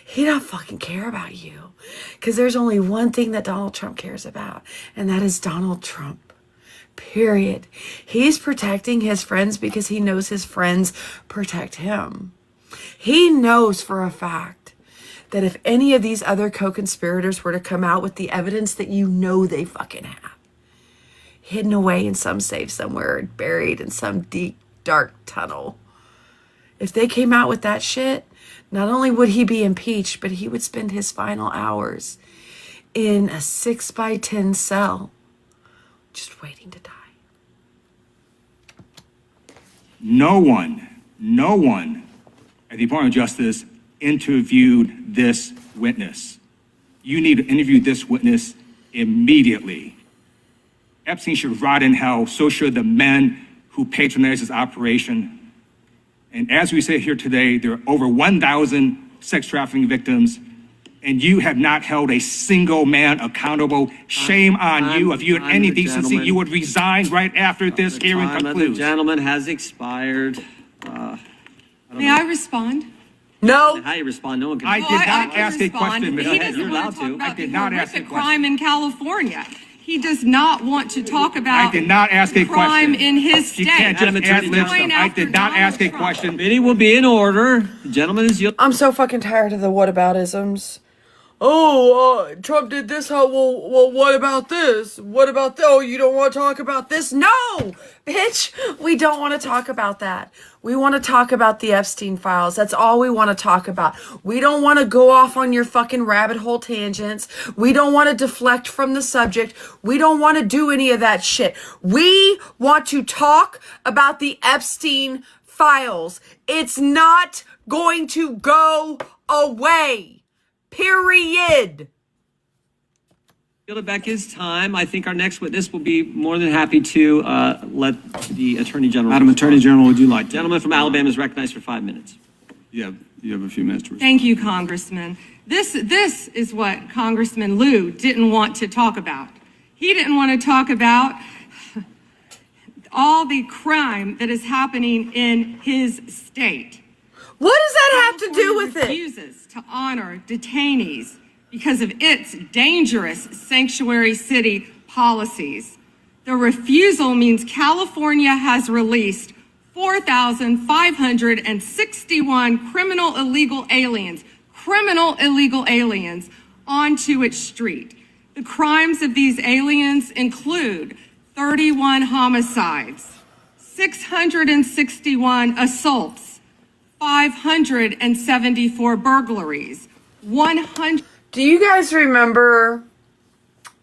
He don't fucking care about you. Because there's only one thing that Donald Trump cares about, and that is Donald Trump. Period. He's protecting his friends because he knows his friends protect him. He knows for a fact that if any of these other co-conspirators were to come out with the evidence that you know they fucking have, hidden away in some safe somewhere, buried in some deep, dark tunnel, if they came out with that shit, not only would he be impeached, but he would spend his final hours in a 6x10 cell, just waiting to die. No one at the Department of Justice interviewed this witness. You need to interview this witness immediately. Epstein should rot in hell, so should the men who patronized his operation. And as we sit here today, there are over 1,000 sex trafficking victims, and you have not held a single man accountable. Shame on you. If you had any decency, you would resign right after this hearing concludes. The gentleman has expired. May I respond? No. How you respond? No one can. I did not ask a question, Ms. He Head. doesn't You're want allowed to talk to. about I did the not ask a horrific question. crime in California. He does not want to talk about I did not ask a crime question. in his You state. can't just Madam ad Attorney lib General. stuff. I did not ask a question. Meeting will be in order. The gentleman is yielding. I'm so fucking tired of the whataboutisms. Trump did this. Well, what about this? What about that? Oh, you don't want to talk about this? No, bitch. We don't want to talk about that. We want to talk about the Epstein files. That's all we want to talk about. We don't want to go off on your fucking rabbit hole tangents. We don't want to deflect from the subject. We don't want to do any of that shit. We want to talk about the Epstein files. It's not going to go away. Period. Yielded back his time. I think our next witness will be more than happy to let the Attorney General. Madam Attorney General, would you like to? Gentleman from Alabama is recognized for 5 minutes. You have a few minutes to respond. Thank you, Congressman. This is what Congressman Lieu didn't want to talk about. He didn't want to talk about all the crime that is happening in his state. What does that have to do with it? Refuses to honor detainees because of its dangerous sanctuary city policies. The refusal means California has released 4,561 criminal illegal aliens onto its street. The crimes of these aliens include 31 homicides, 661 assaults, 574 burglaries, 100. Do you guys remember?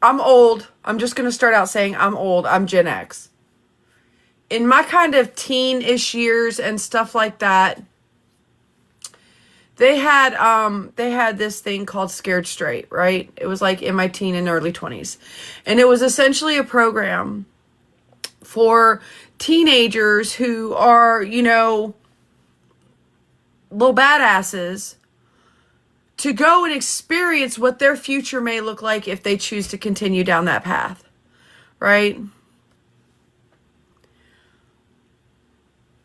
I'm old. I'm just going to start out saying I'm old. I'm Gen X. In my kind of teen-ish years and stuff like that, they had this thing called Scared Straight, right? It was like in my teen and early 20s. And it was essentially a program for teenagers who are, little badasses, to go and experience what their future may look like if they choose to continue down that path, right?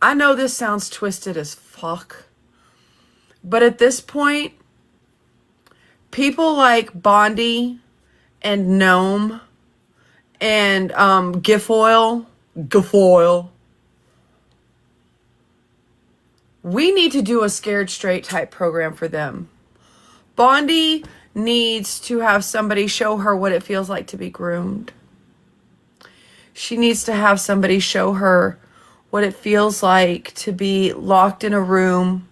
I know this sounds twisted as fuck, but at this point, people like Bondi and Gnome and Gifoil, we need to do a Scared Straight type program for them. Bondi needs to have somebody show her what it feels like to be groomed. She needs to have somebody show her what it feels like to be locked in a room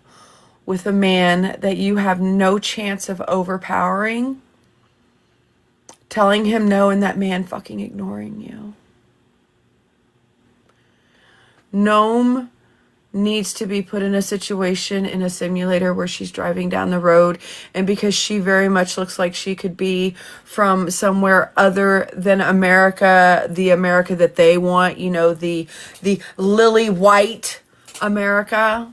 with a man that you have no chance of overpowering, telling him no, and that man fucking ignoring you. Noam needs to be put in a situation in a simulator where she's driving down the road, and because she very much looks like she could be from somewhere other than America, the America that they want, you know, the lily white America,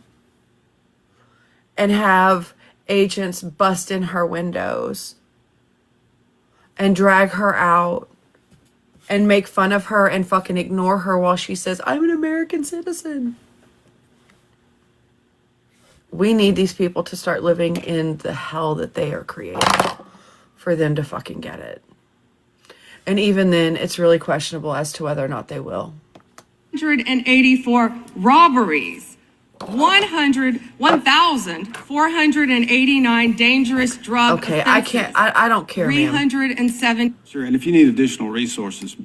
and have agents bust in her windows and drag her out and make fun of her and fucking ignore her while she says, I'm an American citizen. We need these people to start living in the hell that they are creating for them to fucking get it. And even then, it's really questionable as to whether or not they will. 184 robberies. 1,489 dangerous drug Okay, offenses. I don't care, ma'am. 307 Sure, and if you need additional resources,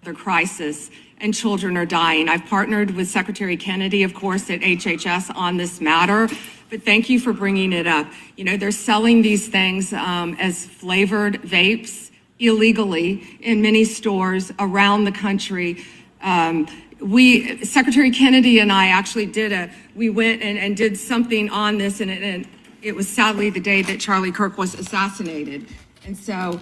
the crisis, and children are dying. I've partnered with Secretary Kennedy, of course, at HHS on this matter, but thank you for bringing it up. You know, they're selling these things as flavored vapes illegally in many stores around the country. Secretary Kennedy and I actually we went and did something on this, and it was sadly the day that Charlie Kirk was assassinated. And so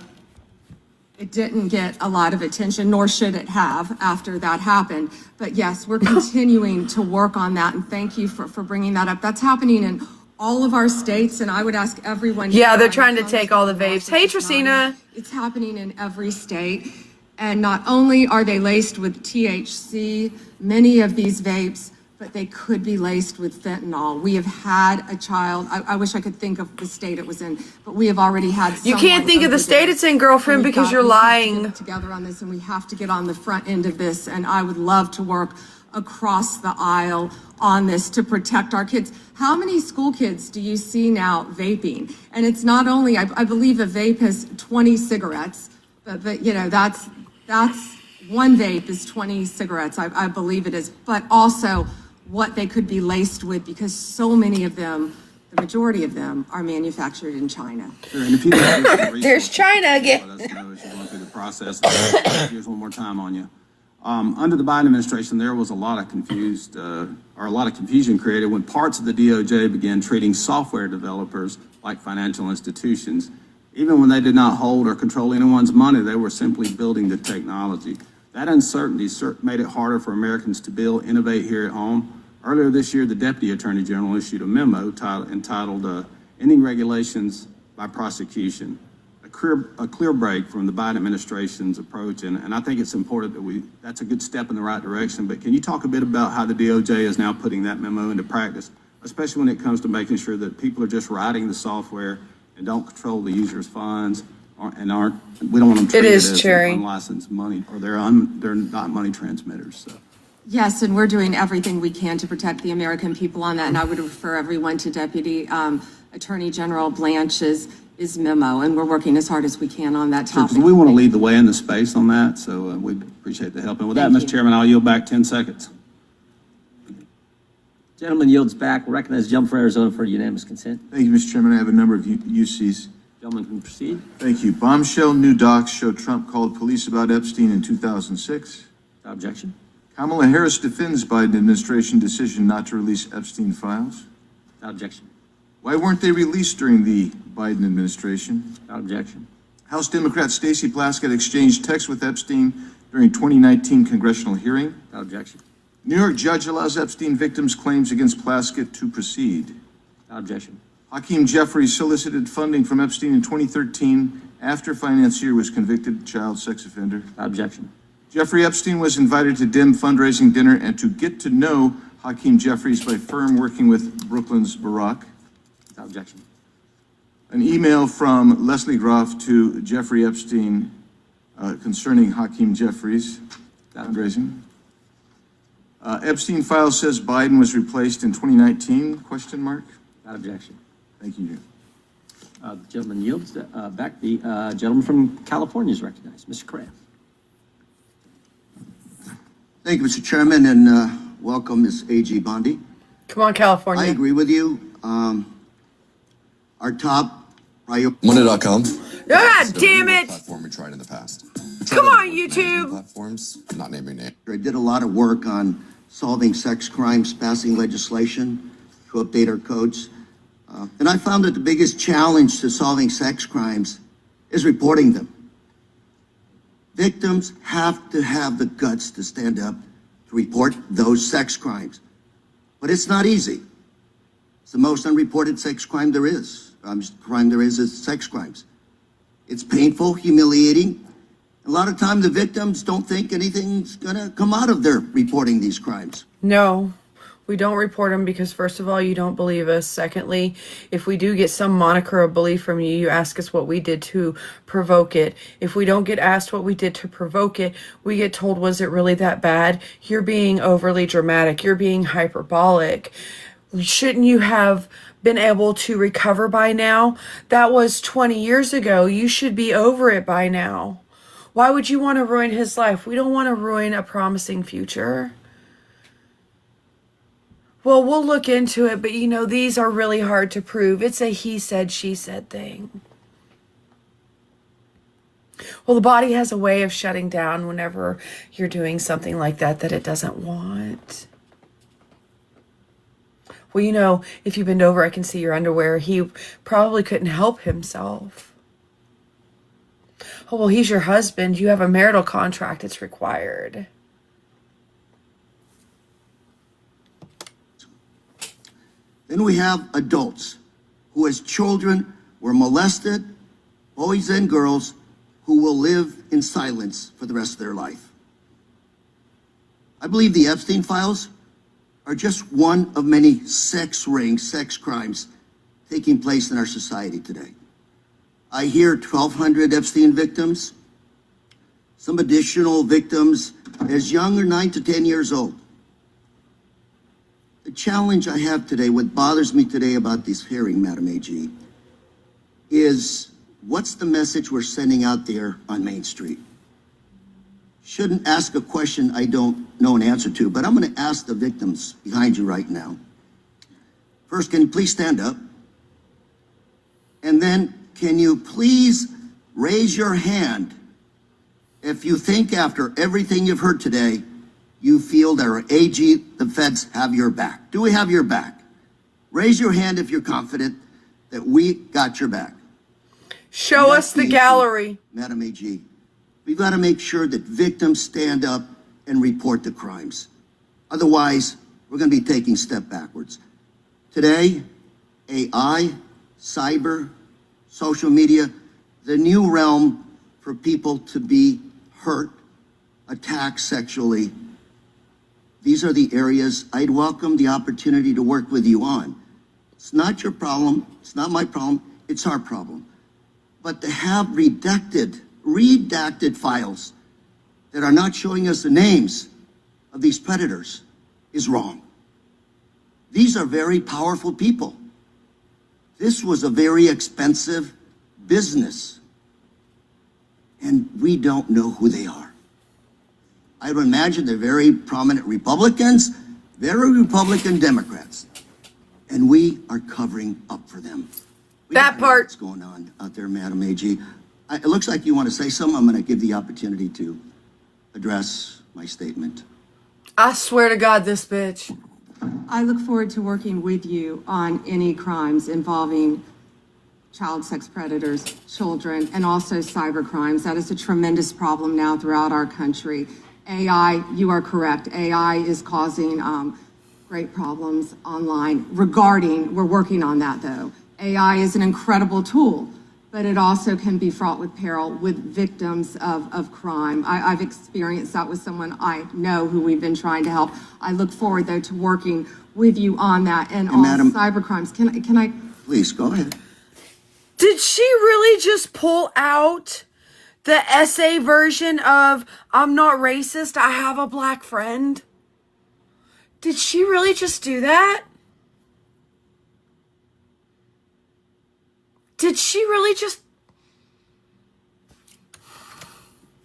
it didn't get a lot of attention, nor should it have after that happened. But yes, we're continuing to work on that, and thank you for bringing that up. That's happening in all of our states, and I would ask everyone. Yeah, they're trying to take all the vapes. Hey, Trisina. It's happening in every state. And not only are they laced with THC, many of these vapes, but they could be laced with fentanyl. We have had a child, I wish I could think of the state it was in, but we have already had You can't think of the state it's in, girlfriend, because you're lying. We have to get together on this, and we have to get on the front end of this, and I would love to work across the aisle on this to protect our kids. How many school kids do you see now vaping? And it's not only, I believe a vape has 20 cigarettes, but you know, that's one vape is 20 cigarettes, I believe it is, but also what they could be laced with, because so many of them, the majority of them, are manufactured in China. sure, and if you need additional resources, There's China again. let us know as you're going through the process. Here's one more time on you. Under the Biden administration, there was a lot of confusion created when parts of the DOJ began treating software developers like financial institutions. Even when they did not hold or control anyone's money, they were simply building the technology. That uncertainty made it harder for Americans to build, innovate here at home. Earlier this year, the Deputy Attorney General issued a memo entitled Ending Regulations by Prosecution, a clear break from the Biden administration's approach. And I think it's important that that's a good step in the right direction. But can you talk a bit about how the DOJ is now putting that memo into practice, especially when it comes to making sure that people are just writing the software and don't control the user's funds, we don't want them treated as unlicensed money, or they're not money transmitters. So. Yes, and we're doing everything we can to protect the American people on that, and I would refer everyone to Deputy Attorney General Blanche's memo, and we're working as hard as we can on that topic. We want to lead the way in the space on that, so we appreciate the help. And with that, Mr. Chairman, I'll yield back 10 seconds. Gentleman yields back. We'll recognize the gentleman from Arizona for unanimous consent. Thank you, Mr. Chairman. I have a number of UCs. Gentleman can proceed. Thank you. Bombshell new docs show Trump called police about Epstein in 2006. Without objection. Kamala Harris defends Biden administration decision not to release Epstein files. Without objection. Why weren't they released during the Biden administration? Without objection. House Democrat Stacey Plaskett exchanged texts with Epstein during 2019 congressional hearing. Without objection. New York judge allows Epstein victims' claims against Plaskett to proceed. Without objection. Hakeem Jeffries solicited funding from Epstein in 2013 after financier was convicted child sex offender. Without objection. Jeffrey Epstein was invited to dim fundraising dinner and to get to know Hakeem Jeffries by firm working with Brooklyn's Barack. Without objection. An email from Leslie Groff to Jeffrey Epstein concerning Hakeem Jeffries fundraising. Epstein file says Biden was replaced in 2019, question mark? Without objection. Thank you. The gentleman yields back. The gentleman from California is recognized. Mr. Correa. Thank you, Mr. Chairman, and welcome, Ms. A.G. Bondi. Come on, California. I agree with you. Our top priority. Monday.com. God damn it! Platform we tried in the past. Come on, YouTube. Platforms, not naming names. I did a lot of work on solving sex crimes, passing legislation to update our codes. And I found that the biggest challenge to solving sex crimes is reporting them. Victims have to have the guts to stand up to report those sex crimes. But it's not easy. It's the most unreported sex crime there is. Crime there is sex crimes. It's painful, humiliating. A lot of time the victims don't think anything's gonna come out of their reporting these crimes. No, we don't report them because, first of all, you don't believe us. Secondly, if we do get some moniker of belief from you, you ask us what we did to provoke it. If we don't get asked what we did to provoke it, we get told, was it really that bad? You're being overly dramatic. You're being hyperbolic. Shouldn't you have been able to recover by now? That was 20 years ago. You should be over it by now. Why would you want to ruin his life? We don't want to ruin a promising future. Well, we'll look into it, but you know, these are really hard to prove. It's a he said, she said thing. Well, the body has a way of shutting down whenever you're doing something like that it doesn't want. Well, you know, if you bend over, I can see your underwear. He probably couldn't help himself. Oh, well, he's your husband. You have a marital contract. It's required. Then we have adults who as children were molested, boys and girls who will live in silence for the rest of their life. I believe the Epstein files are just one of many sex rings, sex crimes taking place in our society today. I hear 1,200 Epstein victims, some additional victims as young as 9 to 10 years old. The challenge I have today, what bothers me today about this hearing, Madam AG, is what's the message we're sending out there on Main Street? Shouldn't ask a question I don't know an answer to, but I'm going to ask the victims behind you right now. First, can you please stand up? And then, can you please raise your hand if you think after everything you've heard today, you feel that our AG, the feds, have your back? Do we have your back? Raise your hand if you're confident that we got your back. Show us the gallery. Madam AG, we've got to make sure that victims stand up and report the crimes. Otherwise, we're going to be taking a step backwards. Today, AI, cyber, social media, the new realm for people to be hurt, attacked sexually. These are the areas I'd welcome the opportunity to work with you on. It's not your problem. It's not my problem. It's our problem. But to have redacted files that are not showing us the names of these predators is wrong. These are very powerful people. This was a very expensive business, and we don't know who they are. I would imagine they're very prominent Republicans, very Republican Democrats, and we are covering up for them. That part. What's going on out there, Madam AG? It looks like you want to say something. I'm going to give the opportunity to address my statement. I swear to God, this bitch. I look forward to working with you on any crimes involving child sex predators, children, and also cyber crimes. That is a tremendous problem now throughout our country. AI, you are correct. AI is causing great problems online we're working on that though. AI is an incredible tool, but it also can be fraught with peril with victims of crime. I've experienced that with someone I know who we've been trying to help. I look forward though to working with you on that and on Madam, cyber crimes. Can I? Please, go ahead. Did she really just pull out the essay version of I'm not racist, I have a black friend? Did she really just do that? did she really just?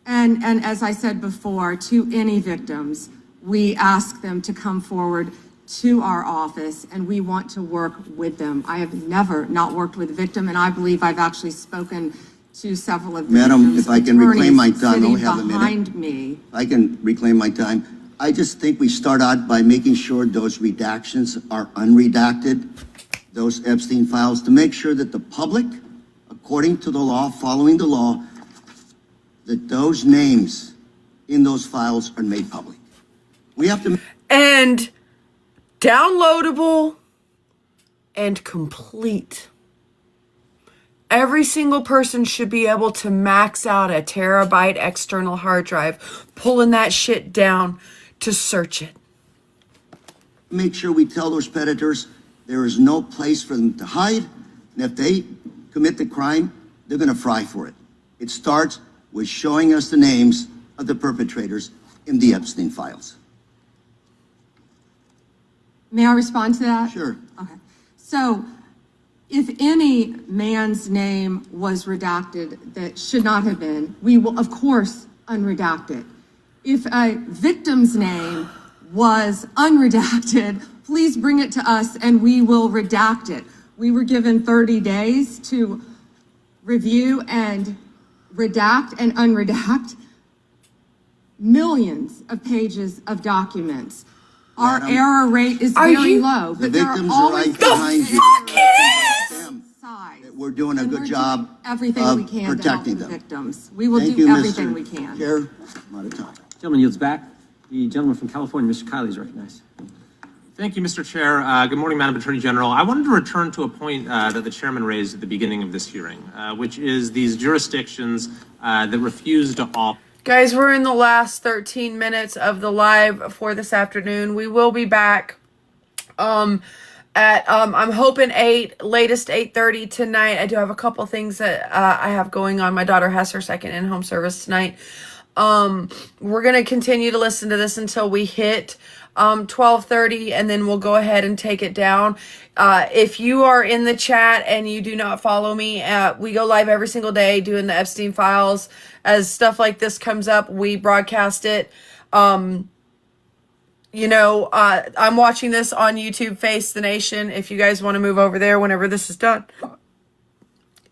And as I said before, to any victims, we ask them to come forward to our office, and we want to work with them. I have never not worked with a victim, and I believe I've actually spoken to several of the Madam, victims' if I can reclaim my attorneys time, I sitting only have a minute. behind me. If I can reclaim my time, I just think we start out by making sure those redactions are unredacted, those Epstein files, to make sure that the public, according to the law, following the law, that those names in those files are made public. We have to... And downloadable and complete. Every single person should be able to max out a terabyte external hard drive, pulling that shit down to search it. Make sure we tell those predators there is no place for them to hide, and if they commit the crime, they're going to fry for it. It starts with showing us the names of the perpetrators in the Epstein files. May I respond to that? Sure. Okay. So if any man's name was redacted that should not have been, we will, of course, unredact it. If a victim's name was unredacted, please bring it to us and we will redact it. We were given 30 days to review and redact and unredact millions of pages of documents. Our Madam, error rate is very low, The but there are victims are always right behind you. sides. That we're doing a good job Everything we of can to help protecting the them. victims. We will Thank do you, everything Mr. we can. Chair, I'm out of time. Gentleman yields back. The gentleman from California, Mr. Kiley, is recognized. Thank you, Mr. Chair. Good morning, Madam Attorney General. I wanted to return to a point that the chairman raised at the beginning of this hearing, which is these jurisdictions that refuse to offer. Guys, we're in the last 13 minutes of the live for this afternoon. We will be back at I'm hoping latest 8:30 tonight. I do have a couple things that I have going on. My daughter has her second in-home service tonight. We're gonna continue to listen to this until we hit 12:30, and then we'll go ahead and take it down. If you are in the chat and you do not follow me, we go live every single day doing the Epstein files. As stuff like this comes up, we broadcast it. I'm watching this on YouTube, Face the Nation. If you guys want to move over there whenever this is done,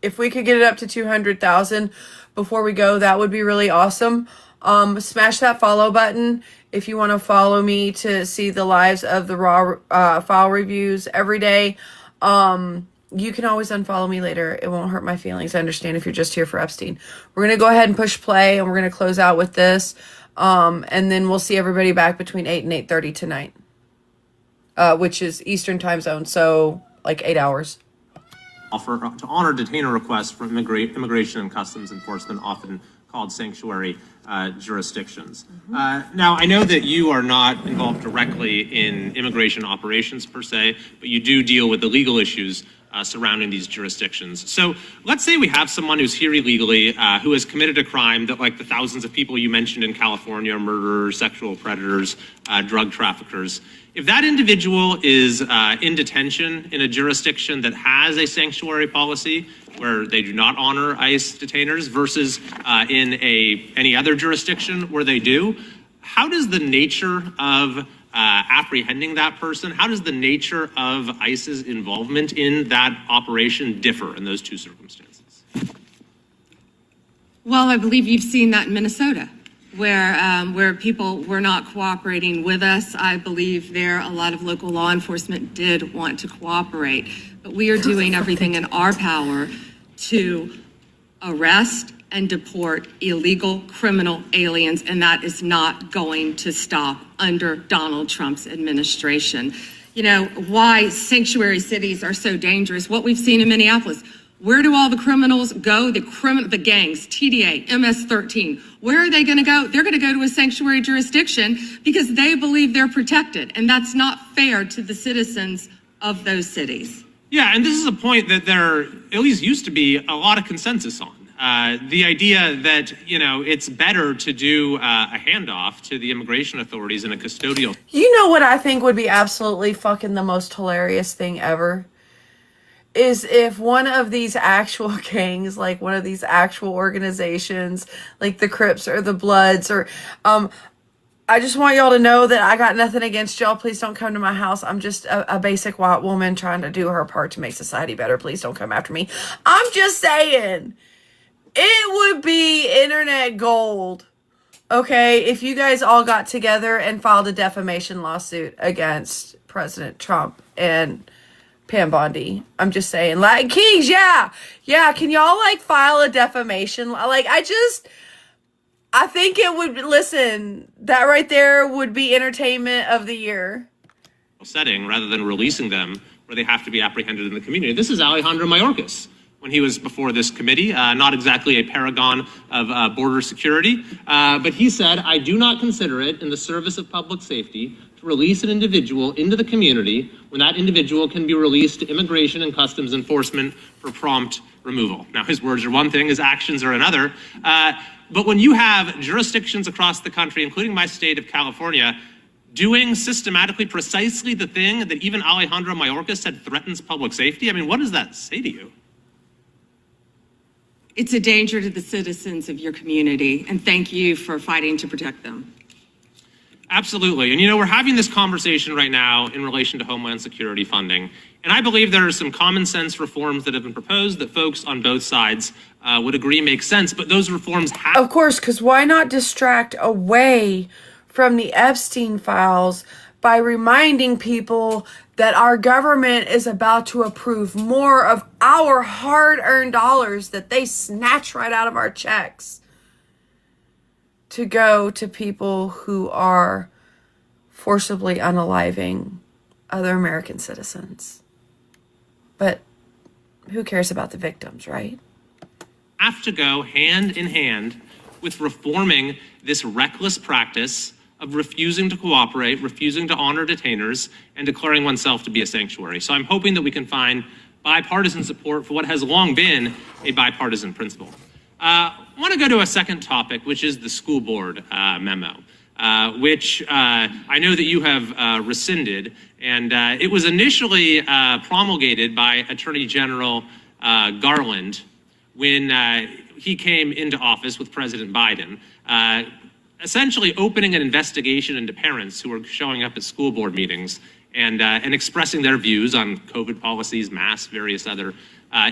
if we could get it up to 200,000 before we go, that would be really awesome. Smash that follow button if you want to follow me to see the lives of the raw file reviews every day. You can always unfollow me later. It won't hurt my feelings. I understand if you're just here for Epstein. We're going to go ahead and push play, and we're going to close out with this. And then we'll see everybody back between 8 and 8:30 tonight, which is Eastern time zone. So like 8 hours. Offer to honor detainer requests from Immigration and Customs Enforcement, often called sanctuary jurisdictions. Now, I know that you are not involved directly in immigration operations per se, but you do deal with the legal issues surrounding these jurisdictions. So let's say we have someone who's here illegally, who has committed a crime that, like the thousands of people you mentioned in California, murderers, sexual predators, drug traffickers. If that individual is in detention in a jurisdiction that has a sanctuary policy where they do not honor ICE detainers versus in any other jurisdiction where they do, how does the nature of apprehending that person, how does the nature of ICE's involvement in that operation differ in those two circumstances? Well, I believe you've seen that in Minnesota, where people were not cooperating with us. I believe there a lot of local law enforcement did want to cooperate, but we are doing everything in our power to arrest and deport illegal criminal aliens, and that is not going to stop under Donald Trump's administration. You know, why sanctuary cities are so dangerous, what we've seen in Minneapolis. Where do all the criminals go? The gangs, TDA, MS-13. Where are they going to go? They're going to go to a sanctuary jurisdiction because they believe they're protected, and that's not fair to the citizens of those cities. Yeah, and this is a point that there at least used to be a lot of consensus on. The idea that, you know, it's better to do a handoff to the immigration authorities in a custodial. You know what I think would be absolutely fucking the most hilarious thing ever? is if one of these actual gangs, like one of these actual organizations, like the Crips or the Bloods, or I just want y'all to know that I got nothing against y'all. Please don't come to my house. I'm just a basic white woman trying to do her part to make society better. Please don't come after me. I'm just saying, it would be internet gold, okay, if you guys all got together and filed a defamation lawsuit against President Trump and Pam Bondi. I'm just saying, like, Kings, yeah, can y'all, like, file a defamation? Like, I think it would, listen, that right there would be entertainment of the year. Setting rather than releasing them where they have to be apprehended in the community. This is Alejandro Mayorkas when he was before this committee, not exactly a paragon of border security, but he said, I do not consider it in the service of public safety to release an individual into the community when that individual can be released to Immigration and Customs Enforcement for prompt removal. Now, his words are one thing, his actions are another. But when you have jurisdictions across the country, including my state of California, doing systematically precisely the thing that even Alejandro Mayorkas said threatens public safety, I mean, what does that say to you? It's a danger to the citizens of your community, and thank you for fighting to protect them. Absolutely. And you know, we're having this conversation right now in relation to Homeland Security funding. And I believe there are some common sense reforms that have been proposed that folks on both sides would agree make sense. But those reforms have... Of course, because why not distract away from the Epstein files by reminding people that our government is about to approve more of our hard-earned dollars that they snatch right out of our checks to go to people who are forcibly unaliving other American citizens. But who cares about the victims, right? have to go hand in hand with reforming this reckless practice of refusing to cooperate, refusing to honor detainers, and declaring oneself to be a sanctuary. So I'm hoping that we can find bipartisan support for what has long been a bipartisan principle. I want to go to a second topic, which is the school board memo, which I know that you have rescinded. And it was initially promulgated by Attorney General Garland when he came into office with President Biden, essentially opening an investigation into parents who were showing up at school board meetings and expressing their views on COVID policies, masks, various other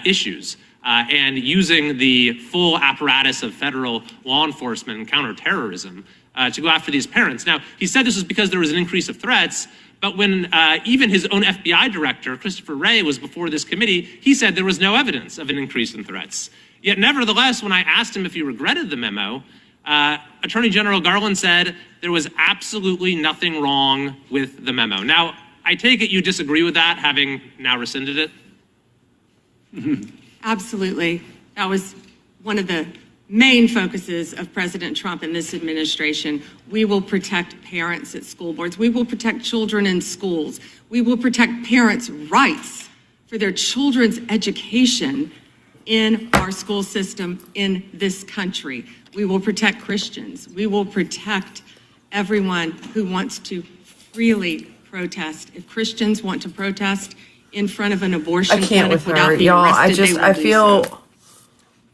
issues, and using the full apparatus of federal law enforcement and counterterrorism to go after these parents. Now, he said this was because there was an increase of threats, but when even his own FBI director, Christopher Wray, was before this committee, he said there was no evidence of an increase in threats. Yet nevertheless, when I asked him if he regretted the memo, Attorney General Garland said there was absolutely nothing wrong with the memo. Now, I take it you disagree with that, having now rescinded it? Absolutely. That was one of the main focuses of President Trump and this administration. We will protect parents at school boards. We will protect children in schools. We will protect parents' rights for their children's education in our school system in this country. We will protect Christians. We will protect everyone who wants to freely protest. If Christians want to protest in front of an abortion clinic without being arrested, I feel.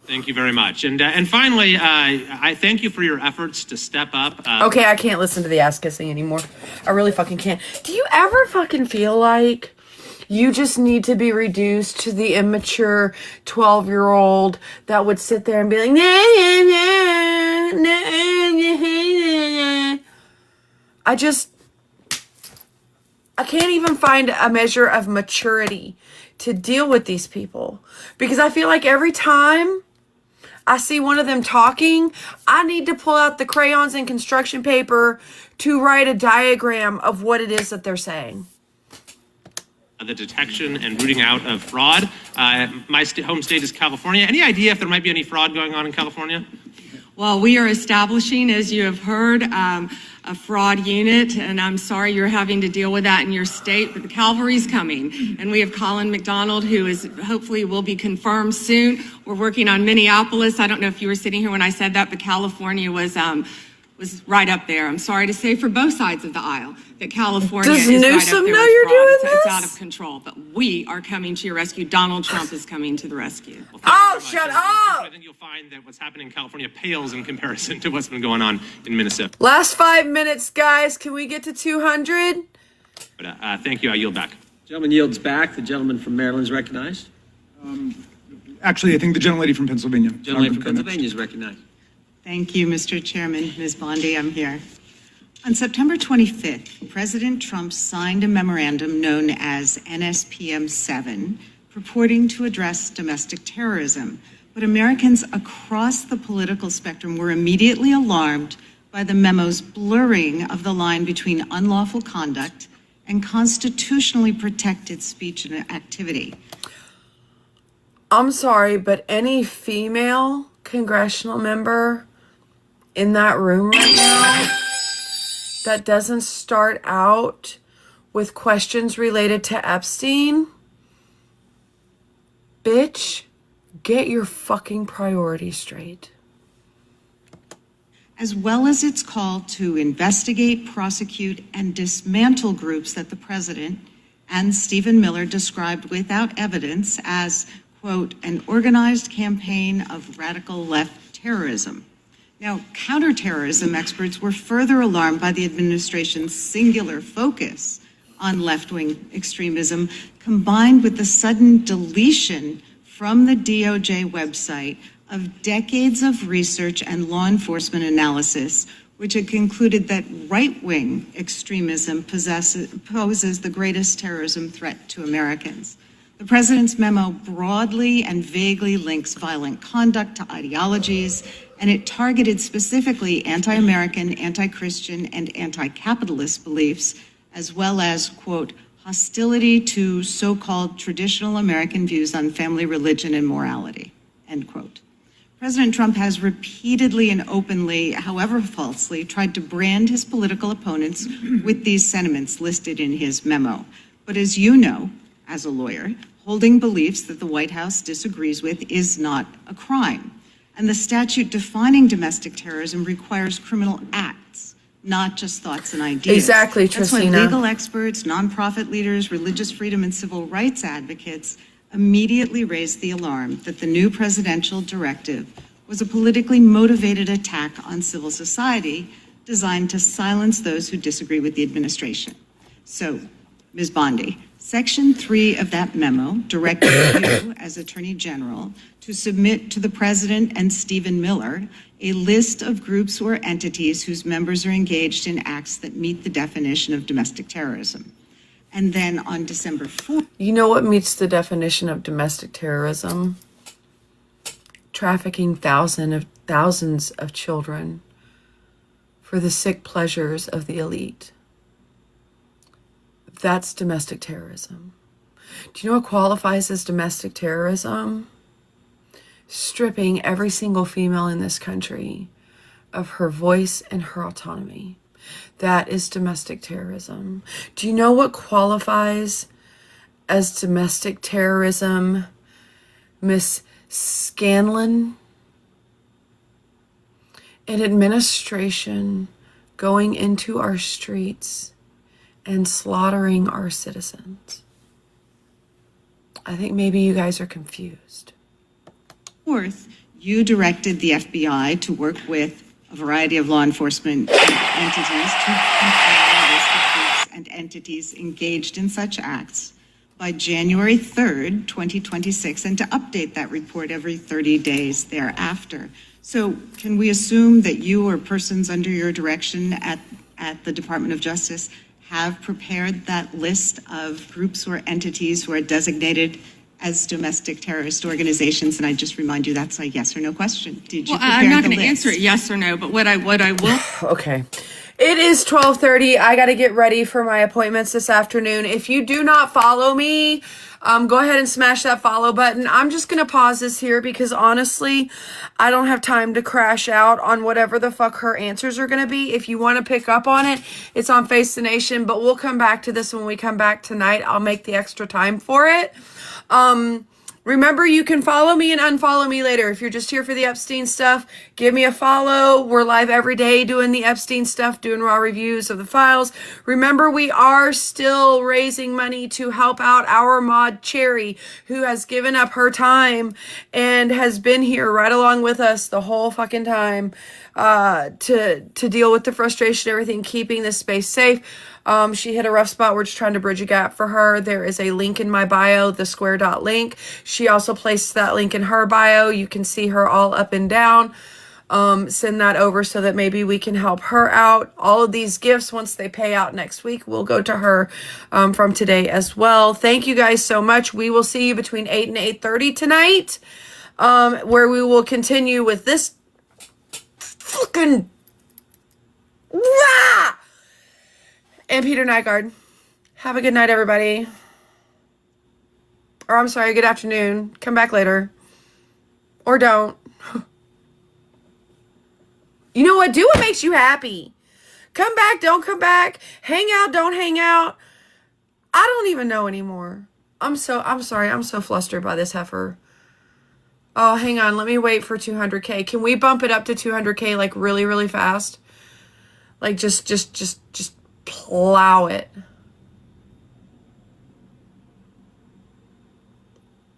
Thank you very much. And finally, I thank you for your efforts to step up. Okay, I can't listen to the ass kissing anymore. I really fucking can't. Do you ever fucking feel like you just need to be reduced to the immature 12-year-old that would sit there and be like, nah, nah, nah, nah, nah. I can't even find a measure of maturity to deal with these people. Because I feel like every time I see one of them talking, I need to pull out the crayons and construction paper to write a diagram of what it is that they're saying. The detection and rooting out of fraud. My home state is California. Any idea if there might be any fraud going on in California? Well, we are establishing, as you have heard, a fraud unit, and I'm sorry you're having to deal with that in your state, but the cavalry's coming. And we have Colin McDonald, who is hopefully will be confirmed soon. We're working on Minneapolis. I don't know if you were sitting here when I said that, but California was was right up there. I'm sorry to say for both sides of the aisle that California Does is right Newsom up there know with you're fraud. doing It's this? out of control, but we are coming to your rescue. Donald Trump is coming to the rescue. Oh, shut up! I think you'll find that what's happening in California pales in comparison to what's been going on in Minnesota. Last 5 minutes, guys. Can we get to 200? But thank you. I yield back. Gentleman yields back. The gentleman from Maryland is recognized. Actually, I think the gentlelady from Pennsylvania. Gentleman from Pennsylvania is recognized. Thank you, Mr. Chairman. Ms. Bondi, I'm here. On September 25th, President Trump signed a memorandum known as NSPM 7, purporting to address domestic terrorism. But Americans across the political spectrum were immediately alarmed by the memo's blurring of the line between unlawful conduct and constitutionally protected speech and activity. I'm sorry, but any female congressional member in that room right now that doesn't start out with questions related to Epstein, bitch, get your fucking priorities straight. As well as its call to investigate, prosecute, and dismantle groups that the president and Stephen Miller described without evidence as, quote, an organized campaign of radical left terrorism. Now, counterterrorism experts were further alarmed by the administration's singular focus on left-wing extremism, combined with the sudden deletion from the DOJ website of decades of research and law enforcement analysis, which had concluded that right-wing extremism poses the greatest terrorism threat to Americans. The president's memo broadly and vaguely links violent conduct to ideologies, and it targeted specifically anti-American, anti-Christian, and anti-capitalist beliefs, as well as, quote, hostility to so-called traditional American views on family, religion, and morality, end quote. President Trump has repeatedly and openly, however falsely, tried to brand his political opponents with these sentiments listed in his memo. But as you know, as a lawyer, holding beliefs that the White House disagrees with is not a crime. And the statute defining domestic terrorism requires criminal acts, not just thoughts and ideas. Exactly, That's why Tristina. legal experts, nonprofit leaders, religious freedom, and civil rights advocates immediately raised the alarm that the new presidential directive was a politically motivated attack on civil society designed to silence those who disagree with the administration. So, Ms. Bondi, Section 3 of that memo directed you, as Attorney General, to submit to the President and Stephen Miller a list of groups or entities whose members are engaged in acts that meet the definition of domestic terrorism. And then on December 4th... You know what meets the definition of domestic terrorism? Trafficking thousands of children for the sick pleasures of the elite. That's domestic terrorism. Do you know what qualifies as domestic terrorism? Stripping every single female in this country of her voice and her autonomy. That is domestic terrorism. Do you know what qualifies as domestic terrorism, Miss Scanlon? An administration going into our streets and slaughtering our citizens. I think maybe you guys are confused. Fourth, you directed the FBI to work with a variety of law enforcement entities to compile a list of groups and entities engaged in such acts by January 3rd, 2026, and to update that report every 30 days thereafter. So can we assume that you or persons under your direction at the Department of Justice have prepared that list of groups or entities who are designated as domestic terrorist organizations? And I just remind you, that's a yes or no question. Did you prepare I'm not the going to list? answer it yes or no, but what I will... Okay. It is 12:30. I got to get ready for my appointments this afternoon. If you do not follow me, go ahead and smash that follow button. I'm just going to pause this here because honestly, I don't have time to crash out on whatever the fuck her answers are going to be. If you want to pick up on it, it's on Face the Nation, but we'll come back to this when we come back tonight. I'll make the extra time for it. Remember, you can follow me and unfollow me later. If you're just here for the Epstein stuff, give me a follow. We're live every day doing the Epstein stuff, doing raw reviews of the files. Remember, we are still raising money to help out our mod Cherry, who has given up her time and has been here right along with us the whole fucking time to deal with the frustration, everything, keeping this space safe. She hit a rough spot. We're just trying to bridge a gap for her. There is a link in my bio, the square dot link. She also placed that link in her bio. You can see her all up and down. Send that over so that maybe we can help her out. All of these gifts, once they pay out next week, will go to her from today as well. Thank you guys so much. We will see you between 8 and 8:30 tonight, where we will continue with this fucking... Rah! And Peter Nygaard. Have a good night, everybody. Or I'm sorry, good afternoon. Come back later. Or don't. You know what? Do what makes you happy. Come back, don't come back. Hang out, don't hang out. I don't even know anymore. I'm sorry. I'm so flustered by this heifer. Oh, hang on. Let me wait for 200K. Can we bump it up to 200K like really, really fast? Like just plow it.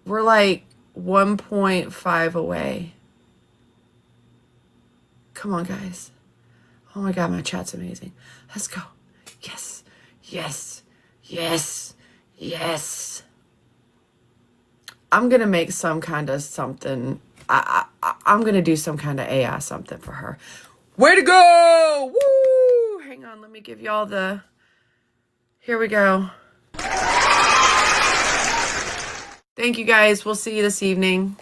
We're like 1.5 away. Come on, guys. Oh my God, my chat's amazing. Let's go. Yes, yes, yes, yes. I'm gonna make some kind of something. I'm gonna do some kind of AI something for her. Way to go! Woo! Hang on, let me give y'all the... Here we go. Thank you, guys. We'll see you this evening.